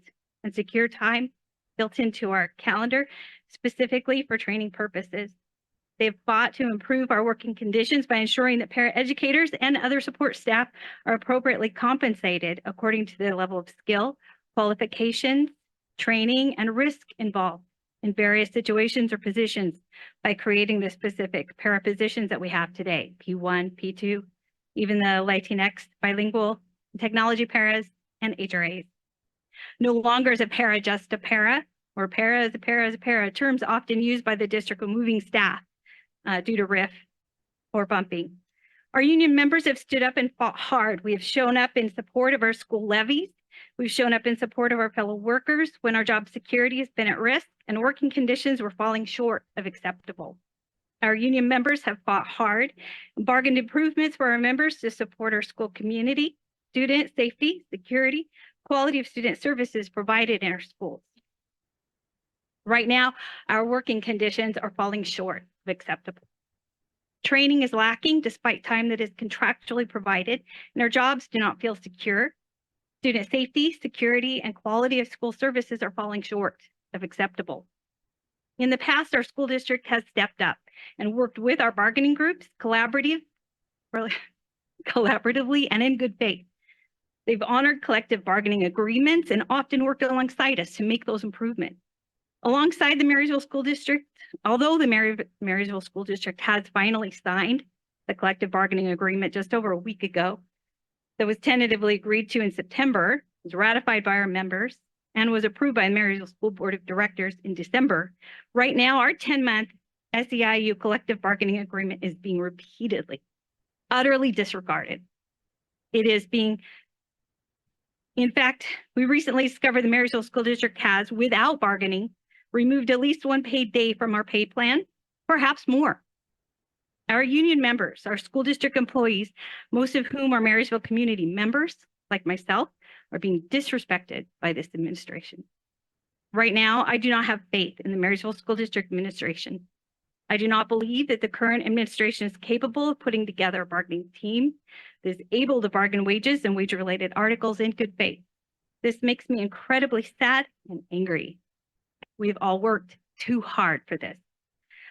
Speaker 11: and secure time built into our calendar, specifically for training purposes. They've fought to improve our working conditions by ensuring that paraeducators and other support staff are appropriately compensated according to their level of skill, qualifications, training, and risk involved in various situations or positions by creating the specific para positions that we have today, P1, P2, even the Latinx, bilingual, technology paras, and HRAs. No longer is a para just a para, or para is a para is a para, terms often used by the district of moving staff due to RIF or bumping. Our union members have stood up and fought hard. We have shown up in support of our school levies. We've shown up in support of our fellow workers when our job security has been at risk and working conditions were falling short of acceptable. Our union members have fought hard and bargained improvements for our members to support our school community, student safety, security, quality of student services provided in our schools. Right now, our working conditions are falling short of acceptable. Training is lacking despite time that is contractually provided, and our jobs do not feel secure. Student safety, security, and quality of school services are falling short of acceptable. In the past, our school district has stepped up and worked with our bargaining groups collaboratively and in good faith. They've honored collective bargaining agreements and often worked alongside us to make those improvements. Alongside the Marysville School District, although the Marysville School District has finally signed the collective bargaining agreement just over a week ago, that was tentatively agreed to in September, was ratified by our members, and was approved by the Marysville School Board of Directors in December. Right now, our 10-month SEIU collective bargaining agreement is being repeatedly, utterly disregarded. It is being, in fact, we recently discovered the Marysville School District has, without bargaining, removed at least one paid day from our pay plan, perhaps more. Our union members, our school district employees, most of whom are Marysville community members, like myself, are being disrespected by this administration. Right now, I do not have faith in the Marysville School District administration. I do not believe that the current administration is capable of putting together a bargaining team that is able to bargain wages and wage-related articles in good faith. This makes me incredibly sad and angry. We've all worked too hard for this.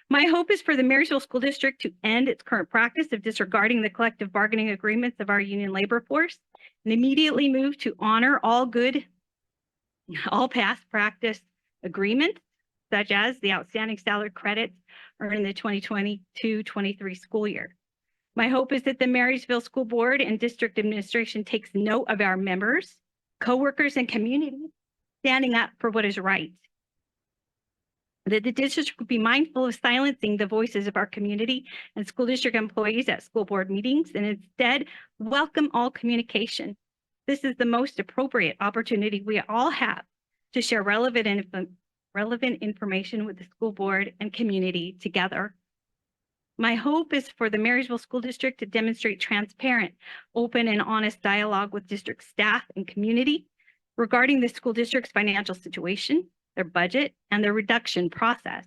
Speaker 11: My hope is for the Marysville School District to end its current practice of disregarding the collective bargaining agreements of our union labor force and immediately move to honor all past practice agreements, such as the outstanding salary credits earned in the 2022-23 school year. My hope is that the Marysville School Board and district administration takes note of our members, coworkers, and community standing up for what is right. That the district would be mindful of silencing the voices of our community and school district employees at school board meetings and instead welcome all communication. This is the most appropriate opportunity we all have to share relevant information with the school board and community together. My hope is for the Marysville School District to demonstrate transparent, open, and honest dialogue with district staff and community regarding the school district's financial situation, their budget, and their reduction process.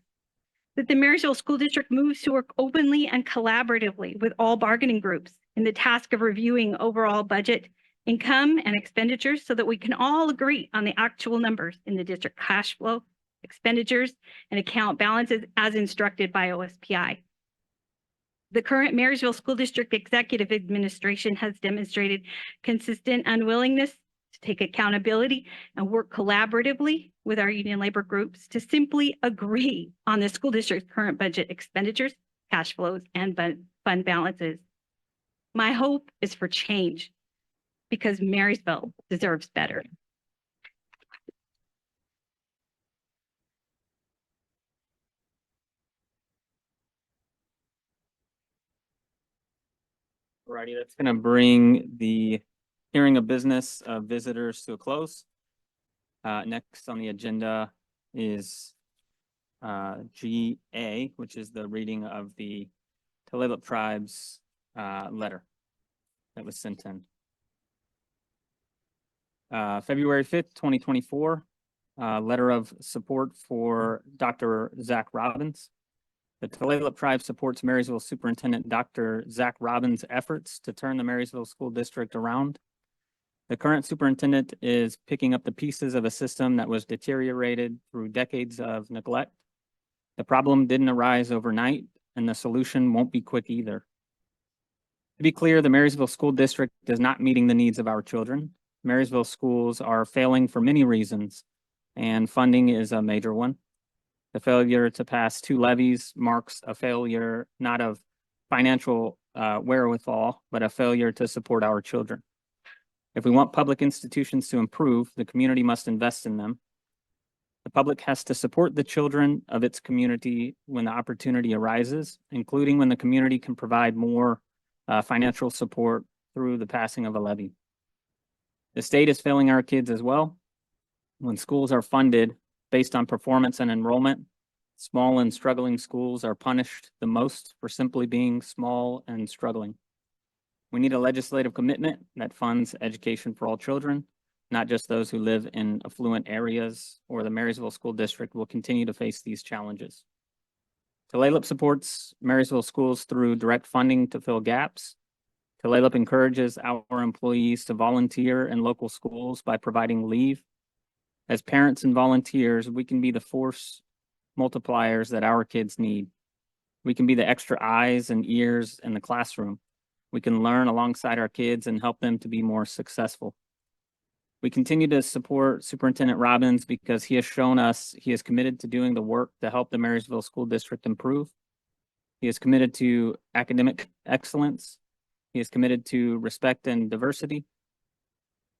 Speaker 11: That the Marysville School District moves to work openly and collaboratively with all bargaining groups in the task of reviewing overall budget, income, and expenditures so that we can all agree on the actual numbers in the district cash flow, expenditures, and account balances as instructed by OSPI. The current Marysville School District Executive Administration has demonstrated consistent unwillingness to take accountability and work collaboratively with our union labor groups to simply agree on the school district's current budget expenditures, cash flows, and fund balances. My hope is for change because Marysville deserves better.
Speaker 1: Alrighty, that's going to bring the hearing of business visitors to a close. Next on the agenda is GA, which is the reading of the Tulalip Tribes letter that was sent in. February 5th, 2024, letter of support for Dr. Zach Robbins. The Tulalip Tribe supports Marysville Superintendent Dr. Zach Robbins' efforts to turn the Marysville School District around. The current superintendent is picking up the pieces of a system that was deteriorated through decades of neglect. The problem didn't arise overnight, and the solution won't be quick either. To be clear, the Marysville School District is not meeting the needs of our children. Marysville schools are failing for many reasons, and funding is a major one. The failure to pass 2 levies marks a failure not of financial wherewithal, but a failure to support our children. If we want public institutions to improve, the community must invest in them. The public has to support the children of its community when the opportunity arises, including when the community can provide more financial support through the passing of a levy. The state is failing our kids as well. When schools are funded based on performance and enrollment, small and struggling schools are punished the most for simply being small and struggling. We need a legislative commitment that funds education for all children, not just those who live in affluent areas, or the Marysville School District will continue to face these challenges. Tulalip supports Marysville schools through direct funding to fill gaps. Tulalip encourages our employees to volunteer in local schools by providing leave. As parents and volunteers, we can be the force multipliers that our kids need. We can be the extra eyes and ears in the classroom. We can learn alongside our kids and help them to be more successful. We continue to support Superintendent Robbins because he has shown us he is committed to doing the work to help the Marysville School District improve. He is committed to academic excellence. He is committed to respect and diversity.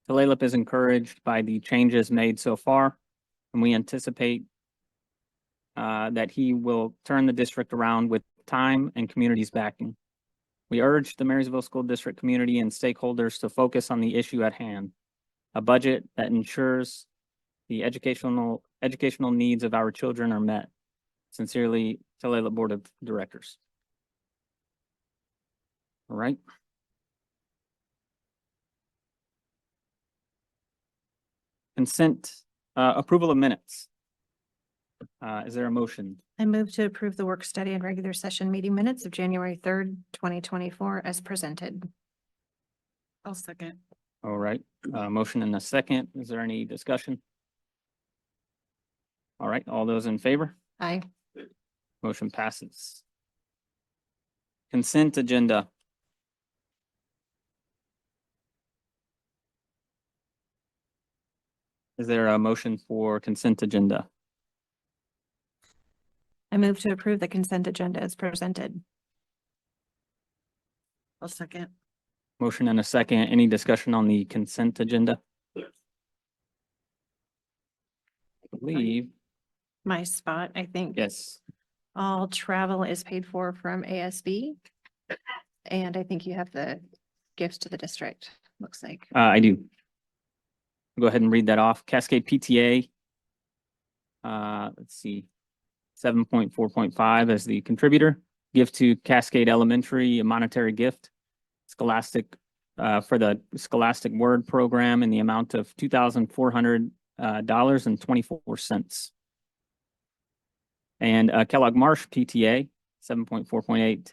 Speaker 1: Tulalip is encouraged by the changes made so far, and we anticipate that he will turn the district around with time and community's backing. We urge the Marysville School District community and stakeholders to focus on the issue at hand, a budget that ensures the educational needs of our children are met. Sincerely, Tulalip Board of Directors. All right. Consent, approval of minutes. Is there a motion?
Speaker 3: I move to approve the work study and regular session meeting minutes of January 3rd, 2024 as presented.
Speaker 14: I'll second.
Speaker 1: All right, motion and a second. Is there any discussion? All right, all those in favor?
Speaker 3: Aye.
Speaker 1: Motion passes. Consent agenda. Is there a motion for consent agenda?
Speaker 3: I move to approve the consent agenda as presented.
Speaker 14: I'll second.
Speaker 1: Motion and a second. Any discussion on the consent agenda? I believe,
Speaker 3: My spot, I think.
Speaker 1: yes.
Speaker 3: All travel is paid for from ASB. And I think you have the gifts to the district, looks like.
Speaker 1: I do. Go ahead and read that off. Cascade PTA. Let's see. 7.4.5 as the contributor. Gift to Cascade Elementary, a monetary gift. Scholastic, for the Scholastic Word Program in the amount of $2,400.24. And Kellogg Marsh PTA, 7.4.8.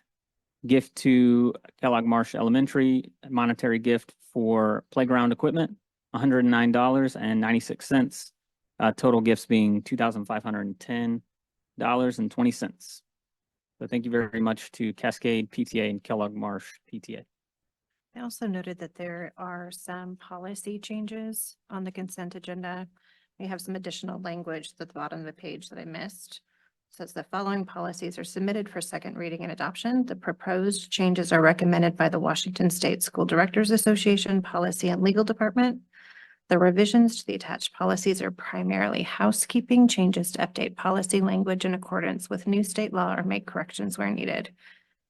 Speaker 1: Gift to Kellogg Marsh Elementary, monetary gift for playground equipment, $109.96. Total gifts being $2,510.20. So thank you very much to Cascade PTA and Kellogg Marsh PTA.
Speaker 3: I also noted that there are some policy changes on the consent agenda. We have some additional language at the bottom of the page that I missed. It says the following policies are submitted for second reading and adoption. The proposed changes are recommended by the Washington State School Directors Association Policy and Legal Department. The revisions to the attached policies are primarily housekeeping changes to update policy language in accordance with new state law or make corrections where needed.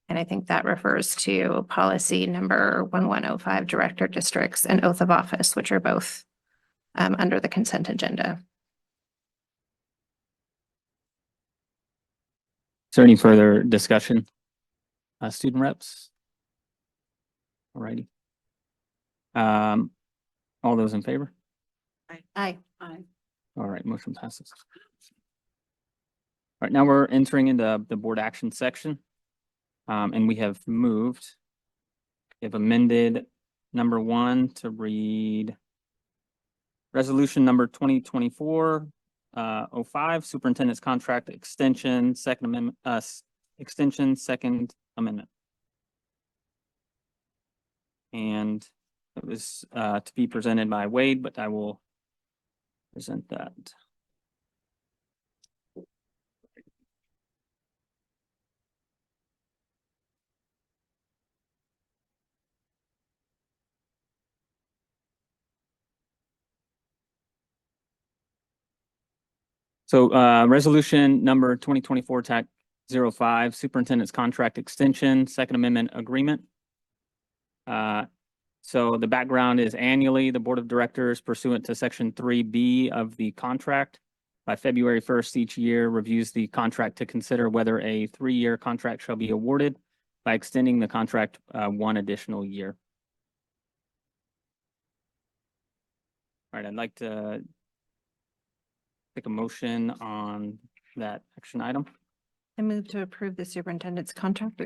Speaker 3: And I think that refers to policy number 1105, Director Districts and Oath of Office, which are both under the consent agenda.
Speaker 1: Is there any further discussion? Student reps? Alrighty. All those in favor?
Speaker 3: Aye.
Speaker 1: All right, motion passes. All right, now we're entering into the board action section. And we have moved. We have amended number 1 to read resolution number 2024 05, superintendent's contract extension, second amendment, extension, second amendment. And it was to be presented by Wade, but I will present that. So resolution number 2024-05, superintendent's contract extension, second amendment agreement. So the background is annually, the board of directors pursuant to section 3B of the contract by February 1st each year reviews the contract to consider whether a 3-year contract shall be awarded by extending the contract 1 additional year. All right, I'd like to take a motion on that action item.
Speaker 3: I move to approve the superintendent's contract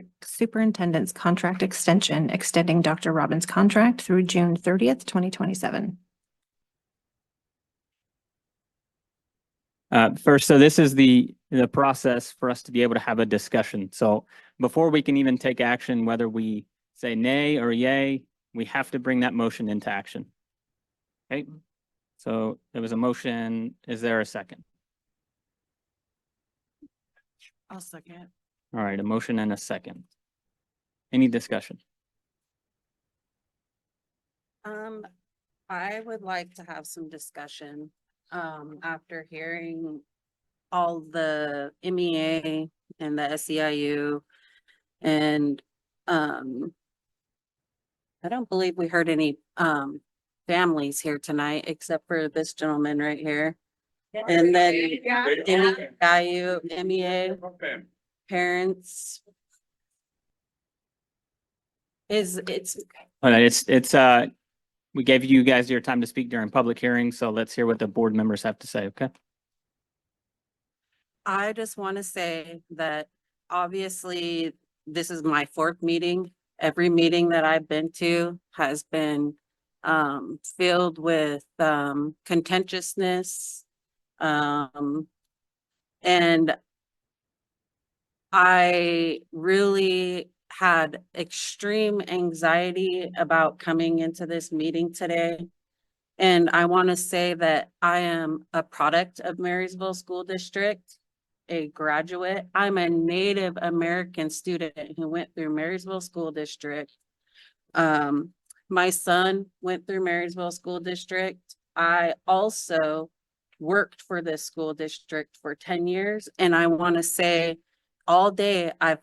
Speaker 3: extension, extending Dr. Robbins' contract through June 30th, 2027.
Speaker 1: First, so this is the process for us to be able to have a discussion. So before we can even take action, whether we say nay or yay, we have to bring that motion into action. Okay, so there was a motion. Is there a second?
Speaker 14: I'll second.
Speaker 1: All right, a motion and a second. Any discussion?
Speaker 14: I would like to have some discussion, after hearing all the MEA and the SEIU. And, I don't believe we heard any, families here tonight, except for this gentleman right here. And then SEIU, MEA, parents. It's
Speaker 1: All right, it's we gave you guys your time to speak during public hearing, so let's hear what the board members have to say, okay?
Speaker 14: I just want to say that obviously this is my 4th meeting. Every meeting that I've been to has been filled with contentiousness. And I really had extreme anxiety about coming into this meeting today. And I want to say that I am a product of Marysville School District, a graduate. I'm a Native American student who went through Marysville School District. My son went through Marysville School District. I also worked for this school district for 10 years. And I want to say all day I've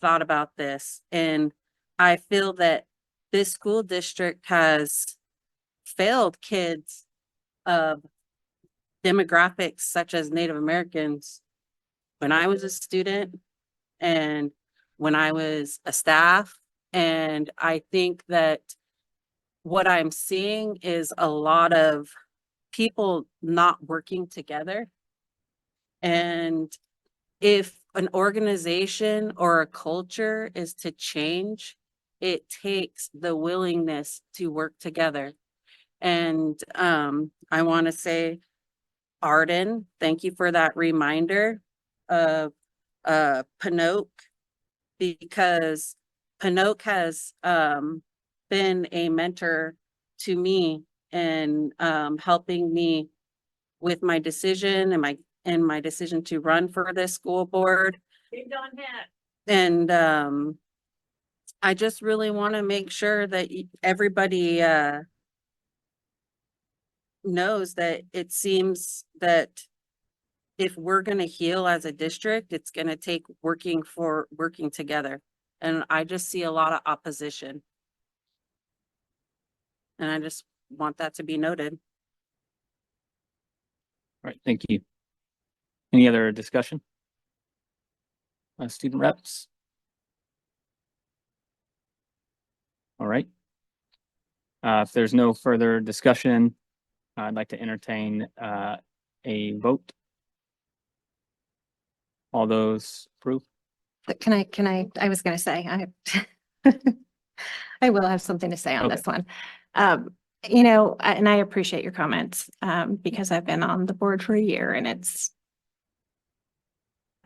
Speaker 14: thought about this, and I feel that this school district has failed kids of demographics such as Native Americans when I was a student and when I was a staff. And I think that what I'm seeing is a lot of people not working together. And if an organization or a culture is to change, it takes the willingness to work together. And I want to say, Arden, thank you for that reminder of Panoke, because Panoke has been a mentor to me and helping me with my decision and my decision to run for this school board. And I just really want to make sure that everybody knows that it seems that if we're going to heal as a district, it's going to take working together. And I just see a lot of opposition. And I just want that to be noted.
Speaker 1: right, thank you. Any other discussion? Student reps? All right. If there's no further discussion, I'd like to entertain a vote. All those approve?
Speaker 3: But I was gonna say, I will have something to say on
Speaker 1: Okay.
Speaker 3: this one. You know, and I appreciate your comments, because I've been on the board for a year and it's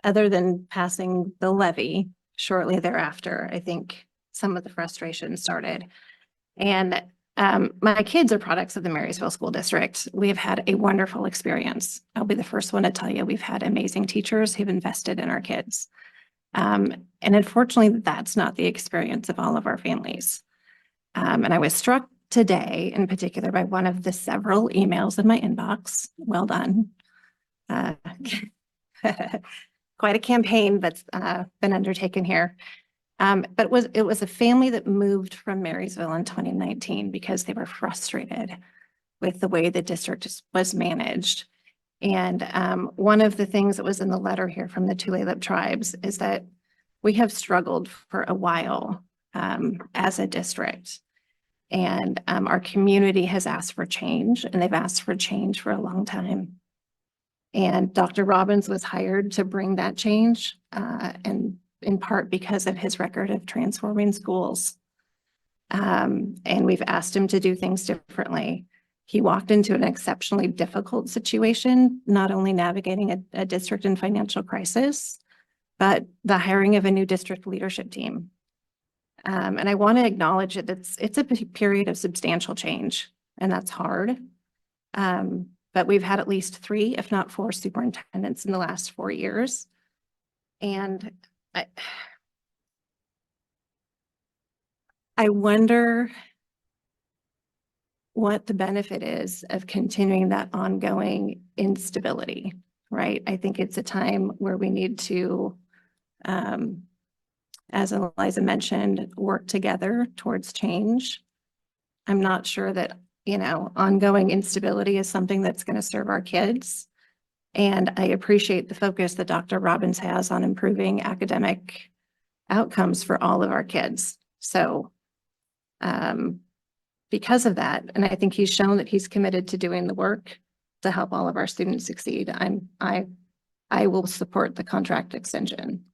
Speaker 3: other than passing the levy shortly thereafter, I think some of the frustration started. And my kids are products of the Marysville School District. We have had a wonderful experience. I'll be the first one to tell you, we've had amazing teachers who've invested in our kids. And unfortunately, that's not the experience of all of our families. And I was struck today in particular by one of the several emails in my inbox. Well done. Quite a campaign that's been undertaken here. But it was a family that moved from Marysville in 2019 because they were frustrated with the way the district was managed. And one of the things that was in the letter here from the Tulalip tribes is that we have struggled for a while as a district. And our community has asked for change, and they've asked for change for a long time. And Dr. Robbins was hired to bring that change, and in part because of his record of transforming schools. And we've asked him to do things differently. He walked into an exceptionally difficult situation, not only navigating a district in financial crisis, but the hiring of a new district leadership team. And I want to acknowledge that it's a period of substantial change, and that's hard. But we've had at least 3, if not 4 superintendents in the last 4 years. And I wonder what the benefit is of continuing that ongoing instability, right? I think it's a time where we need to, as Eliza mentioned, work together towards change. I'm not sure that, you know, ongoing instability is something that's going to serve our kids. And I appreciate the focus that Dr. Robbins has on improving academic outcomes for all of our kids. So because of that, and I think he's shown that he's committed to doing the work to help all of our students succeed, I will support the contract extension.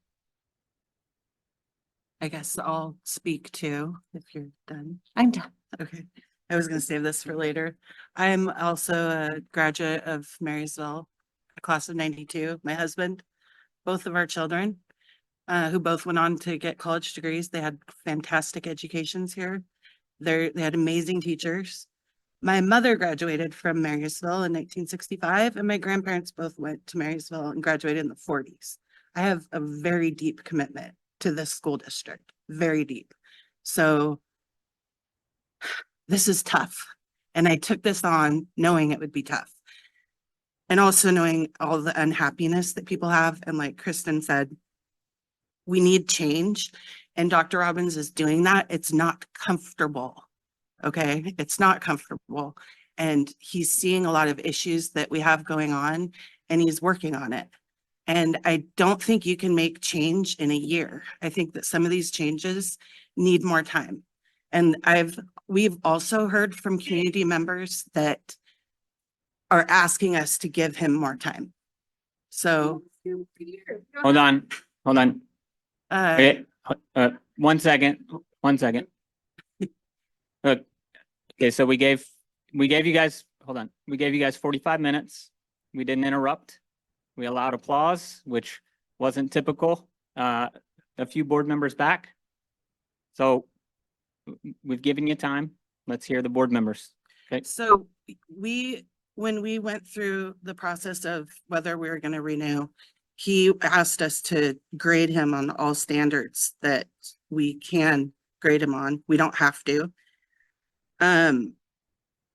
Speaker 4: I guess I'll speak too, if you're done.
Speaker 3: I'm done.
Speaker 4: Okay. I was gonna save this for later. I'm also a graduate of Marysville, a class of 92. My husband, both of our children, who both went on to get college degrees. They had fantastic educations here. They had amazing teachers. My mother graduated from Marysville in 1965, and my grandparents both went to Marysville and graduated in the 40s. I have a very deep commitment to this school district, very deep. So this is tough. And I took this on knowing it would be tough. And also knowing all the unhappiness that people have. And like Kristen said, we need change. And Dr. Robbins is doing that. It's not comfortable. Okay. It's not comfortable. And he's seeing a lot of issues that we have going on, and he's working on it. And I don't think you can make change in a year. I think that some of these changes need more time. And we've also heard from community members that are asking us to give him more time. So.
Speaker 1: Hold on. Okay, 1 second. Okay, so we gave you guys, hold on. We gave you guys 45 minutes. We didn't interrupt. We allowed applause, which wasn't typical. A few board members back. So we've given you time. Let's hear the board members. Okay.
Speaker 4: So when we went through the process of whether we were going to renew, he asked us to grade him on all standards that we can grade him on. We don't have to.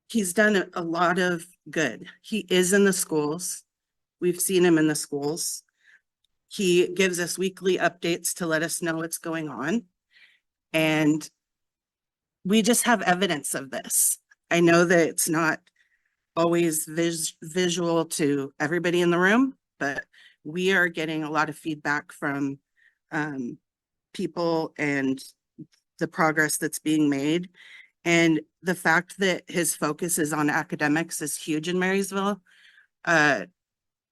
Speaker 4: He's done a lot of good. He is in the schools. We've seen him in the schools. He gives us weekly updates to let us know what's going on. And we just have evidence of this. I know that it's not always visual to everybody in the room, but we are getting a lot of feedback from people and the progress that's being made. And the fact that his focus is on academics is huge in Marysville.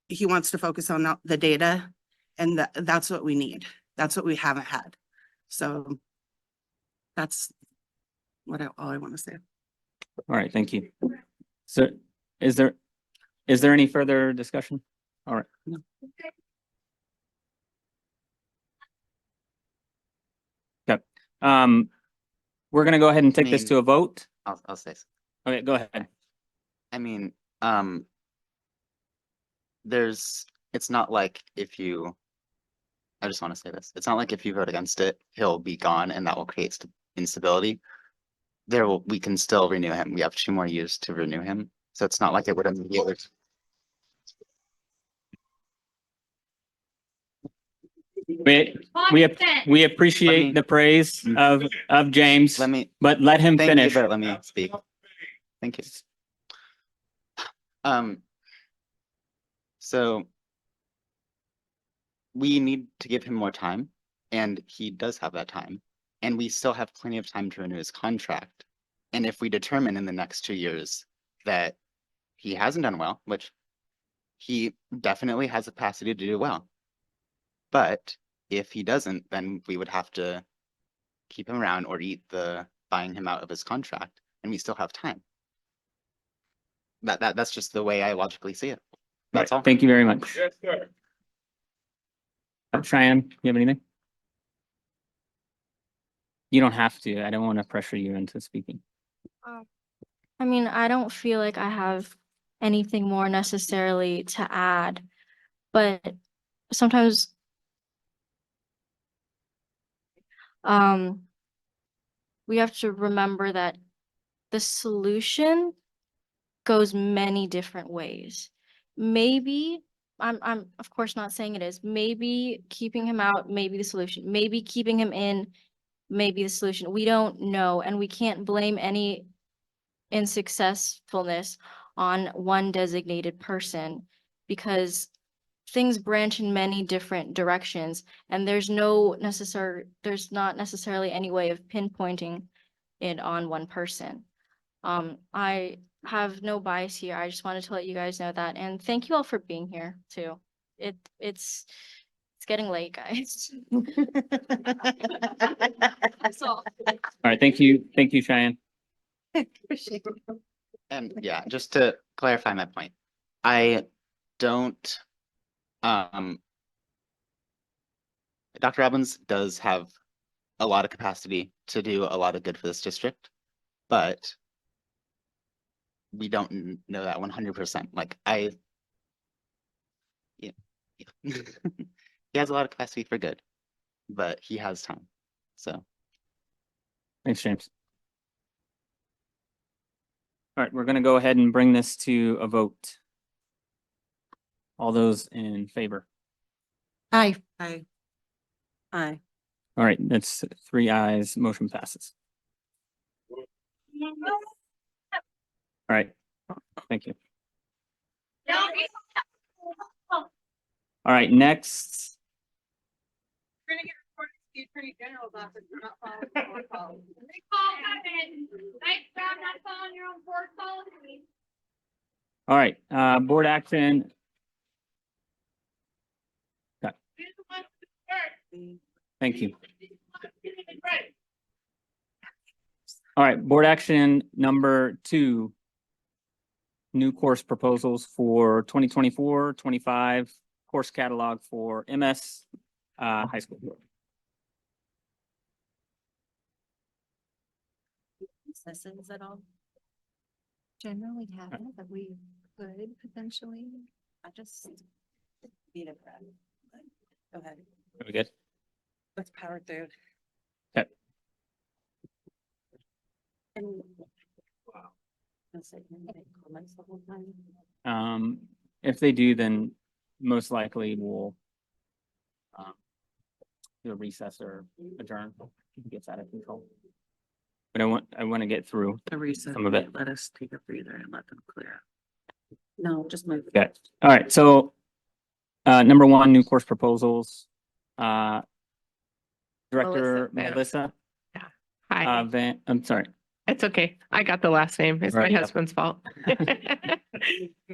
Speaker 4: He wants to focus on the data, and that's what we need. That's what we haven't had. So that's all I want to say.
Speaker 1: All right, thank you. So is there any further discussion? All right.
Speaker 4: No.
Speaker 1: Okay. We're gonna go ahead and take this to a vote.
Speaker 16: I'll say.
Speaker 1: Okay, go ahead.
Speaker 16: I mean, it's not like if you, I just want to say this, it's not like if you vote against it, he'll be gone and that will create instability. We can still renew him. We have 2 more years to renew him. So it's not like it would immediately.
Speaker 1: We appreciate the praise of James, but let him finish.
Speaker 16: But let me speak. Thank you. So we need to give him more time, and he does have that time, and we still have plenty of time to renew his contract. And if we determine in the next 2 years that he hasn't done well, which he definitely has the capacity to do well, but if he doesn't, then we would have to keep him around or eat the buying him out of his contract, and we still have time. That's just the way I logically see it. That's all.
Speaker 1: Thank you very much.
Speaker 21: Yes, sir.
Speaker 1: Cheyenne, you have anything? You don't have to. I don't want to pressure you into speaking.
Speaker 12: I mean, I don't feel like I have anything more necessarily to add, but sometimes we have to remember that the solution goes many different ways. Maybe I'm of course not saying it is. Maybe keeping him out may be the solution. Maybe keeping him in may be the solution. We don't know, and we can't blame any unsuccessfulness on one designated person because things branch in many different directions, and there's not necessarily any way of pinpointing it on one person. I have no bias here. I just wanted to let you guys know that, and thank you all for being here too. It's getting late, guys. That's all.
Speaker 1: All right, thank you, Cheyenne.
Speaker 16: And yeah, just to clarify my point, I don't, Dr. Robbins does have a lot of capacity to do a lot of good for this district, but we don't know that 100%. Like yeah. He has a lot of capacity for good, but he has time. So
Speaker 1: Thanks, James. All right, we're going to go ahead and bring this to a vote. All those in favor?
Speaker 2: Aye.
Speaker 4: Aye. Aye.
Speaker 1: All right, that's 3 ayes, motion passes. All right, thank you. All right, next.
Speaker 15: We're gonna get reported to the Attorney General's office for not following board policy. Nice job not following your own board policy.
Speaker 1: All right, board action. Okay. Thank you. All right, board action number 2. New course proposals for 2024-25 course catalog for MS high school.
Speaker 3: Sessions at all? Generally haven't, but we could potentially. I just need a breath. Go ahead.
Speaker 1: Are we good?
Speaker 3: Let's power through.
Speaker 1: Okay.
Speaker 3: And comments the whole time.
Speaker 1: If they do, then most likely we'll do a recess or adjourn. It gets out of control. But I want to get through
Speaker 4: The recess,
Speaker 1: some of it.
Speaker 4: let us take a breather and let them clear.
Speaker 14: No, just move.
Speaker 1: Okay, all right, so number one, new course proposals. Director
Speaker 13: Melissa.
Speaker 1: Melissa.
Speaker 13: Hi,
Speaker 1: I'm sorry.
Speaker 13: it's okay. I got the last name. It's my
Speaker 1: Right, yeah.
Speaker 13: husband's fault.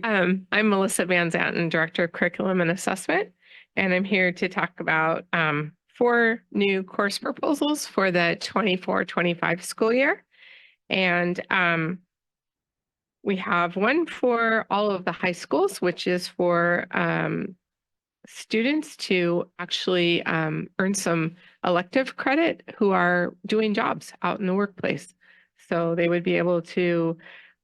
Speaker 13: I'm Melissa Van Zanten, Director of Curriculum and Assessment, and I'm here to talk about 4 new course proposals for the 24-25 school year. And we have one for all of the high schools, which is for students to actually earn some elective credit who are doing jobs out in the workplace. So they would be able to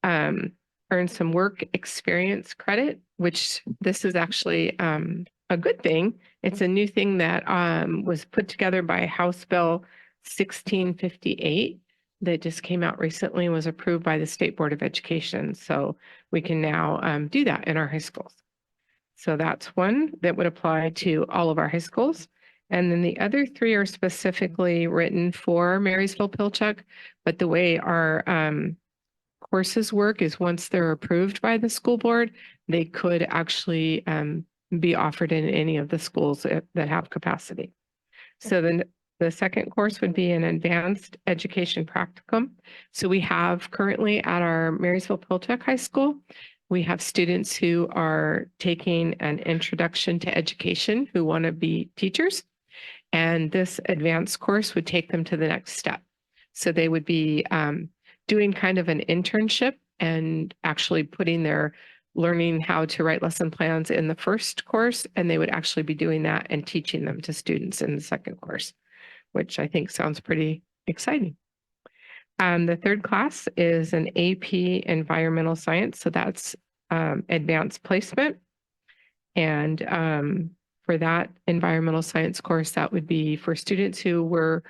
Speaker 13: earn some work experience credit, which this is actually a good thing. It's a new thing that was put together by House Bill 1658 that just came out recently and was approved by the State Board of Education. So we can now do that in our high schools. So that's one that would apply to all of our high schools. And then the other 3 are specifically written for Marysville-Pilchuck, but the way our courses work is once they're approved by the school board, they could actually be offered in any of the schools that have capacity. So then the second course would be an advanced education practicum. So we have currently at our Marysville-Pilchuck High School, we have students who are taking an introduction to education who want to be teachers. And this advanced course would take them to the next step. So they would be doing kind of an internship and actually putting their learning how to write lesson plans in the first course. And they would actually be doing that and teaching them to students in the second course, which I think sounds pretty exciting. The third class is an AP Environmental Science. So that's advanced placement. And for that environmental science course, that would be for students who were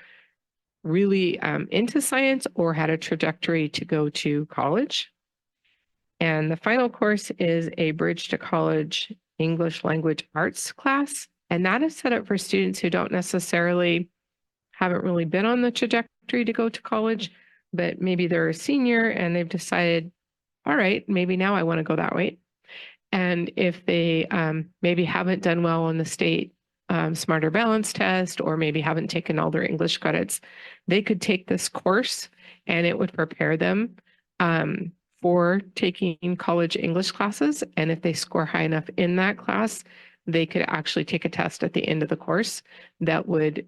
Speaker 13: really into science or had a trajectory to go to college. And the final course is a Bridge to College English Language Arts class. And that is set up for students who don't necessarily haven't really been on the trajectory to go to college, but maybe they're a senior and they've decided, all right, maybe now I want to go that way. And if they maybe haven't done well on the state Smarter Balance test, or maybe haven't taken all their English credits, they could take this course and it would prepare them for taking college English classes. And if they score high enough in that class, they could actually take a test at the end of the course that would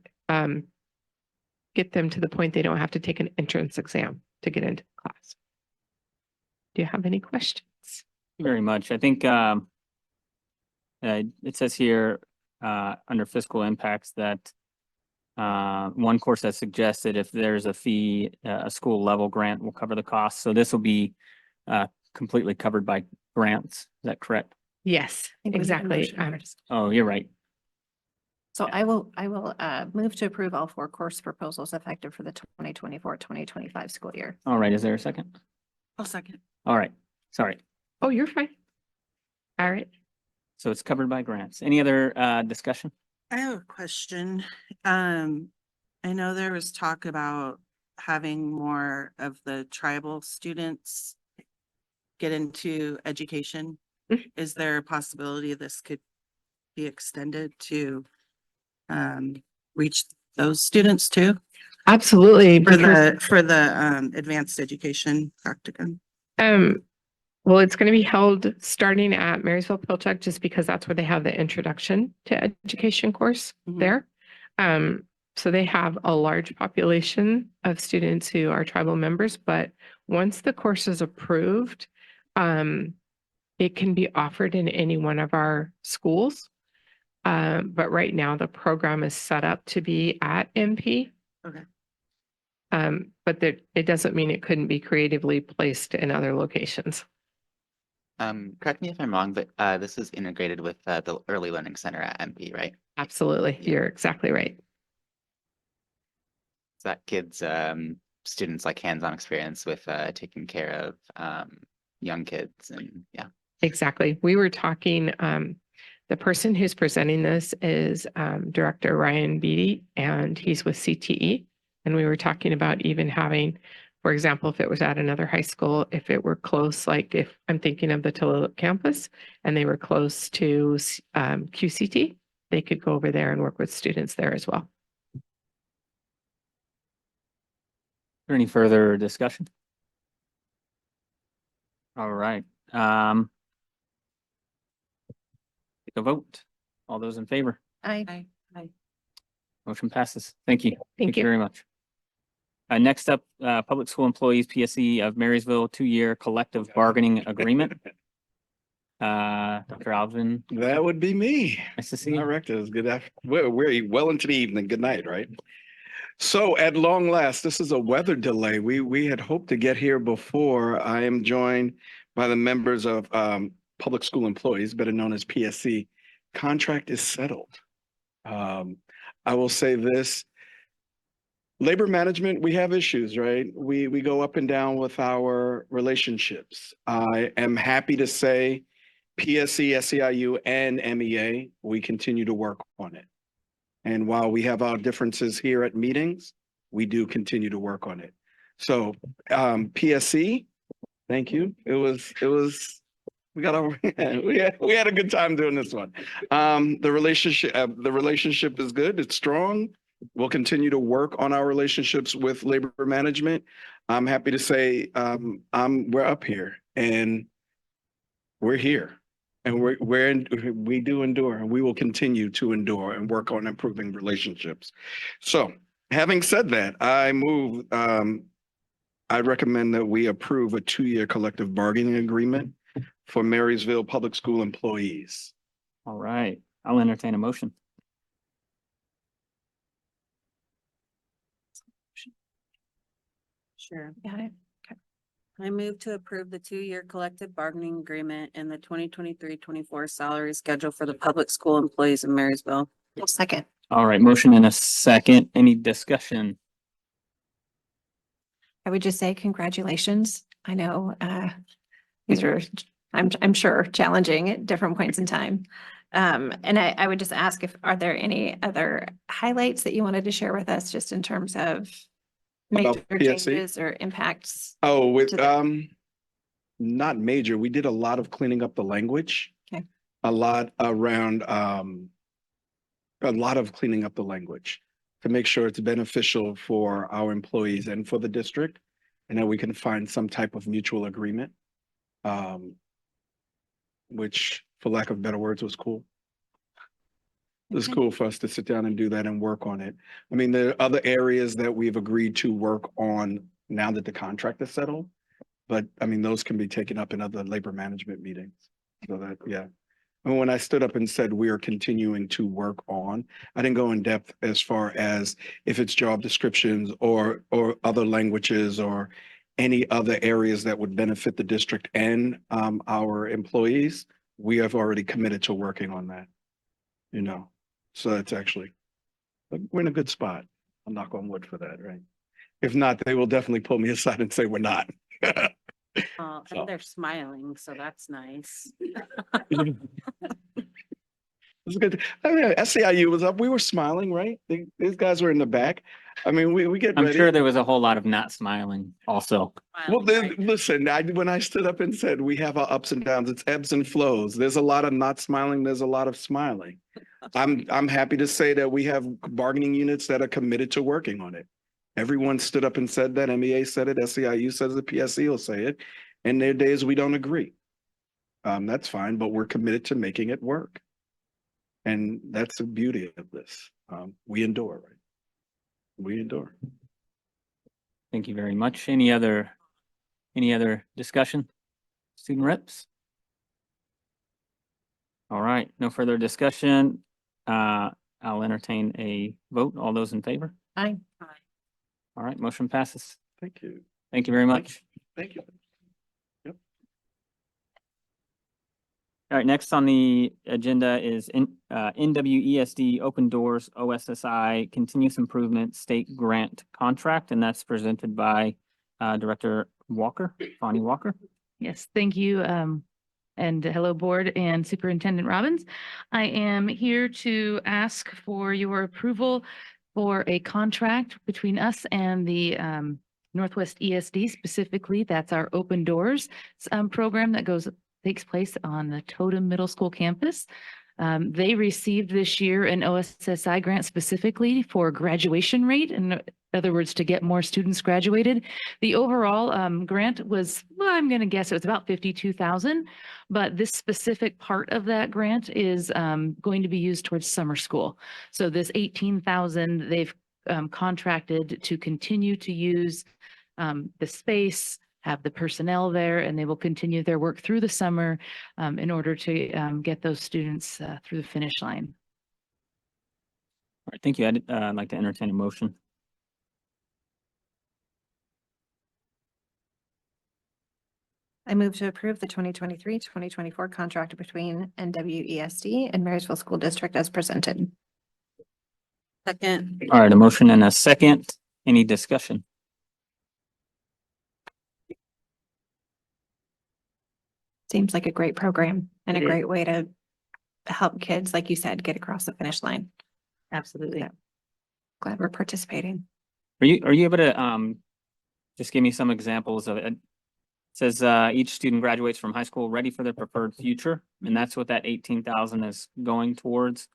Speaker 13: get them to the point they don't have to take an entrance exam to get into the class. Do you have any questions?
Speaker 1: Very much. I think it says here under fiscal impacts that one course has suggested if there's a fee, a school level grant will cover the cost. So this will be completely covered by grants. Is that correct?
Speaker 13: Yes, exactly.
Speaker 1: Oh, you're right.
Speaker 3: So I will move to approve all 4 course proposals effective for the 2024-2025 school year.
Speaker 1: All right. Is there a second?
Speaker 4: I'll second.
Speaker 1: All right. Sorry.
Speaker 13: Oh, you're fine. All right.
Speaker 1: So it's covered by grants. Any other discussion?
Speaker 4: I have a question. I know there was talk about having more of the tribal students get into education. Is there a possibility this could be extended to reach those students too?
Speaker 13: Absolutely.
Speaker 4: For the advanced education practicum.
Speaker 13: Well, it's going to be held starting at Marysville-Pilchuck just because that's where they have the introduction to education course there. So they have a large population of students who are tribal members, but once the course is approved, it can be offered in any one of our schools. But right now the program is set up to be at MP.
Speaker 4: Okay.
Speaker 13: But it doesn't mean it couldn't be creatively placed in other locations.
Speaker 16: Correct me if I'm wrong, but this is integrated with the Early Learning Center at MP, right?
Speaker 13: Absolutely. You're exactly right.
Speaker 16: So that gives students like hands-on experience with taking care of young kids and yeah.
Speaker 13: Exactly. We were talking, the person who's presenting this is Director Ryan Beatty, and he's with CTE. And we were talking about even having For example, if it was at another high school, if it were close, like if I'm thinking of the Tulalip campus and they were close to QCT, they could go over there and work with students there as well.
Speaker 1: there any further discussion? All right. Take a vote. All those in favor?
Speaker 3: Aye.
Speaker 1: Motion passes. Thank you.
Speaker 7: Thank you.
Speaker 1: very much. Next up, Public School Employees PSE of Marysville 2-year collective bargaining agreement. Dr. Alvin.
Speaker 17: That would be me.
Speaker 1: Nice to see you.
Speaker 17: Directors, good we're well into the evening. Good night, right? So at long last, this is a weather delay. We had hoped to get here before. I am joined by the members of Public School Employees, better known as PSC. Contract is settled. I will say this. Labor management, we have issues, right? We go up and down with our relationships. I am happy to say PSC, SEIU, and MEA, we continue to work on it. And while we have our differences here at meetings, we do continue to work on it. So PSC, thank you. We got over, we had a good time doing this one. The relationship is good. It's strong. We'll continue to work on our relationships with labor management. I'm happy to say we're up here and we're here, and we do endure, and we will continue to endure and work on improving relationships. So, having said that, I recommend that we approve a 2-year collective bargaining agreement for Marysville Public School employees.
Speaker 1: All right. I'll entertain a motion.
Speaker 14: Sure.
Speaker 3: Got it.
Speaker 14: I move to approve the 2-year collective bargaining agreement and the 2023-24 salary schedule for the public school employees in Marysville.
Speaker 3: Second.
Speaker 1: All right. Motion and a second. Any discussion?
Speaker 3: I would just say congratulations. I know these are, I'm sure, challenging at different points in time. And I would just ask are there any other highlights that you wanted to share with us just in terms of major changes or impacts?
Speaker 17: Oh, not major. We did a lot of cleaning up the language.
Speaker 3: Okay.
Speaker 17: A lot around cleaning up the language to make sure it's beneficial for our employees and for the district, and that we can find some type of mutual agreement, which, for lack of better words, was cool. It was cool for us to sit down and do that and work on it. I mean, there are other areas that we've agreed to work on now that the contract is settled, but I mean, those can be taken up in other labor management meetings. So that, yeah. And when I stood up and said we are continuing to work on, I didn't go in depth as far as if it's job descriptions or other languages or any other areas that would benefit the district and our employees. We have already committed to working on that, you know. So it's actually, we're in a good spot. I'll knock on wood for that, right? If not, they will definitely pull me aside and say we're not.
Speaker 14: And they're smiling, so that's nice.
Speaker 17: It's good. I mean, SEIU was up. We were smiling, right? These guys were in the back. I mean, we get
Speaker 1: I'm
Speaker 17: ready.
Speaker 1: sure there was a whole lot of not smiling also.
Speaker 17: Well, then, listen, when I stood up and said we have our ups and downs, it's ebbs and flows. There's a lot of not smiling. There's a lot of smiling. I'm happy to say that we have bargaining units that are committed to working on it. Everyone stood up and said that. MEA said it. SEIU says it. PSC will say it. And there are days we don't agree. That's fine, but we're committed to making it work. And that's the beauty of this. We endure, right? We endure.
Speaker 1: Thank you very much. Any other discussion? Student reps? All right, no further discussion. I'll entertain a vote. All those in favor?
Speaker 3: Aye.
Speaker 1: All right, motion passes.
Speaker 17: Thank you.
Speaker 1: Thank you very much.
Speaker 17: Thank you. Yep.
Speaker 1: All right, next on the agenda is NWESD Open Doors OSSI Continuous Improvement State Grant Contract, and that's presented by Director Walker, Bonnie Walker.
Speaker 19: Yes, thank you. And hello, board and Superintendent Robbins. I am here to ask for your approval for a contract between us and the Northwest ESD specifically, that's our Open Doors program that takes place on the Totem Middle School campus. They received this year an OSSI grant specifically for graduation rate. In other words, to get more students graduated. The overall grant was, well, I'm going to guess it was about 52,000, but this specific part of that grant is going to be used towards summer school. So this 18,000 they've contracted to continue to use the space, have the personnel there, and they will continue their work through the summer in order to get those students through the finish line.
Speaker 1: All right, thank you. I'd like to entertain a motion.
Speaker 3: I move to approve the 2023-2024 contract between NWESD and Marysville School District as presented.
Speaker 14: Second.
Speaker 1: All right, a motion and a second. Any discussion?
Speaker 3: Seems like a great program and a
Speaker 19: It is.
Speaker 3: great way to help kids, like you said, get across the finish line.
Speaker 19: Absolutely.
Speaker 3: Glad we're participating.
Speaker 1: Are you able to just give me some examples of it? It says each student graduates from high school ready for their preferred future, and that's what that 18,000 is going towards.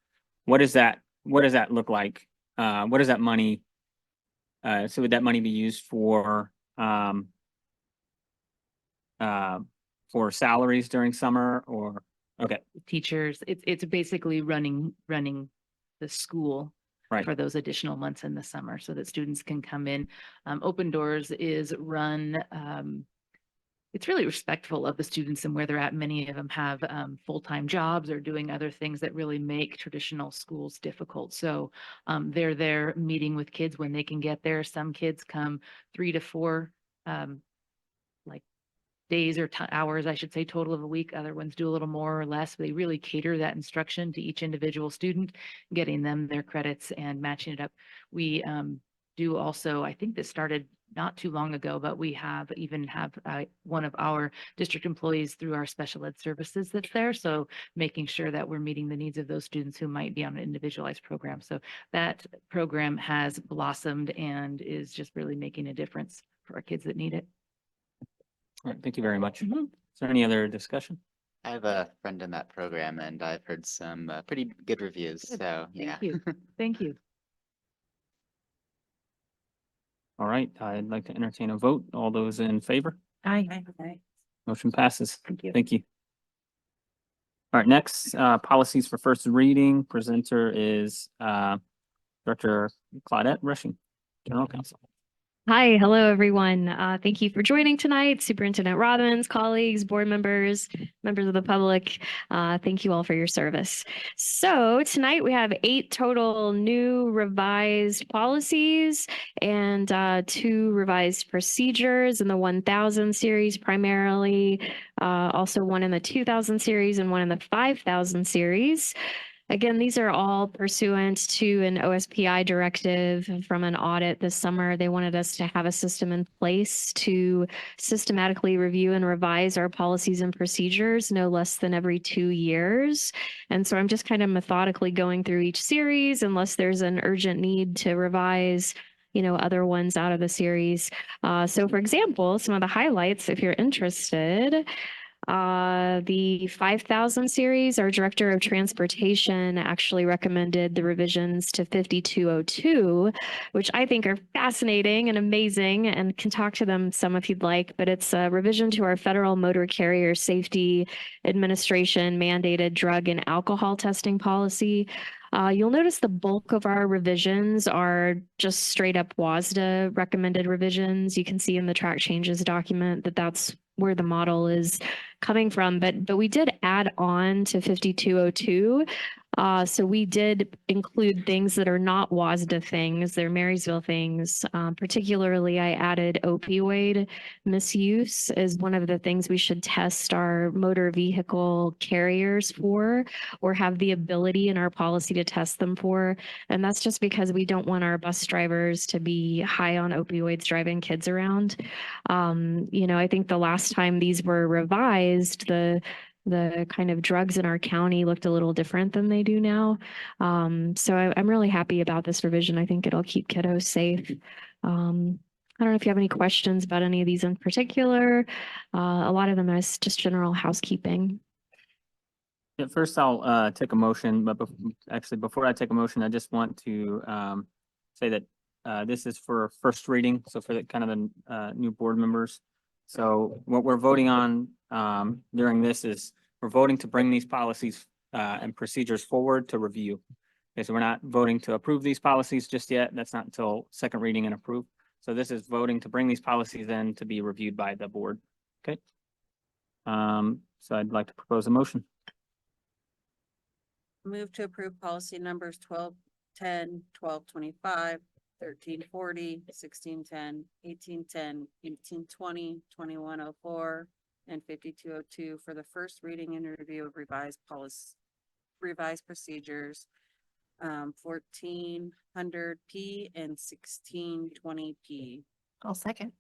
Speaker 1: What does that look like? What does that money? So would that money be used for salaries during summer, or okay?
Speaker 19: Teachers, it's basically running the school
Speaker 1: Right.
Speaker 19: for those additional months in the summer so that students can come in. Open Doors is run, it's really respectful of the students and where they're at. Many of them have full-time jobs or doing other things that really make traditional schools difficult. So they're there meeting with kids when they can get there. Some kids come 3 to 4 like days or hours, I should say, total of a week. Other ones do a little more or less. They really cater that instruction to each individual student, getting them their credits and matching it up. We do also, I think this started not too long ago, but we have one of our district employees through our special ed services that's there. So making sure that we're meeting the needs of those students who might be on an individualized program. So that program has blossomed and is just really making a difference for our kids that need it.
Speaker 1: All right, thank you very much. Is there any other discussion?
Speaker 16: I have a friend in that program and I've heard some pretty good reviews. So yeah.
Speaker 19: Thank you. Thank you.
Speaker 1: All right, I'd like to entertain a vote. All those in favor?
Speaker 3: Aye.
Speaker 1: Motion passes.
Speaker 3: Thank you.
Speaker 1: Thank you. All right, next, policies for first reading. Presenter is Director Claudette Rushing, General Counsel.
Speaker 18: Hi, hello, everyone. Thank you for joining tonight. Superintendent Robbins, colleagues, board members, members of the public. Thank you all for your service. So tonight we have 8 total new revised policies and 2 revised procedures in the 1000 series primarily, also one in the 2000 series and one in the 5000 series. Again, these are all pursuant to an OSPI directive from an audit this summer. They wanted us to have a system in place to systematically review and revise our policies and procedures no less than every 2 years. And so I'm just kind of methodically going through each series unless there's an urgent need to revise other ones out of the series. So for example, some of the highlights, if you're interested, the 5000 series, our director of transportation actually recommended the revisions to 5202, which I think are fascinating and amazing and can talk to them some if you'd like, but it's a revision to our Federal Motor Carrier Safety Administration mandated drug and alcohol testing policy. You'll notice the bulk of our revisions are just straight up WASDA recommended revisions. You can see in the track changes document that that's where the model is coming from, but we did add on to 5202. So we did include things that are not WASDA things, they're Marysville things. Particularly, I added opioid misuse as one of the things we should test our motor vehicle carriers for, or have the ability in our policy to test them for. And that's just because we don't want our bus drivers to be high on opioids driving kids around. I think the last time these were revised, the kind of drugs in our county looked a little different than they do now. So I'm really happy about this revision. I think it'll keep kiddos safe. I don't know if you have any questions about any of these in particular. A lot of them is just general housekeeping.
Speaker 1: Yeah, first I'll take a motion, but actually before I take a motion, I just want to say that this is for first reading, so for the kind of the new board members. So what we're voting on during this is we're voting to bring these policies and procedures forward to review. Okay, so we're not voting to approve these policies just yet. That's not until second reading and approve. So this is voting to bring these policies in to be reviewed by the board. Okay. So I'd like to propose a motion.
Speaker 14: Move to approve policy numbers 1210, 1225, 1340, 1610, 1810, 1820, 2104, and 5202 for the first reading and review of revised procedures, 1400P and 1620P.
Speaker 3: I'll second.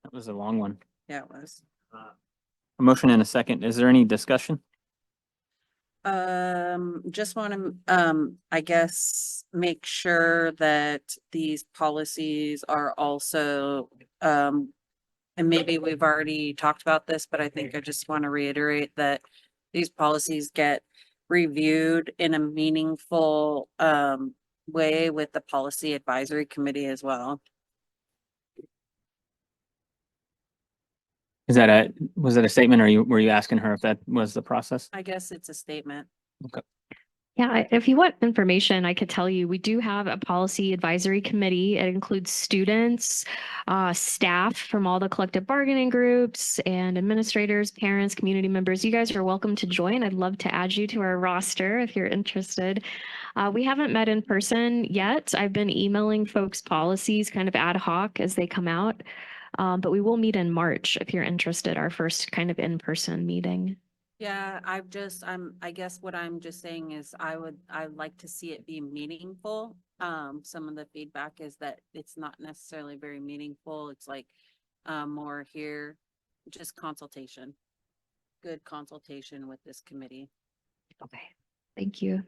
Speaker 1: That was a long one.
Speaker 14: Yeah, it was.
Speaker 1: A motion and a second. Is there any discussion?
Speaker 14: Just want to, I guess, make sure that these policies are also, and maybe we've already talked about this, but I think I just want to reiterate that these policies get reviewed in a meaningful, way with the policy advisory committee as well.
Speaker 1: Was that a statement, or were you asking her if that was the process?
Speaker 14: I guess it's a statement.
Speaker 1: Okay.
Speaker 18: Yeah, if you want information, I could tell you, we do have a policy advisory committee. It includes students, staff from all the collective bargaining groups, and administrators, parents, community members. You guys are welcome to join. I'd love to add you to our roster if you're interested. We haven't met in person yet. I've been emailing folks policies kind of ad hoc as they come out. But we will meet in March if you're interested, our first kind of in-person meeting.
Speaker 14: Yeah, I guess what I'm just saying is I'd like to see it be meaningful. Some of the feedback is that it's not necessarily very meaningful. It's like, more here, just consultation. Good consultation with this committee.
Speaker 18: Okay, thank you.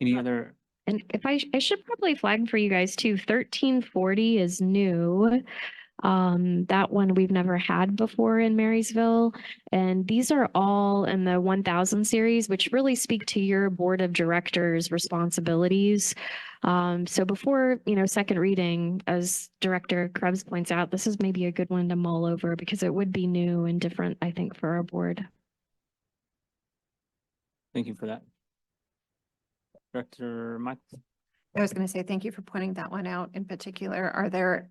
Speaker 1: Any other?
Speaker 18: And if I should probably flag for you guys too, 1340 is new. That one we've never had before in Marysville. And these are all in the 1000 series, which really speak to your board of directors responsibilities. So before, second reading, as Director Krebs points out, this is maybe a good one to mull over because it would be new and different, I think, for our board.
Speaker 1: Thank you for that. Director Michael.
Speaker 3: I was going to say, thank you for pointing that one out in particular. Are there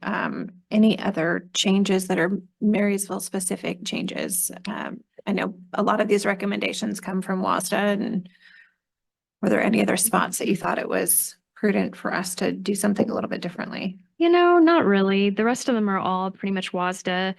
Speaker 3: any other changes that are Marysville specific changes? I know a lot of these recommendations come from WASDA, and were there any other spots that you thought it was prudent for us to do something a little bit differently?
Speaker 18: Not really. The rest of them are all pretty much WASDA,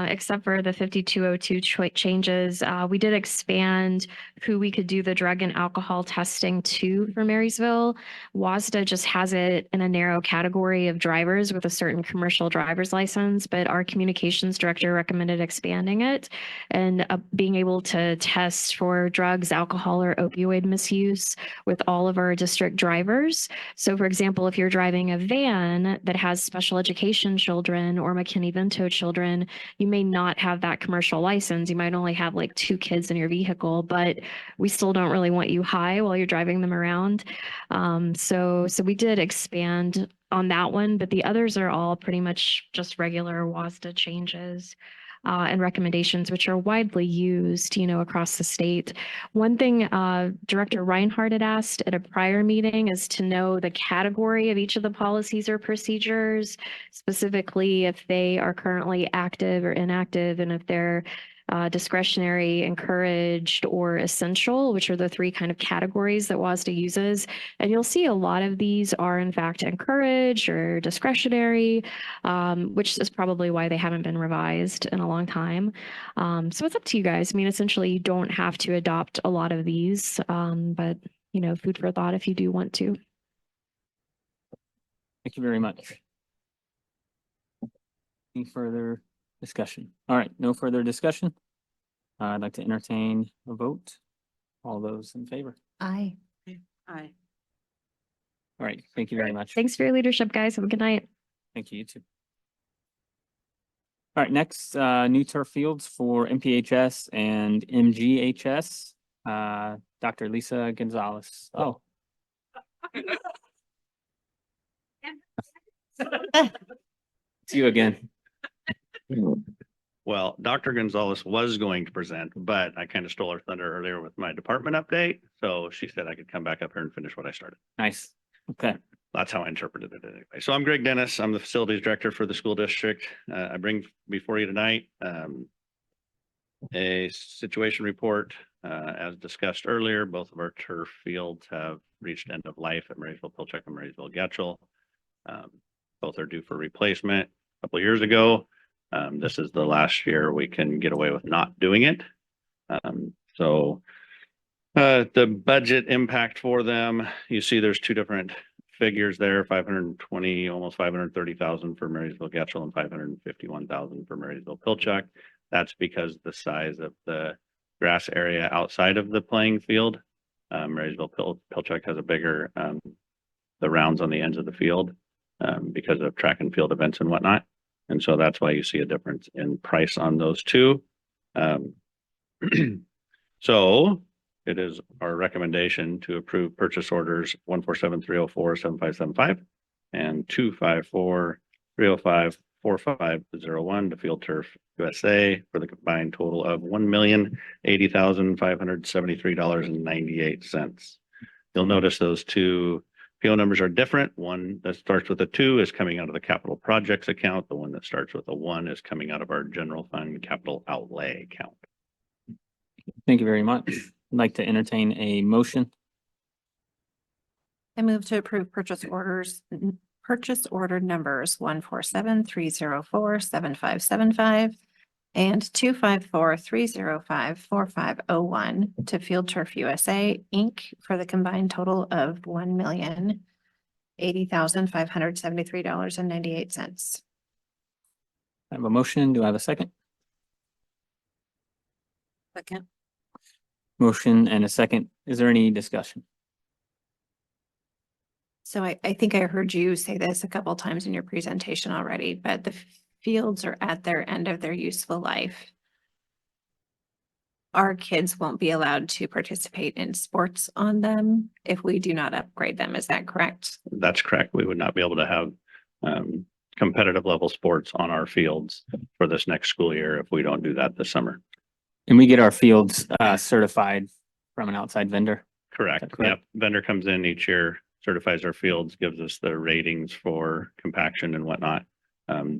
Speaker 18: except for the 5202 changes. We did expand who we could do the drug and alcohol testing to for Marysville. WASDA just has it in a narrow category of drivers with a certain commercial driver's license, but our communications director recommended expanding it and being able to test for drugs, alcohol, or opioid misuse with all of our district drivers. So for example, if you're driving a van that has special education children or McKinney-Vento children, you may not have that commercial license. You might only have like 2 kids in your vehicle, but we still don't really want you high while you're driving them around. So we did expand on that one, but the others are all pretty much just regular WASDA changes. And recommendations, which are widely used, across the state. One thing Director Reinhardt had asked at a prior meeting is to know the category of each of the policies or procedures, specifically if they are currently active or inactive, and if they're discretionary, encouraged, or essential, which are the 3 kind of categories that WASDA uses. And you'll see a lot of these are in fact encouraged or discretionary, which is probably why they haven't been revised in a long time. So it's up to you guys. I mean, essentially you don't have to adopt a lot of these, but food for thought if you do want to.
Speaker 1: Thank you very much. Any further discussion? All right, no further discussion. I'd like to entertain a vote. All those in favor?
Speaker 3: Aye.
Speaker 14: Aye.
Speaker 1: All right, thank you very much.
Speaker 18: Thanks for your leadership, guys. Have a good night.
Speaker 1: Thank you, you too. All right, next, new turf fields for MPHS and MGHS. Dr. Lisa Gonzalez. Oh. It's you again.
Speaker 6: Well, Dr. Gonzalez was going to present, but I kind of stole her thunder earlier with my department update. So she said I could come back up here and finish what I started.
Speaker 1: Nice. Okay.
Speaker 6: That's how I interpreted it anyway. So I'm Greg Dennis. I'm the facilities director for the school district. I bring before you tonight a situation report. As discussed earlier, both of our turf fields have reached end of life at Marysville Pilchuck and Marysville Getchell. Both are due for replacement a couple of years ago. This is the last year we can get away with not doing it. The budget impact for them, you see there's two different figures there, 520, almost 530,000 for Marysville Getchell and 551,000 for Marysville Pilchuck. That's because the size of the grass area outside of the playing field. Marysville Pilchuck has a bigger, the rounds on the ends of the field because of track and field events and whatnot. And so that's why you see a difference in price on those two. So it is our recommendation to approve purchase orders 147-304-7575 and 254-305-4501 to Field Turf USA for the combined total of $1,080,573.98. You'll notice those two PO numbers are different. One that starts with a 2 is coming out of the capital projects account. The one that starts with a 1 is coming out of our general fund capital outlay account.
Speaker 1: Thank you very much. I'd like to entertain a motion.
Speaker 3: I move to approve purchase order numbers 147-304-7575 and 254-305-4501 to Field Turf USA, Inc. for the combined total of $1,080,573.98.
Speaker 1: I have a motion. Do I have a second?
Speaker 14: Second.
Speaker 1: Motion and a second. Is there any discussion?
Speaker 3: So I think I heard you say this a couple times in your presentation already, but the fields are at their end of their useful life. Our kids won't be allowed to participate in sports on them if we do not upgrade them. Is that correct?
Speaker 6: That's correct. We would not be able to have competitive level sports on our fields for this next school year if we don't do that this summer.
Speaker 1: And we get our fields certified from an outside vendor.
Speaker 6: Correct. Yep. Vendor comes in each year, certifies our fields, gives us the ratings for compaction and whatnot.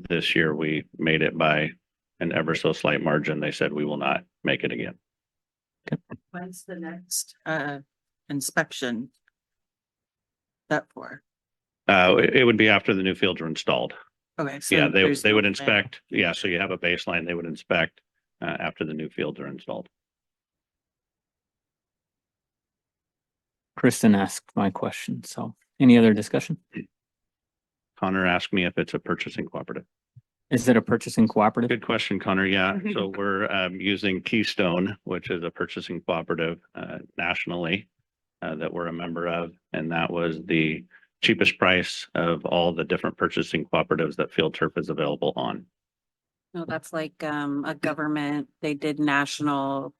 Speaker 6: This year we made it by an ever so slight margin. They said we will not make it again.
Speaker 4: When's the next inspection set for?
Speaker 6: It would be after the new fields are installed.
Speaker 4: Okay. So
Speaker 6: Yeah,
Speaker 4: there's
Speaker 6: they
Speaker 4: no
Speaker 6: would
Speaker 4: plan.
Speaker 6: inspect. Yeah, so you have a baseline, they would inspect after the new fields are installed.
Speaker 1: Kristen asked my question. So any other discussion?
Speaker 6: Connor asked me if it's a purchasing cooperative.
Speaker 1: Is it a purchasing cooperative?
Speaker 6: Good question, Connor. Yeah, so we're using Keystone, which is a purchasing cooperative nationally that we're a member of. And that was the cheapest price of all the different purchasing cooperatives that Field Turf is available on.
Speaker 14: No, that's like a government, they did national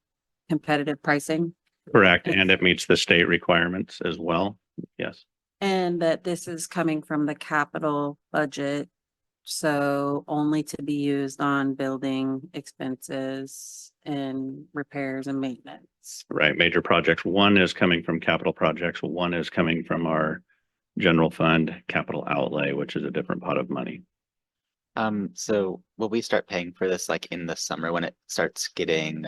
Speaker 14: competitive pricing.
Speaker 6: Correct, and it meets the state requirements as well. Yes.
Speaker 14: And that this is coming from the capital budget. So only to be used on building expenses and repairs and maintenance.
Speaker 6: Right, major projects. One is coming from capital projects. One is coming from our general fund capital outlay, which is a different pot of money.
Speaker 16: So will we start paying for this like in the summer when it starts getting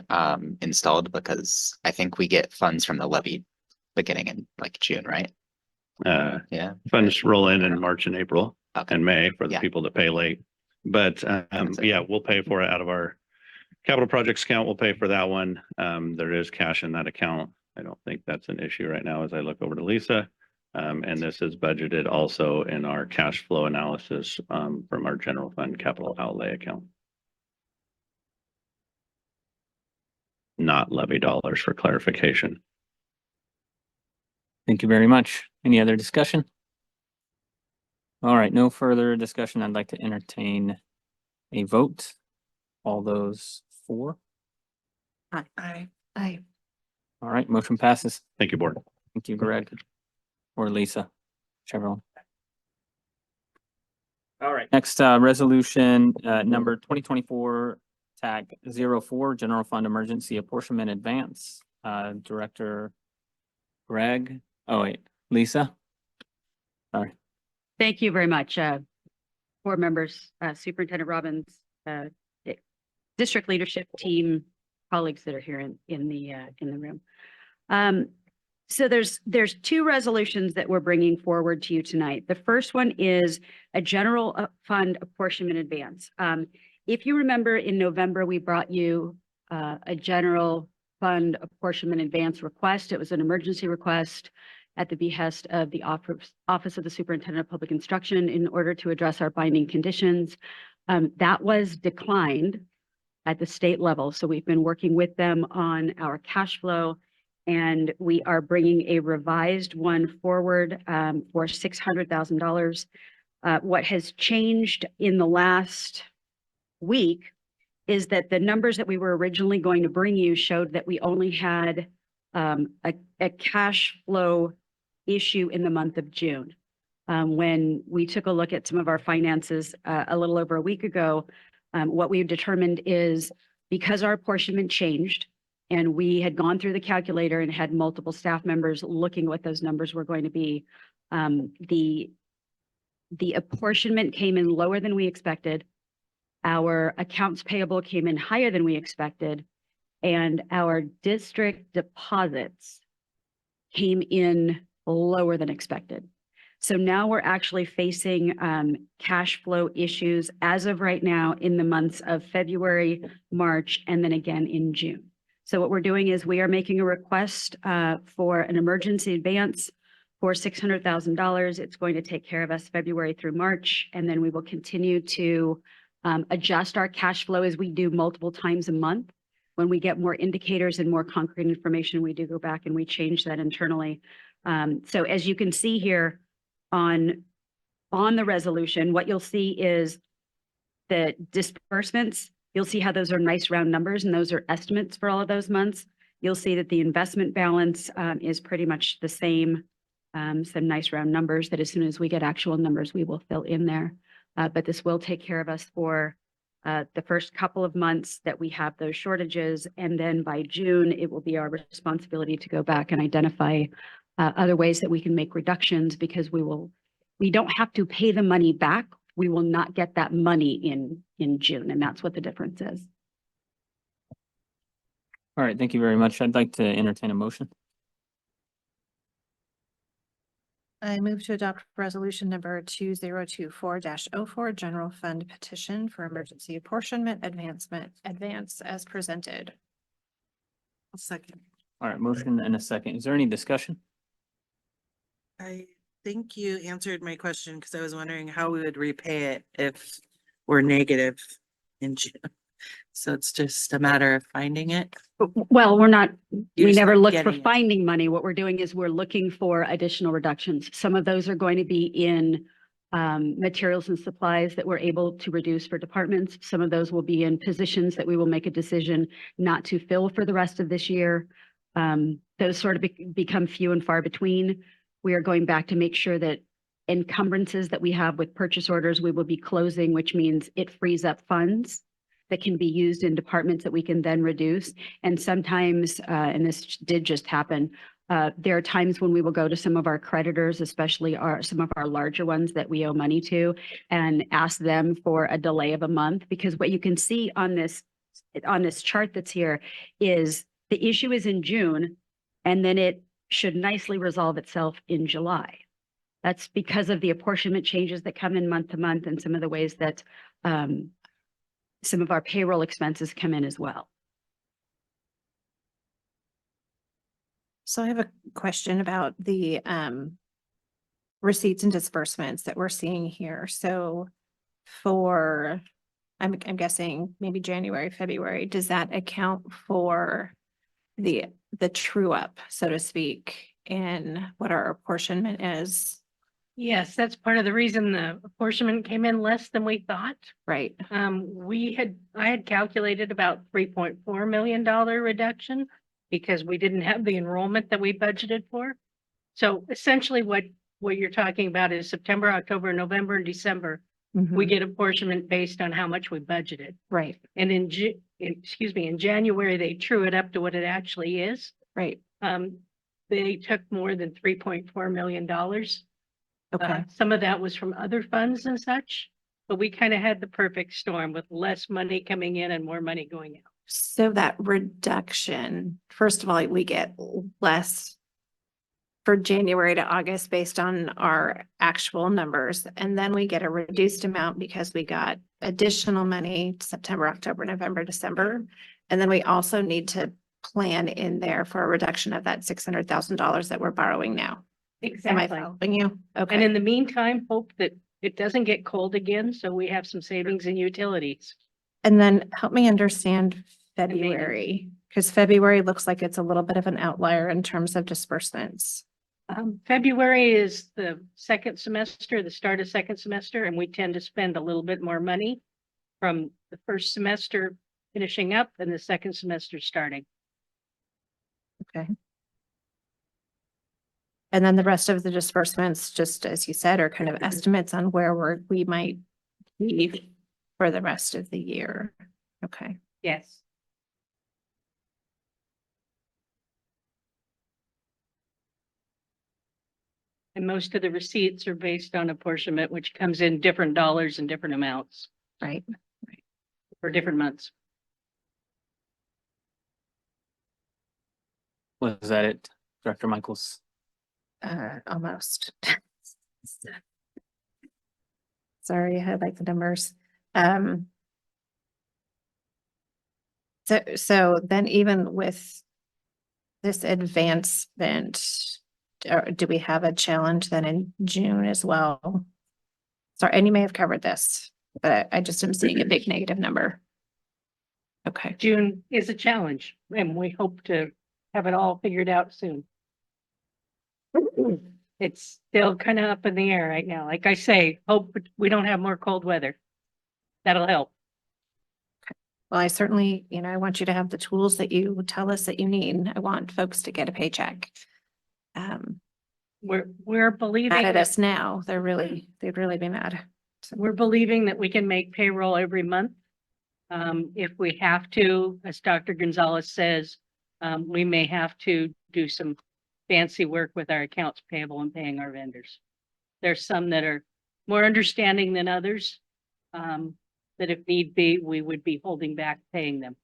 Speaker 16: installed? Because I think we get funds from the levy beginning in like June, right? Yeah.
Speaker 6: Funds roll in March and April and May for the people that pay late. But yeah, we'll pay for it out of our capital projects account. We'll pay for that one. There is cash in that account. I don't think that's an issue right now as I look over to Lisa. And this is budgeted also in our cash flow analysis from our general fund capital outlay account. Not levy dollars for clarification.
Speaker 1: Thank you very much. Any other discussion? All right, no further discussion. I'd like to entertain a vote. All those for?
Speaker 4: Aye.
Speaker 3: Aye.
Speaker 1: All right, motion passes.
Speaker 6: Thank you, board.
Speaker 1: Thank you, Greg. Or Lisa, whichever one. All right. Next, resolution, number 2024 TAC 04, General Fund Emergency Apportionment Advance. Director Greg, oh wait, Lisa? Sorry.
Speaker 20: Thank you very much, board members, Superintendent Robbins, district leadership team, colleagues that are here in the room. So there's two resolutions that we're bringing forward to you tonight. The first one is a general fund apportionment advance. If you remember in November, we brought you a general fund apportionment advance request. It was an emergency request at the behest of the Office of the Superintendent of Public Instruction in order to address our binding conditions. That was declined at the state level. So we've been working with them on our cash flow, and we are bringing a revised one forward for $600,000. What has changed in the last week is that the numbers that we were originally going to bring you showed that we only had a cash flow issue in the month of June. When we took a look at some of our finances a little over a week ago, what we've determined is because our apportionment changed and we had gone through the calculator and had multiple staff members looking what those numbers were going to be, the apportionment came in lower than we expected. Our accounts payable came in higher than we expected, and our district deposits came in lower than expected. So now we're actually facing cash flow issues as of right now in the months of February, March, and then again in June. So what we're doing is we are making a request for an emergency advance for $600,000. It's going to take care of us February through March, and then we will continue to adjust our cash flow as we do multiple times a month. When we get more indicators and more concrete information, we do go back and we change that internally. So as you can see here on the resolution, what you'll see is the disbursements. You'll see how those are nice round numbers, and those are estimates for all of those months. You'll see that the investment balance is pretty much the same, some nice round numbers that as soon as we get actual numbers, we will fill in there. But this will take care of us for the first couple of months that we have those shortages. And then by June, it will be our responsibility to go back and identify other ways that we can make reductions, because we don't have to pay the money back. We will not get that money in June, and that's what the difference is.
Speaker 1: All right, thank you very much. I'd like to entertain a motion.
Speaker 3: I move to adopt resolution number 2024-04, general fund petition for emergency apportionment advance as presented.
Speaker 4: I'll second.
Speaker 1: All right, motion and a second. Is there any discussion?
Speaker 4: I think you answered my question because I was wondering how we would repay it if we're negative in June. So it's just a matter of finding it.
Speaker 20: Well, we
Speaker 4: just
Speaker 20: never
Speaker 4: not
Speaker 20: look for
Speaker 4: getting it.
Speaker 20: finding money. What we're doing is we're looking for additional reductions. Some of those are going to be in materials and supplies that we're able to reduce for departments. Some of those will be in positions that we will make a decision not to fill for the rest of this year. Those sort of become few and far between. We are going back to make sure that encumbrances that we have with purchase orders, we will be closing, which means it frees up funds that can be used in departments that we can then reduce. And sometimes, and this did just happen, there are times when we will go to some of our creditors, especially some of our larger ones that we owe money to, and ask them for a delay of a month. Because what you can see on this chart that's here is the issue is in June, and then it should nicely resolve itself in July. That's because of the apportionment changes that come in month to month, and some of the ways that some of our payroll expenses come in as well.
Speaker 3: So I have a question about the receipts and disbursements that we're seeing here. So for, I'm guessing maybe January, February, does that account for the true up, so to speak, in what our apportionment is
Speaker 10: Yes, that's part of the reason the apportionment came in less than we thought.
Speaker 3: Right.
Speaker 10: I had calculated about $3.4 million reduction because we didn't have the enrollment that we budgeted for. So essentially what you're talking about is September, October, November, and December. We get apportionment based on how much we budgeted.
Speaker 3: Right.
Speaker 10: And in January, they true it up to what it actually is.
Speaker 3: Right.
Speaker 10: They took more than $3.4 million.
Speaker 3: Okay.
Speaker 10: Some of that was from other funds and such, but we kind of had the perfect storm with less money coming in and more money going out.
Speaker 3: So that reduction, first of all, we get less for January to August based on our actual numbers. And then we get a reduced amount because we got additional money September, October, November, December. And then we also need to plan in there for a reduction of that $600,000 that we're borrowing now.
Speaker 10: Exactly.
Speaker 3: Am I following you? Okay.
Speaker 10: And in the meantime, hope that it doesn't get cold again, so we have some savings in utilities.
Speaker 3: And then help me understand February, because February looks like it's a little bit of an outlier in terms of disbursements.
Speaker 10: February is the second semester, the start of second semester, and we tend to spend a little bit more money from the first semester finishing up and the second semester starting.
Speaker 3: Okay. And then the rest of the disbursements, just as you said, are kind of estimates on where we might be for the rest of the year. Okay.
Speaker 10: Yes. And most of the receipts are based on apportionment, which comes in different dollars and different amounts.
Speaker 3: Right.
Speaker 10: For different months.
Speaker 1: Was that it, Director Michaels?
Speaker 3: Almost. Sorry, I had like the numbers. So then even with this advancement, do we have a challenge then in June as well? Sorry, and you may have covered this, but I just am seeing a big negative number. Okay.
Speaker 10: June is a challenge and we hope to have it all figured out soon. It's still kind of up in the air right now. Like I say, hope we don't have more cold weather. That'll help.
Speaker 3: Well, I certainly, I want you to have the tools that you tell us that you need. I want folks to get a paycheck.
Speaker 10: We're believing
Speaker 3: Mad at
Speaker 10: that-
Speaker 3: us now. They'd really be mad.
Speaker 10: We're believing that we can make payroll every month. If we have to, as Dr. Gonzalez says, we may have to do some fancy work with our accounts payable and paying our vendors. There's some that are more understanding than others, that if need be, we would be holding back paying them.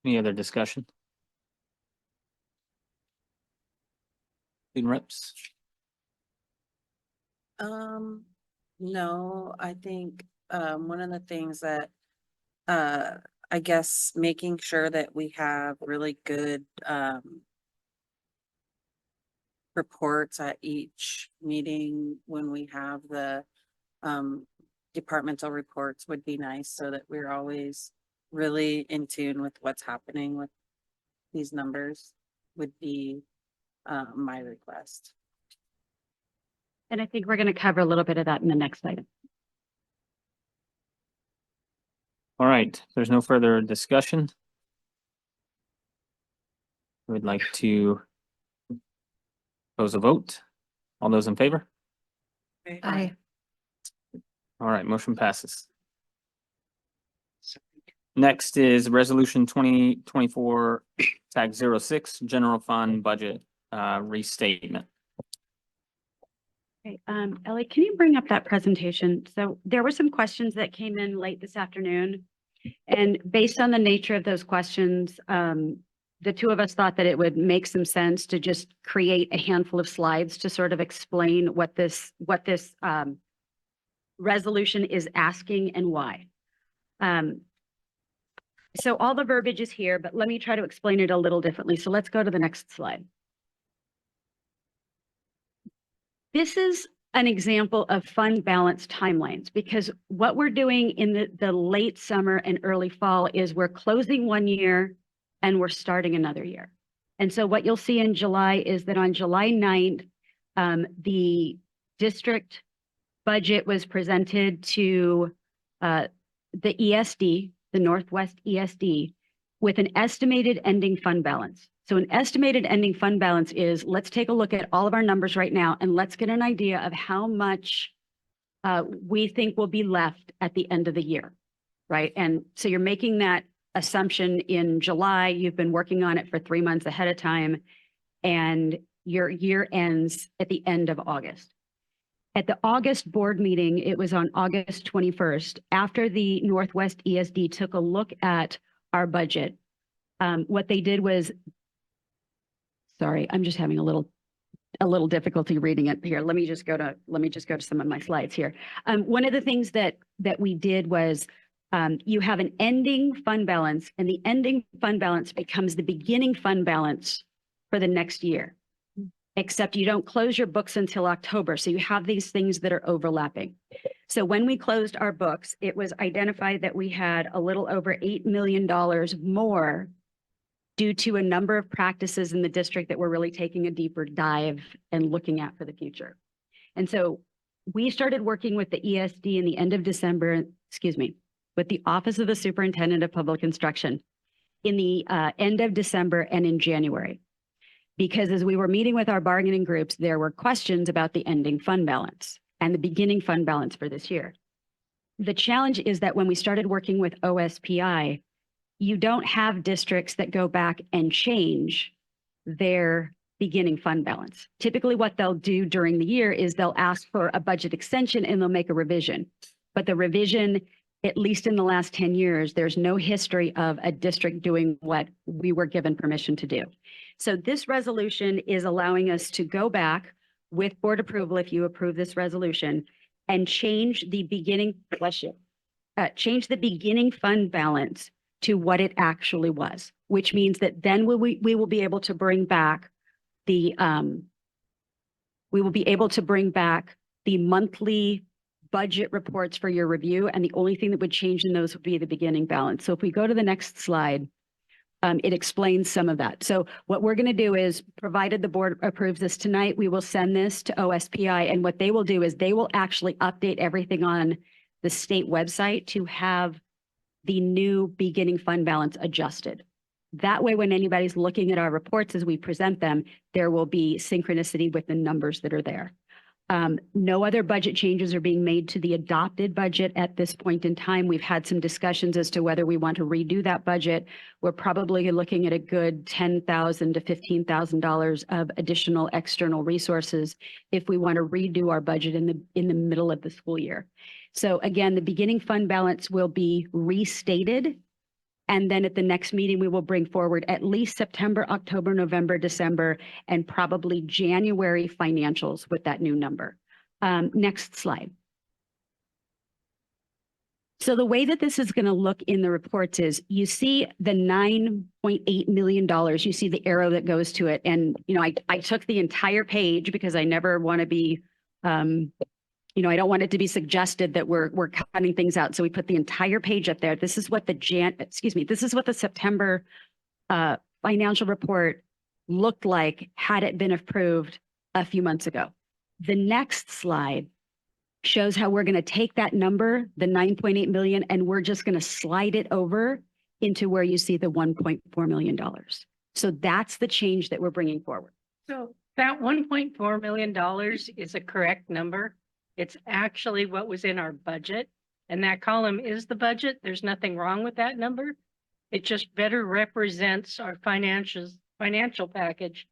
Speaker 1: Any other discussion? Student reps?
Speaker 14: No, I think, one of the things that, I guess making sure that we have really good, reports at each meeting when we have the, departmental reports would be nice so that we're always really in tune with what's happening with these numbers would be, my request.
Speaker 20: And I think we're going to cover a little bit of that in the next item.
Speaker 1: All right, if there's no further discussion. We'd like to pose a vote. All those in favor?
Speaker 3: Aye.
Speaker 1: All right, motion passes. Next is resolution 2024 tag 06, general fund budget restatement.
Speaker 20: Okay, Ellie, can you bring up that presentation? So there were some questions that came in late this afternoon. And based on the nature of those questions, the two of us thought that it would make some sense to just create a handful of slides to sort of explain what this resolution is asking and why. So all the verbiage is here, but let me try to explain it a little differently. So let's go to the next slide. This is an example of fund balance timelines, because what we're doing in the late summer and early fall is we're closing one year and we're starting another year. And so what you'll see in July is that on July 9th, the district budget was presented to the ESD, the Northwest ESD, with an estimated ending fund balance. So an estimated ending fund balance is, let's take a look at all of our numbers right now and let's get an idea of how much we think will be left at the end of the year, right? And so you're making that assumption in July. You've been working on it for 3 months ahead of time, and your year ends at the end of August. At the August board meeting, it was on August 21st, after the Northwest ESD took a look at our budget, what they did was, sorry, I'm just having a little difficulty reading it here. Let me just go to some of my slides here. One of the things that we did was, you have an ending fund balance, and the ending fund balance becomes the beginning fund balance for the next year, except you don't close your books until October. So you have these things that are overlapping. So when we closed our books, it was identified that we had a little over $8 million more due to a number of practices in the district that we're really taking a deeper dive and looking at for the future. And so we started working with the ESD in the end of December, with the Office of the Superintendent of Public Instruction in the end of December and in January. Because as we were meeting with our bargaining groups, there were questions about the ending fund balance and the beginning fund balance for this year. The challenge is that when we started working with OSPI, you don't have districts that go back and change their beginning fund balance. Typically what they'll do during the year is they'll ask for a budget extension and they'll make a revision. But the revision, at least in the last 10 years, there's no history of a district doing what we were given permission to do. So this resolution is allowing us to go back with board approval, if you approve this resolution, and change the beginning, change the beginning fund balance to what it actually was, which means that then we will be able to bring back the monthly budget reports for your review. And the only thing that would change in those would be the beginning balance. So if we go to the next slide, it explains some of that. So what we're going to do is, provided the board approves this tonight, we will send this to OSPI. And what they will do is they will actually update everything on the state website to have the new beginning fund balance adjusted. That way, when anybody's looking at our reports as we present them, there will be synchronicity with the numbers that are there. No other budget changes are being made to the adopted budget at this point in time. We've had some discussions as to whether we want to redo that budget. We're probably looking at a good $10,000 to $15,000 of additional external resources if we want to redo our budget in the middle of the school year. So again, the beginning fund balance will be restated. And then at the next meeting, we will bring forward at least September, October, November, December, and probably January financials with that new number. Next slide. So the way that this is going to look in the reports is, you see the $9.8 million, you see the arrow that goes to it. And, I took the entire page because I never want to be, I don't want it to be suggested that we're cutting things out. So we put the entire page up there. This is what this is what the September financial report looked like had it been approved a few months ago. The next slide shows how we're going to take that number, the 9.8 million, and we're just going to slide it over into where you see the $1.4 million. So that's the change that we're bringing forward.
Speaker 10: So that $1.4 million is a correct number. It's actually what was in our budget, and that column is the budget. There's nothing wrong with that number. It just better represents our financial package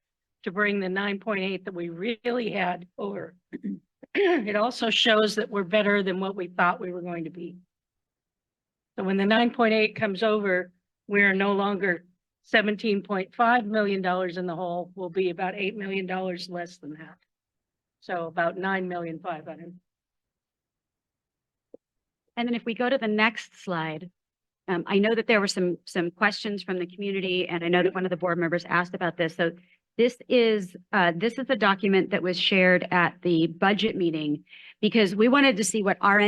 Speaker 10: to bring the 9.8 that we really had over. It also shows that we're better than what we thought we were going to be. So when the 9.8 comes over, we're no longer $17.5 million in the hole. We'll be about $8 million less than that. So about $9,500,000.
Speaker 20: And then if we go to the next slide, I know that there were some questions from the community, and I know that one of the board members asked about this. So this is a document that was shared at the budget meeting, because we wanted to see what our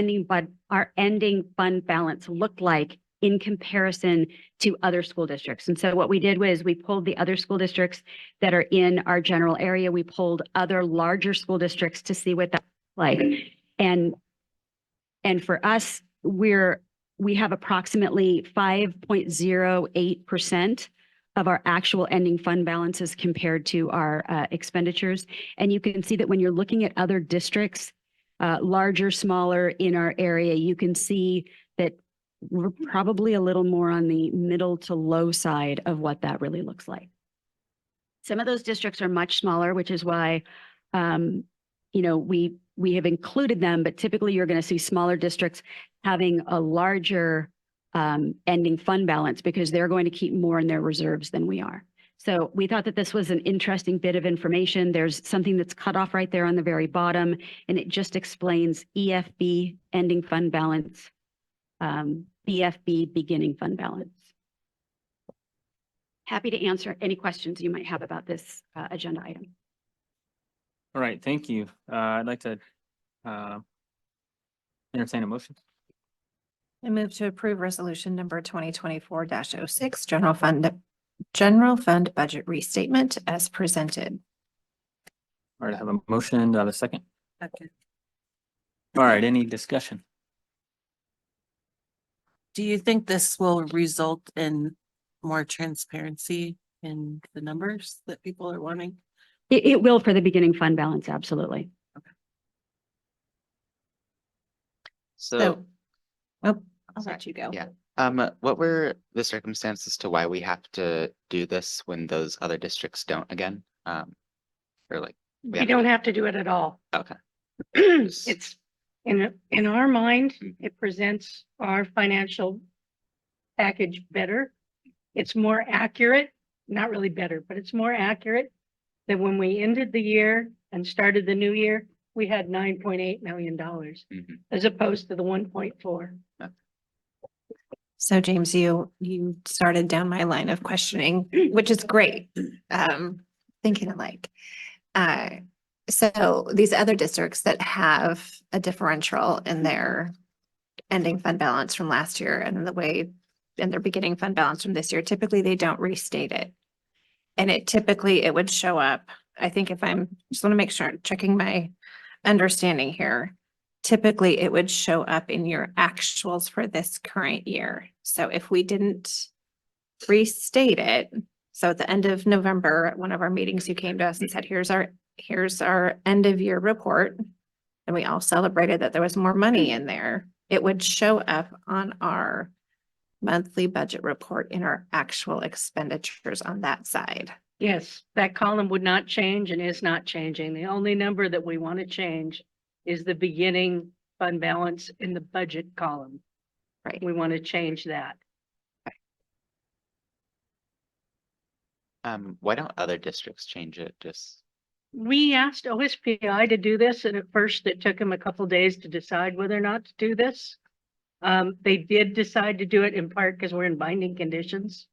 Speaker 20: ending fund balance looked like in comparison to other school districts. And so what we did was we pulled the other school districts that are in our general area. We pulled other larger school districts to see what that's like. And for us, we have approximately 5.08% of our actual ending fund balances compared to our expenditures. And you can see that when you're looking at other districts, larger, smaller in our area, you can see that we're probably a little more on the middle to low side of what that really looks like. Some of those districts are much smaller, which is why, we have included them, but typically you're going to see smaller districts having a larger ending fund balance because they're going to keep more in their reserves than we are. So we thought that this was an interesting bit of information. There's something that's cut off right there on the very bottom, and it just explains EFB ending fund balance, BFB beginning fund balance. Happy to answer any questions you might have about this agenda item.
Speaker 1: All right, thank you. I'd like to entertain a motion.
Speaker 3: I move to approve resolution number 2024-06, general fund budget restatement as presented.
Speaker 1: All right, I have a motion. Do I have a second?
Speaker 14: Okay.
Speaker 1: All right, any discussion?
Speaker 14: Do you think this will result in more transparency in the numbers that people are wanting?
Speaker 20: It will for the beginning fund balance, absolutely.
Speaker 16: So,
Speaker 3: I'll let you go.
Speaker 16: yeah. What were the circumstances to why we have to do this when those other districts don't again? Or like
Speaker 10: We don't have to do it at all.
Speaker 16: Okay.
Speaker 10: It's in our mind, it presents our financial package better. It's more accurate, not really better, but it's more accurate than when we ended the year and started the new year, we had $9.8 million as opposed to the 1.4.
Speaker 3: So James, you started down my line of questioning, which is great. Thinking alike. So these other districts that have a differential in their ending fund balance from last year and their beginning fund balance from this year, typically they don't restate it. And it would show up, I think just want to make sure I'm checking my understanding here. Typically it would show up in your actuals for this current year. So if we didn't restate it, so at the end of November, at one of our meetings, you came to us and said, here's our end of year report. And we all celebrated that there was more money in there. It would show up on our monthly budget report in our actual expenditures on that side.
Speaker 10: Yes, that column would not change and is not changing. The only number that we want to change is the beginning fund balance in the budget column.
Speaker 3: Right.
Speaker 10: We want to change that.
Speaker 16: Why don't other districts change it? Just
Speaker 10: We asked OSPI to do this, and at first it took them a couple days to decide whether or not to do this. They did decide to do it in part because we're in binding conditions,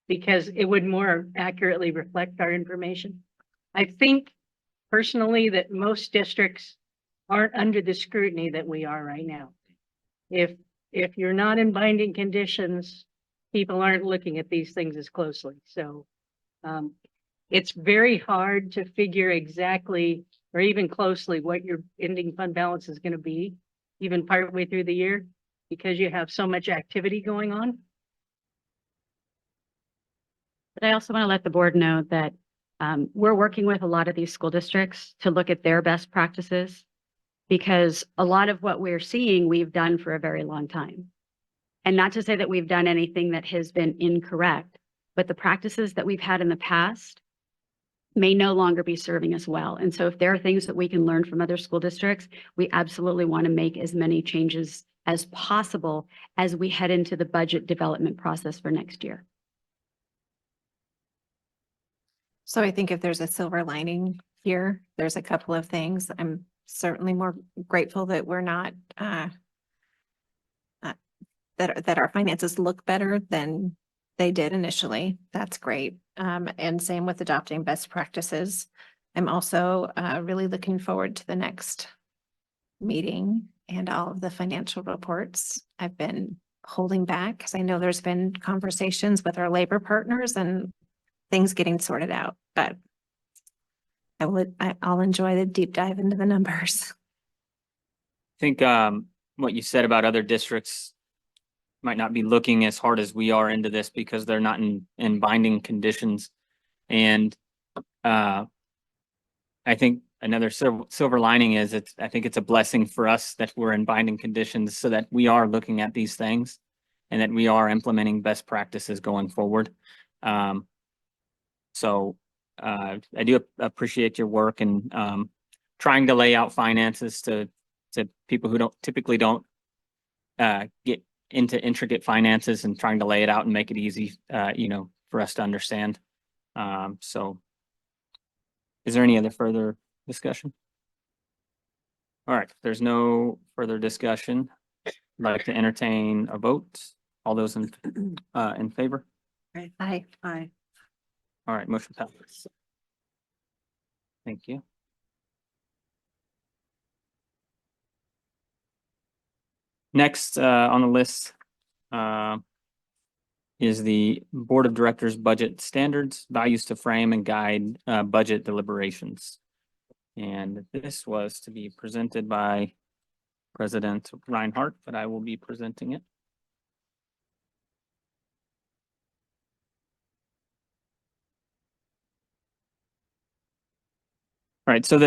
Speaker 10: because it would more accurately reflect our information. I think personally that most districts aren't under the scrutiny that we are right now. If you're not in binding conditions, people aren't looking at these things as closely. So it's very hard to figure exactly or even closely what your ending fund balance is going to be, even partway through the year, because you have so much activity going on.
Speaker 20: But I also want to let the board know that we're working with a lot of these school districts to look at their best practices, because a lot of what we're seeing, we've done for a very long time. And not to say that we've done anything that has been incorrect, but the practices that we've had in the past may no longer be serving us well. And so if there are things that we can learn from other school districts, we absolutely want to make as many changes as possible as we head into the budget development process for next year.
Speaker 3: So I think if there's a silver lining here, there's a couple of things. I'm certainly more grateful that we're not, that our finances look better than they did initially. That's great. And same with adopting best practices. I'm also really looking forward to the next meeting and all of the financial reports. I've been holding back, because I know there's been conversations with our labor partners and things getting sorted out, but I'll enjoy the deep dive into the numbers.
Speaker 1: I think what you said about other districts might not be looking as hard as we are into this because they're not in binding conditions. And I think another silver lining is I think it's a blessing for us that we're in binding conditions so that we are looking at these things and that we are implementing best practices going forward. So I do appreciate your work and trying to lay out finances to people who typically don't get into intricate finances and trying to lay it out and make it easy, for us to understand. So is there any other further discussion? All right, if there's no further discussion, I'd like to entertain a vote. All those in favor?
Speaker 3: Aye.
Speaker 4: Aye.
Speaker 1: All right, motion passes. Thank you. Next on the list is the Board of Directors Budget Standards, Values to Frame and Guide Budget Deliberations. And this was to be presented by President Reinhardt, but I will be presenting it. All right, so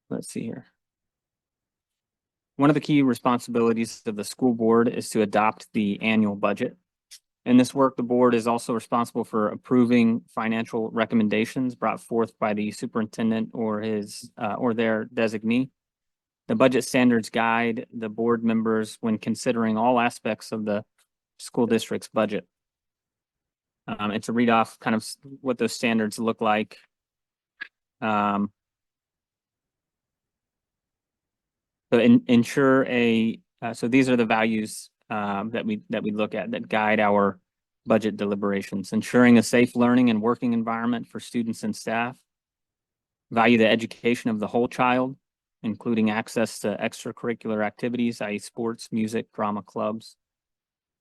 Speaker 1: let's see here. One of the key responsibilities of the school board is to adopt the annual budget. In this work, the board is also responsible for approving financial recommendations brought forth by the superintendent or his or their designee. The budget standards guide the board members when considering all aspects of the school district's budget. And to read off kind of what those standards look like. So ensure so these are the values that we look at that guide our budget deliberations. Ensuring a safe learning and working environment for students and staff. Value the education of the whole child, including access to extracurricular activities, i.e. sports, music, drama clubs.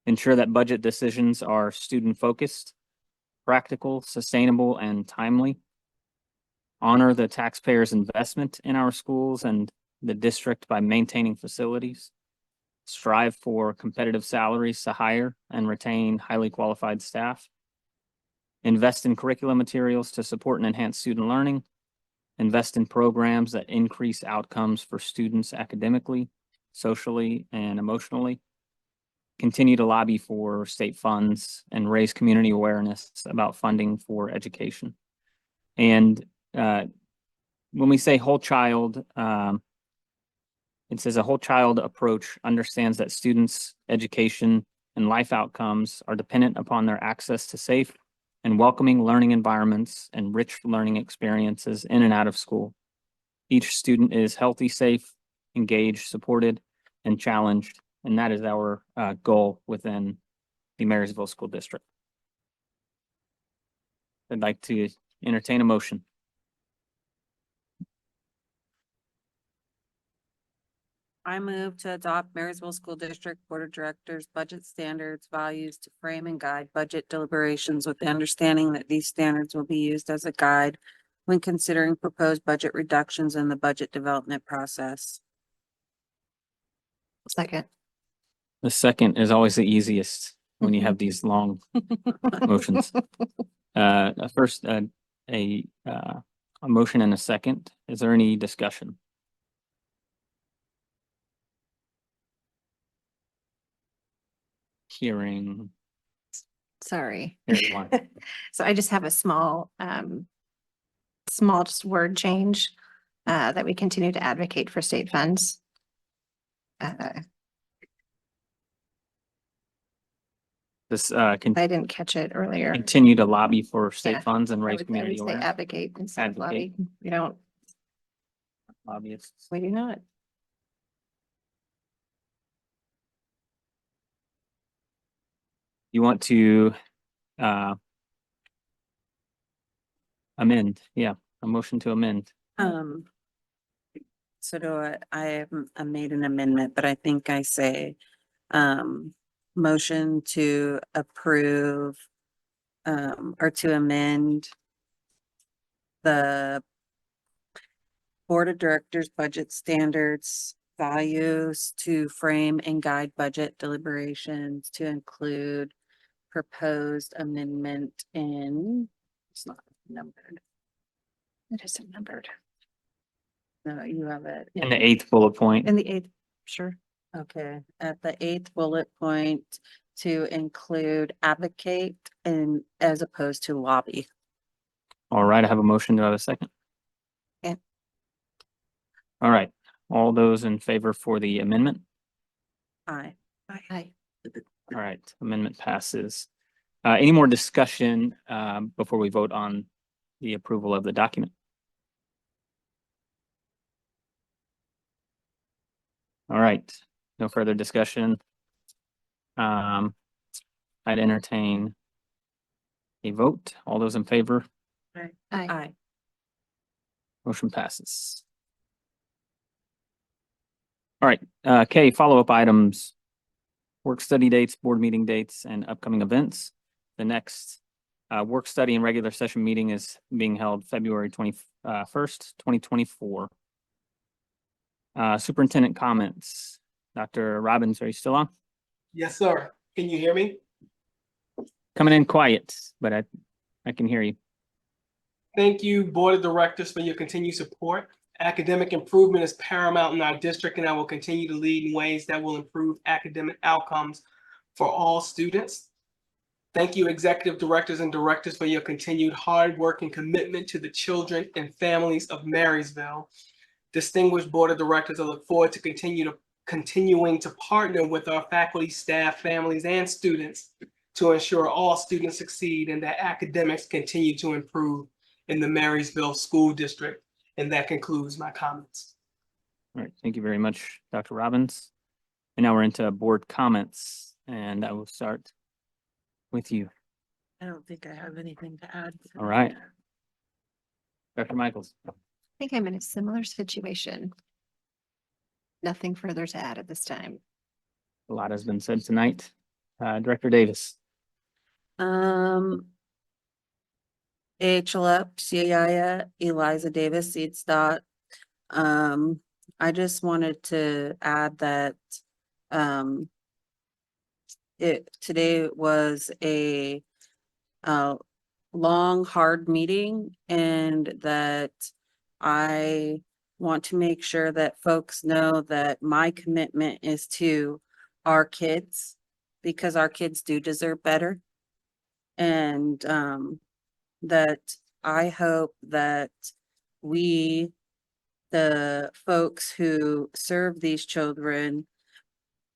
Speaker 1: Ensure that budget decisions are student-focused, practical, sustainable, and timely. Honor the taxpayers' investment in our schools and the district by maintaining facilities. Strive for competitive salaries to hire and retain highly qualified staff. Invest in curriculum materials to support and enhance student learning. Invest in programs that increase outcomes for students academically, socially, and emotionally. Continue to lobby for state funds and raise community awareness about funding for education. And when we say whole child, it says a whole child approach understands that students' education and life outcomes are dependent upon their access to safe and welcoming learning environments and rich learning experiences in and out of school. Each student is healthy, safe, engaged, supported, and challenged, and that is our goal within the Marysville School District. I'd like to entertain a motion.
Speaker 14: I move to adopt Marysville School District Board of Directors Budget Standards, Values to frame and guide budget deliberations with the understanding that these standards will be used as a guide when considering proposed budget reductions in the budget development process.
Speaker 3: Second.
Speaker 1: The second is always the easiest when you have these long motions. First, a motion and a second. Is there any discussion? Hearing.
Speaker 3: Sorry.
Speaker 1: Here's one.
Speaker 3: So I just have a small just word change that we continue to advocate for state funds.
Speaker 1: This
Speaker 3: I didn't catch it earlier.
Speaker 1: continue to lobby for state
Speaker 3: Yeah,
Speaker 1: funds and
Speaker 3: I
Speaker 1: raise
Speaker 3: would
Speaker 1: community
Speaker 3: say
Speaker 1: awareness.
Speaker 3: advocate instead of lobby.
Speaker 1: Advocate.
Speaker 3: We don't,
Speaker 1: Lobbyists.
Speaker 3: we do not.
Speaker 1: You want to amend? Yeah, a motion to amend.
Speaker 14: So I made an amendment, but I think I say, motion to approve or to amend the Board of Directors budget standards values to frame and guide budget deliberations to include proposed amendment in, it's not numbered.
Speaker 3: It isn't numbered.
Speaker 14: No, you have it.
Speaker 1: In the 8th bullet point.
Speaker 14: In the 8th, sure. Okay, at the 8th bullet point to include advocate and as opposed to lobby.
Speaker 1: All right, I have a motion. Do I have a second?
Speaker 14: Yeah.
Speaker 1: All right, all those in favor for the amendment?
Speaker 14: Aye.
Speaker 3: Aye.
Speaker 1: All right, amendment passes. Any more discussion before we vote on the approval of the document? All right, no further discussion. I'd entertain a vote. All those in favor?
Speaker 3: Aye.
Speaker 14: Aye.
Speaker 1: Motion passes. All right, K, follow-up items, work study dates, board meeting dates, and upcoming events. The next work study and regular session meeting is being held February 21st, 2024. Superintendent comments. Dr. Robbins, are you still on?
Speaker 5: Yes, sir. Can you hear me?
Speaker 1: Coming in quiet, but I can hear you.
Speaker 5: Thank you, Board of Directors, for your continued support. Academic improvement is paramount in our district, and I will continue to lead in ways that will improve academic outcomes for all students. Thank you, Executive Directors and Directors, for your continued hard work and commitment to the children and families of Marysville. Distinguished Board of Directors, I look forward to continuing to partner with our faculty, staff, families, and students to ensure all students succeed and that academics continue to improve in the Marysville School District. And that concludes my comments.
Speaker 1: All right, thank you very much, Dr. Robbins. And now we're into board comments, and I will start with you.
Speaker 14: I don't think I have anything to add.
Speaker 1: All right. Dr. Michaels.
Speaker 3: I think I'm in a similar situation. Nothing further to add at this time.
Speaker 1: A lot has been said tonight. Director Davis.
Speaker 14: AHLF, CIA, Eliza Davis, Seeds Dot. I just wanted to add that today was a long, hard meeting, and that I want to make sure that folks know that my commitment is to our kids, because our kids do deserve better. And that I hope that we, the folks who serve these children,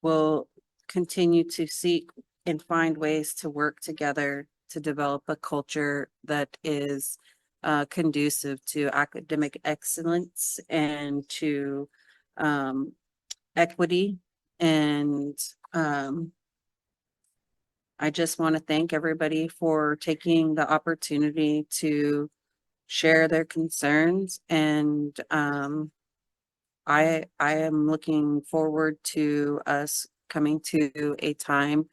Speaker 14: will continue to seek and find ways to work together to develop a culture that is conducive to academic excellence and to equity. And I just want to thank everybody for taking the opportunity to share their concerns. And I am looking forward to us coming to a time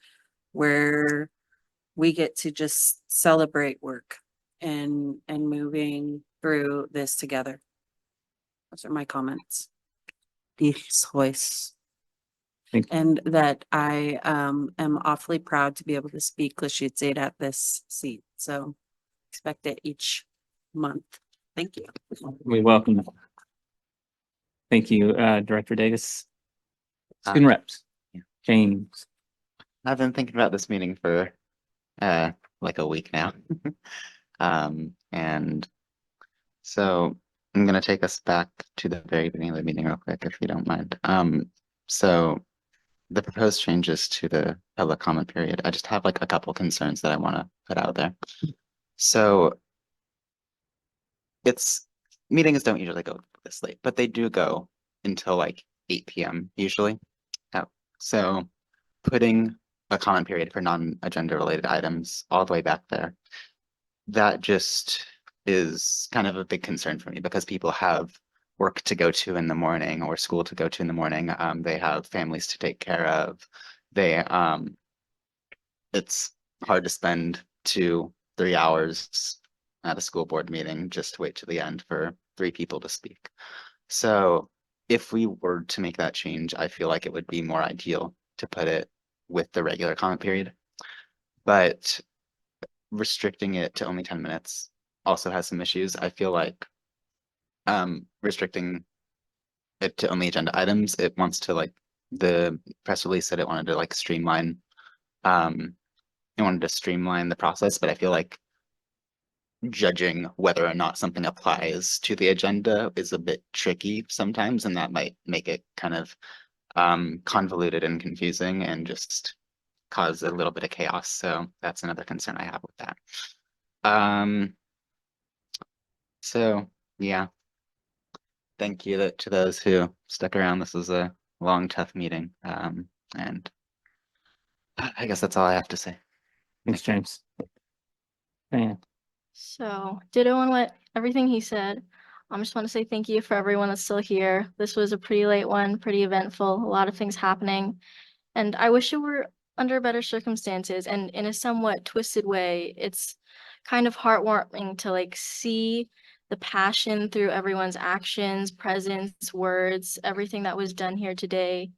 Speaker 14: where we get to just celebrate work and moving through this together. Those are my comments. And that I am awfully proud to be able to speak Lashit at this seat. So expect it each month. Thank you.
Speaker 1: We welcome it. Thank you, Director Davis. Student reps. James.
Speaker 16: I've been thinking about this meeting for like a week now. And so I'm gonna take us back to the very beginning of the meeting real quick, if you don't mind. So the proposed changes to the public comment period, I just have like a couple concerns that I want to put out there. So meetings don't usually go this late, but they do go until like 8 p.m. usually. So putting a comment period for non-agenda related items all the way back there, that just is kind of a big concern for me, because people have work to go to in the morning or school to go to in the morning. They have families to take care of. they, it's hard to spend 2-3 hours at a school board meeting just to wait to the end for 3 people to speak. So if we were to make that change, I feel like it would be more ideal to put it with the regular comment period. But restricting it to only 10 minutes also has some issues. I feel like restricting it to only agenda items, it wants to, like, the press release said it wanted to like streamline the process, but I feel like judging whether or not something applies to the agenda is a bit tricky sometimes, and that might make it kind of convoluted and confusing and just cause a little bit of chaos. So that's another concern I have with that. So yeah, thank you to those who stuck around. This was a long, tough meeting. And I guess that's all I have to say.
Speaker 1: Thanks, James. Diane.
Speaker 12: So ditto on what everything he said. I just want to say thank you for everyone that's still here. This was a pretty late one, pretty eventful, a lot of things happening. And I wish it were under better circumstances, and in a somewhat twisted way. It's kind of heartwarming to like see the passion through everyone's actions, presence, words, everything that was done here today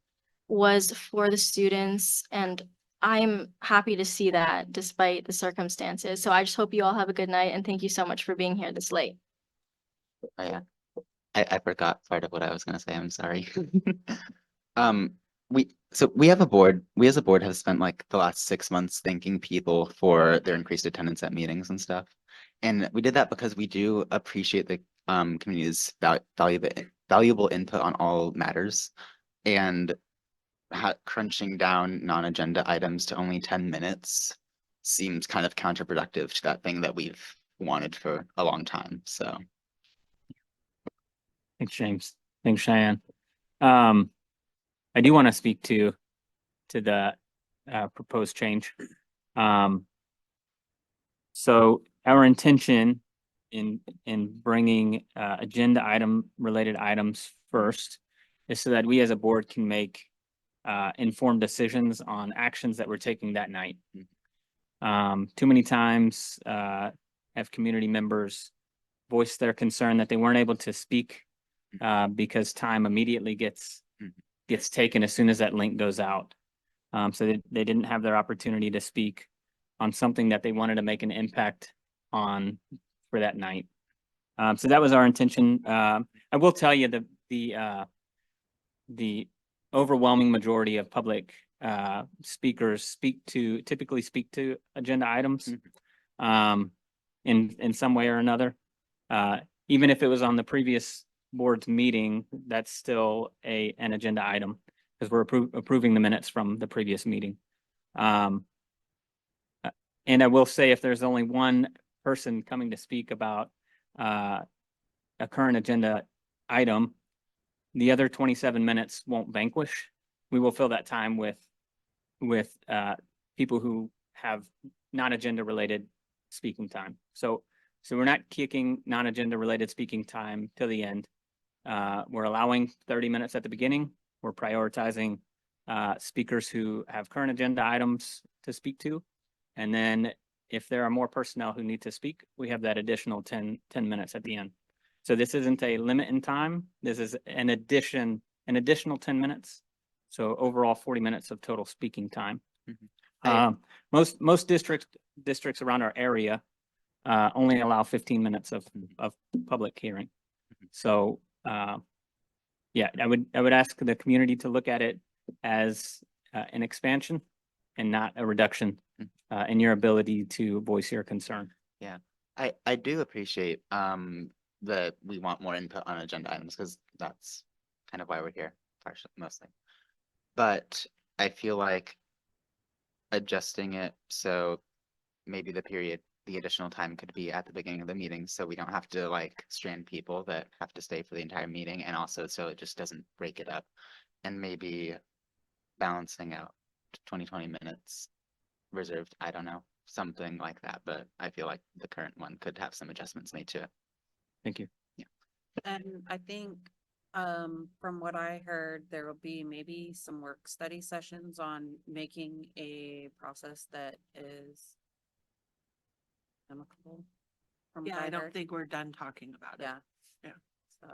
Speaker 12: was for the students. And I'm happy to see that despite the circumstances. So I just hope you all have a good night, and thank you so much for being here this late.
Speaker 16: Oh, yeah. I forgot part of what I was gonna say. I'm sorry. We have a board. We as a board have spent like the last 6 months thanking people for their increased attendance at meetings and stuff. And we did that because we do appreciate the community's valuable input on all matters. And crunching down non-agenda items to only 10 minutes seems kind of counterproductive to that thing that we've wanted for a long time. So
Speaker 1: Thanks, James. Thanks, Cheyenne. I do want to speak to the proposed change. So our intention in bringing agenda item related items first is so that we as a board can make informed decisions on actions that we're taking that night. Too many times have community members voice their concern that they weren't able to speak because time immediately gets taken as soon as that link goes out. So they didn't have their opportunity to speak on something that they wanted to make an impact on for that night. So that was our intention. I will tell you that the overwhelming majority of public speakers typically speak to agenda items in some way or another. Even if it was on the previous board's meeting, that's still an agenda item because we're approving the minutes from the previous meeting. And I will say, if there's only one person coming to speak about a current agenda item, the other 27 minutes won't vanquish. We will fill that time with people who have non-agenda related speaking time. So we're not kicking non-agenda related speaking time to the end. We're allowing 30 minutes at the beginning. We're prioritizing speakers who have current agenda items to speak to. And then if there are more personnel who need to speak, we have that additional 10 minutes at the end. So this isn't a limit in time. This is an additional 10 minutes. So overall 40 minutes of total speaking time. Most districts around our area only allow 15 minutes of public hearing. So yeah, I would ask the community to look at it as an expansion and not a reduction in your ability to voice your concern.
Speaker 16: yeah, I do appreciate that we want more input on agenda items because that's kind of why we're here, partially, mostly. But I feel like adjusting it so maybe the additional time could be at the beginning of the meeting, so we don't have to like strand people that have to stay for the entire meeting, and also so it just doesn't break it up, and maybe balancing out 20 minutes reserved. I don't know, something like that, but I feel like the current one could have some adjustments made to it.
Speaker 1: Thank you.
Speaker 14: And I think From what I heard, there will be maybe some work study sessions on making a process that is amicable. From what
Speaker 4: Yeah, I don't
Speaker 14: heard.
Speaker 4: think we're done talking about it.
Speaker 14: Yeah.
Speaker 4: Yeah.
Speaker 14: So.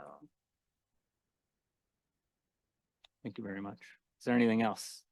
Speaker 1: Thank you very much. Is there anything else?